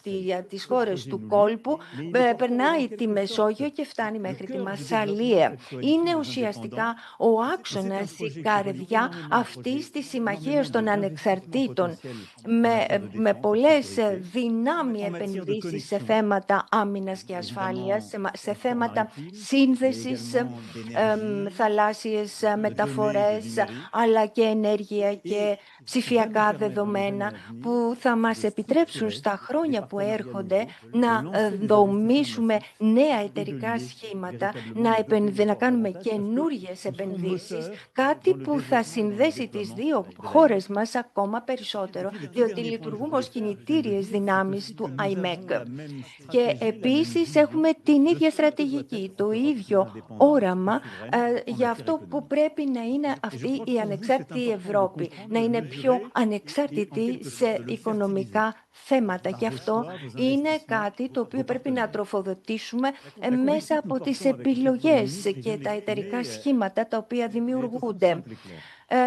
τις χώρες του κόλπου, περνάει τη Μεσόγειο και φτάνει μέχρι τη Μασσαλία. Είναι ουσιαστικά ο άξονας, η καρδιά αυτής της συμμαχίας των ανεξαρτήτων, με πολλές δυνάμει επενδύσεις σε θέματα άμυνας και ασφάλειας, σε θέματα σύνδεσης, θαλάσσιες μεταφορές, αλλά και ενέργεια και ψηφιακά δεδομένα που θα μας επιτρέψουν στα χρόνια που έρχονται να δομήσουμε νέα εταιρικά σχήματα, να κάνουμε καινούριες επενδύσεις, κάτι που θα συνδέσει τις δύο χώρες μας ακόμα περισσότερο, διότι λειτουργούμε ως κινητήριες δυνάμεις του IMEC. Και επίσης έχουμε την ίδια στρατηγική, το ίδιο όραμα για αυτό που πρέπει να είναι αυτή η ανεξάρτητη Ευρώπη, να είναι πιο ανεξάρτητη σε οικονομικά θέματα. Και αυτό είναι κάτι το οποίο πρέπει να τροφοδοτήσουμε μέσα από τις επιλογές και τα εταιρικά σχήματα τα οποία δημιουργούνται.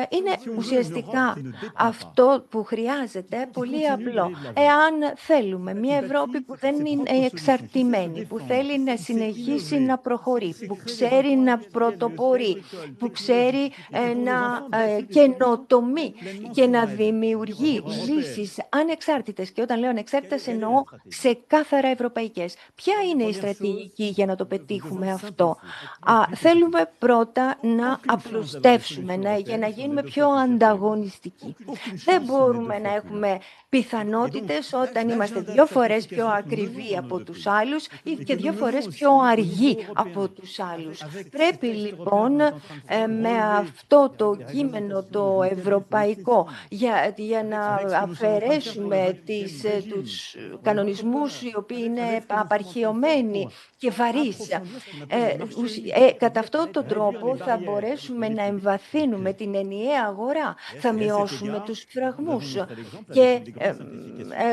Είναι ουσιαστικά αυτό που χρειάζεται πολύ απλό. Εάν θέλουμε μια Ευρώπη που δεν είναι εξαρτημένη, που θέλει να συνεχίσει να προχωρεί, που ξέρει να πρωτοπορεί, που ξέρει να καινοτομεί και να δημιουργεί λύσεις ανεξάρτητες, και όταν λέω ανεξάρτητες εννοώ ξεκάθαρα ευρωπαϊκές. Ποια είναι η στρατηγική για να το πετύχουμε αυτό? Θέλουμε πρώτα να απλουστεύσουμε, για να γίνουμε πιο ανταγωνιστικοί. Δεν μπορούμε να έχουμε πιθανότητες όταν είμαστε 2 φορές πιο ακριβοί από τους άλλους ή και 2 φορές πιο αργοί από τους άλλους. Πρέπει λοιπόν με αυτό το κείμενο το ευρωπαϊκό για να αφαιρέσουμε τους κανονισμούς οι οποίοι είναι απαρχιωμένοι και βαρύς. Κατά αυτόν τον τρόπο θα μπορέσουμε να εμβαθύνουμε την ενιαία αγορά, θα μειώσουμε τους φραγμούς και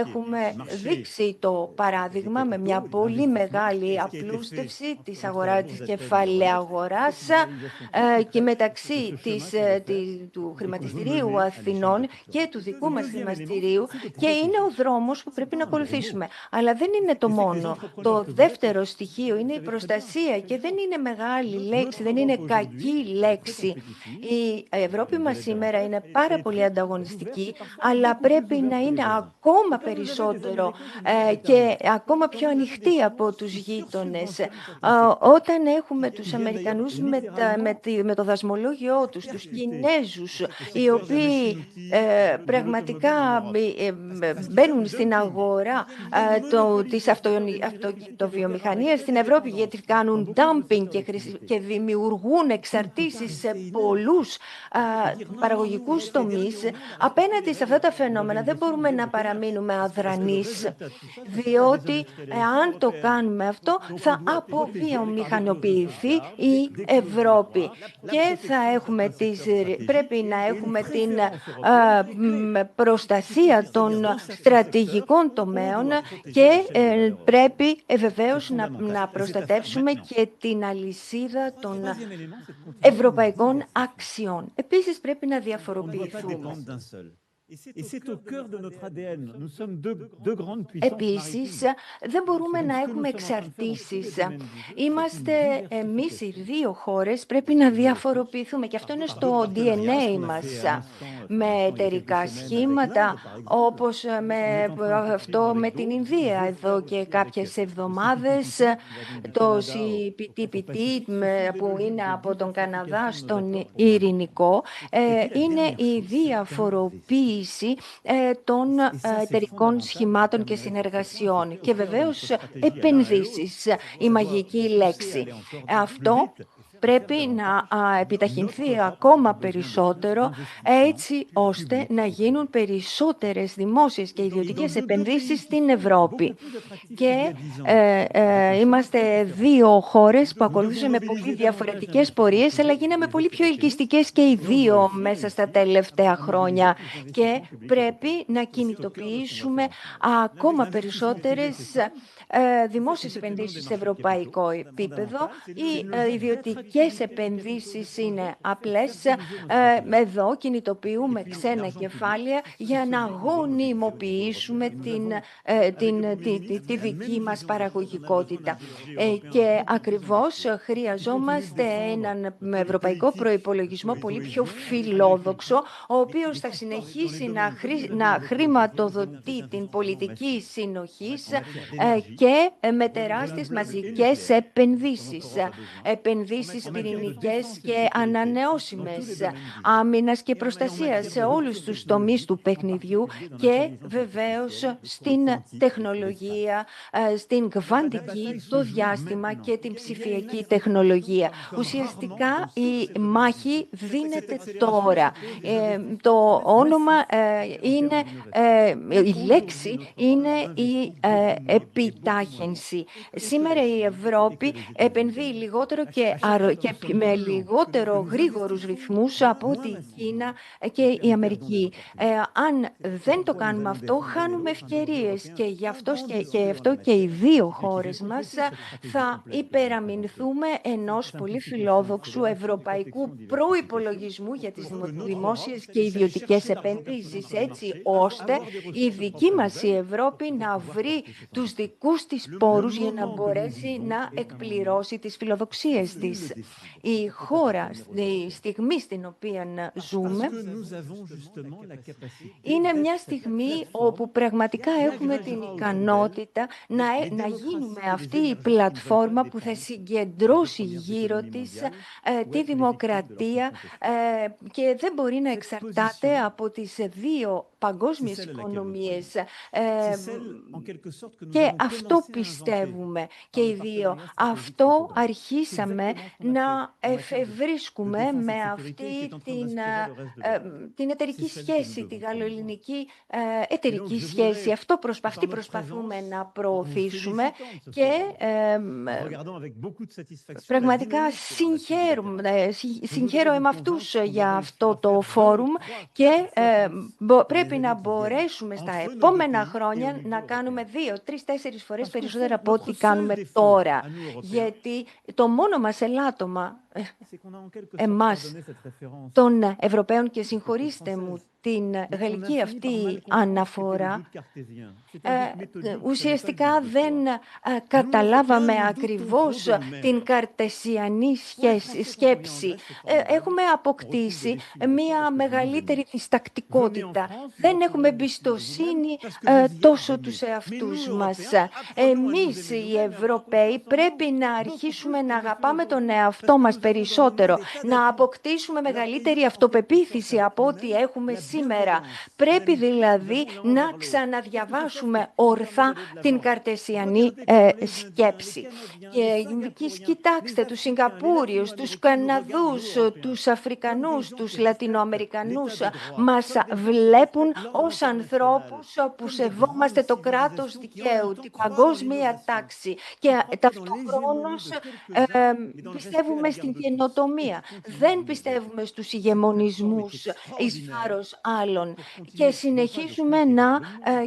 έχουμε δείξει το παράδειγμα με μια πολύ μεγάλη απλούστευση της αγοράς, της κεφαλαίου αγοράς και μεταξύ του χρηματιστηρίου Αθηνών και του δικού μας χρηματιστηρίου, και είναι ο δρόμος που πρέπει να ακολουθήσουμε. Αλλά δεν είναι το μόνο. Το δεύτερο στοιχείο είναι η προστασία και δεν είναι μεγάλη λέξη, δεν είναι κακή λέξη. Η Ευρώπη μας σήμερα είναι πάρα πολύ ανταγωνιστική, αλλά πρέπει να είναι ακόμα περισσότερο και ακόμα πιο ανοιχτή από τους γείτονες. Όταν έχουμε τους Αμερικανούς με το δασμολογιό τους, τους Κινέζους, οι οποίοι πραγματικά μπαίνουν στην αγορά της αυτοκινητοβιομηχανίας στην Ευρώπη, γιατί κάνουν dumping και δημιουργούν εξαρτήσεις σε πολλούς παραγωγικούς τομείς, απέναντι σε αυτά τα φαινόμενα δεν μπορούμε να παραμείνουμε αδρανείς, διότι αν το κάνουμε αυτό θα αποβιομηχανοποιηθεί η Ευρώπη και πρέπει να έχουμε την προστασία των στρατηγικών τομέων και πρέπει βεβαίως να προστατεύσουμε και την αλυσίδα των ευρωπαϊκών αξιών. Επίσης πρέπει να διαφοροποιηθούμε. Επίσης, δεν μπορούμε να έχουμε εξαρτήσεις. Είμαστε εμείς οι 2 χώρες, πρέπει να διαφοροποιηθούμε και αυτό είναι στο DNA μας. Με εταιρικά σχήματα, όπως με την Ινδία εδώ και κάποιες εβδομάδες, το CPTPP που είναι από τον Καναδά στον Ειρηνικό, είναι η διαφοροποίηση των εταιρικών σχημάτων και συνεργασιών και βεβαίως επενδύσεις, η μαγική λέξη. Αυτό πρέπει να επιταχυνθεί ακόμα περισσότερο, έτσι ώστε να γίνουν περισσότερες δημόσιες και ιδιωτικές επενδύσεις στην Ευρώπη. Και είμαστε 2 χώρες που ακολουθήσαμε πολύ διαφορετικές πορείες, αλλά γίναμε πολύ πιο ελκυστικές και οι 2 μέσα στα τελευταία χρόνια. Και πρέπει να κινητοποιήσουμε ακόμα περισσότερες δημόσιες επενδύσεις σε ευρωπαϊκό επίπεδο. Οι ιδιωτικές επενδύσεις είναι απλές. Εδώ κινητοποιούμε ξένα κεφάλαια για να γονιμοποιήσουμε τη δική μας παραγωγικότητα. Και ακριβώς χρειαζόμαστε έναν ευρωπαϊκό προϋπολογισμό πολύ πιο φιλόδοξο, ο οποίος θα συνεχίσει να χρηματοδοτεί την πολιτική συνοχής και με τεράστιες μαζικές επενδύσεις λύσεις πυρηνικές και ανανεώσιμες, άμυνας και προστασίας σε όλους τους τομείς του παιχνιδιού και βεβαίως στην τεχνολογία, στην κβαντική, το διάστημα και την ψηφιακή τεχνολογία. Ουσιαστικά η μάχη δίνεται τώρα. Το όνομα είναι, η λέξη είναι η επιτάχυνση. Σήμερα η Ευρώπη επενδύει λιγότερο και με λιγότερο γρήγορους ρυθμούς από ότι η Κίνα και η Αμερική. Αν δεν το κάνουμε αυτό, χάνουμε ευκαιρίες και γι' αυτό και οι δύο χώρες μας θα υπεραμεινθούμε ενός πολύ φιλόδοξου ευρωπαϊκού προϋπολογισμού για τις δημόσιες και ιδιωτικές επενδύσεις, έτσι ώστε η δική μας η Ευρώπη να βρει τους δικούς της πόρους για να μπορέσει να εκπληρώσει τις φιλοδοξίες της. Η χώρα, η στιγμή στην οποία ζούμε, είναι μια στιγμή όπου πραγματικά έχουμε την ικανότητα να γίνουμε αυτή η πλατφόρμα που θα συγκεντρώσει γύρω της τη δημοκρατία και δεν μπορεί να εξαρτάται από τις δύο παγκόσμιες οικονομίες. Και αυτό πιστεύουμε και οι δύο. Αυτό αρχίσαμε να εφευρίσκουμε με αυτή την εταιρική σχέση, τη γαλλοελληνική εταιρική σχέση. Αυτή προσπαθούμε να προωθήσουμε και πραγματικά συγχαίρω εμαυτούς για αυτό το φόρουμ και πρέπει να μπορέσουμε στα επόμενα χρόνια να κάνουμε 2, 3, 4 φορές περισσότερα από ό,τι κάνουμε τώρα. Γιατί το μόνο μας ελάττωμα εμάς των Ευρωπαίων, και συγχωρήστε μου την γαλλική αυτή αναφορά, ουσιαστικά δεν καταλάβαμε ακριβώς την καρτεσιανή σκέψη. Έχουμε αποκτήσει μία μεγαλύτερη διστακτικότητα. Δεν έχουμε εμπιστοσύνη τόσο τους εαυτούς μας. Εμείς οι Ευρωπαίοι πρέπει να αρχίσουμε να αγαπάμε τον εαυτό μας περισσότερο, να αποκτήσουμε μεγαλύτερη αυτοπεποίθηση από ό,τι έχουμε σήμερα. Πρέπει δηλαδή να ξαναδιαβάσουμε ορθά την καρτεσιανή σκέψη. Και κοιτάξτε τους Σιγκαπούριους, τους Καναδούς, τους Αφρικανούς, τους Λατινοαμερικανούς. Μας βλέπουν ως ανθρώπους που σεβόμαστε το κράτος δικαίου, την παγκόσμια τάξη και ταυτόχρονος πιστεύουμε στην καινοτομία. Δεν πιστεύουμε στους ηγεμονισμούς εις βάρος άλλων και συνεχίζουμε να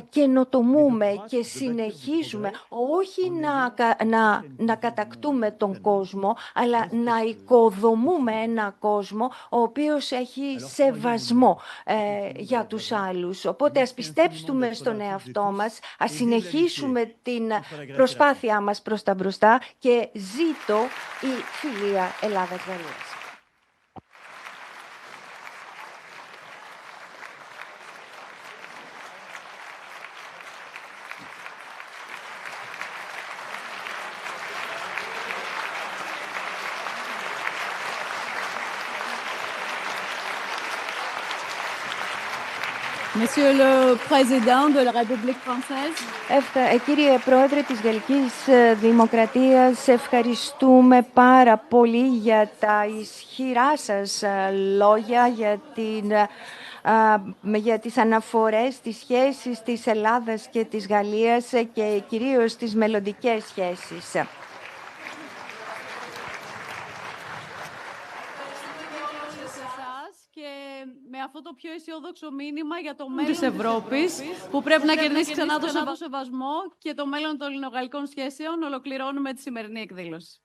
καινοτομούμε και συνεχίζουμε όχι να κατακτούμε τον κόσμο, αλλά να οικοδομούμε ένα κόσμο ο οποίος έχει σεβασμό για τους άλλους. Οπότε ας πιστέψουμε στον εαυτό μας, ας συνεχίσουμε την προσπάθειά μας προς τα μπροστά και ζήτω η φιλία Ελλάδας-Γαλλίας. Monsieur le Président de la République française. Κύριε Πρόεδρε της Γαλλικής Δημοκρατίας, ευχαριστούμε πάρα πολύ για τα ισχυρά σας λόγια, για τις αναφορές, τις σχέσεις της Ελλάδας και της Γαλλίας και κυρίως τις μελλοντικές σχέσεις. Με αυτό το πιο αισιόδοξο μήνυμα για το μέλλον της Ευρώπης, που πρέπει να κερδίσει ξανά το σεβασμό και το μέλλον των ελληνογαλλικών σχέσεων, ολοκληρώνουμε τη σημερινή εκδήλωση.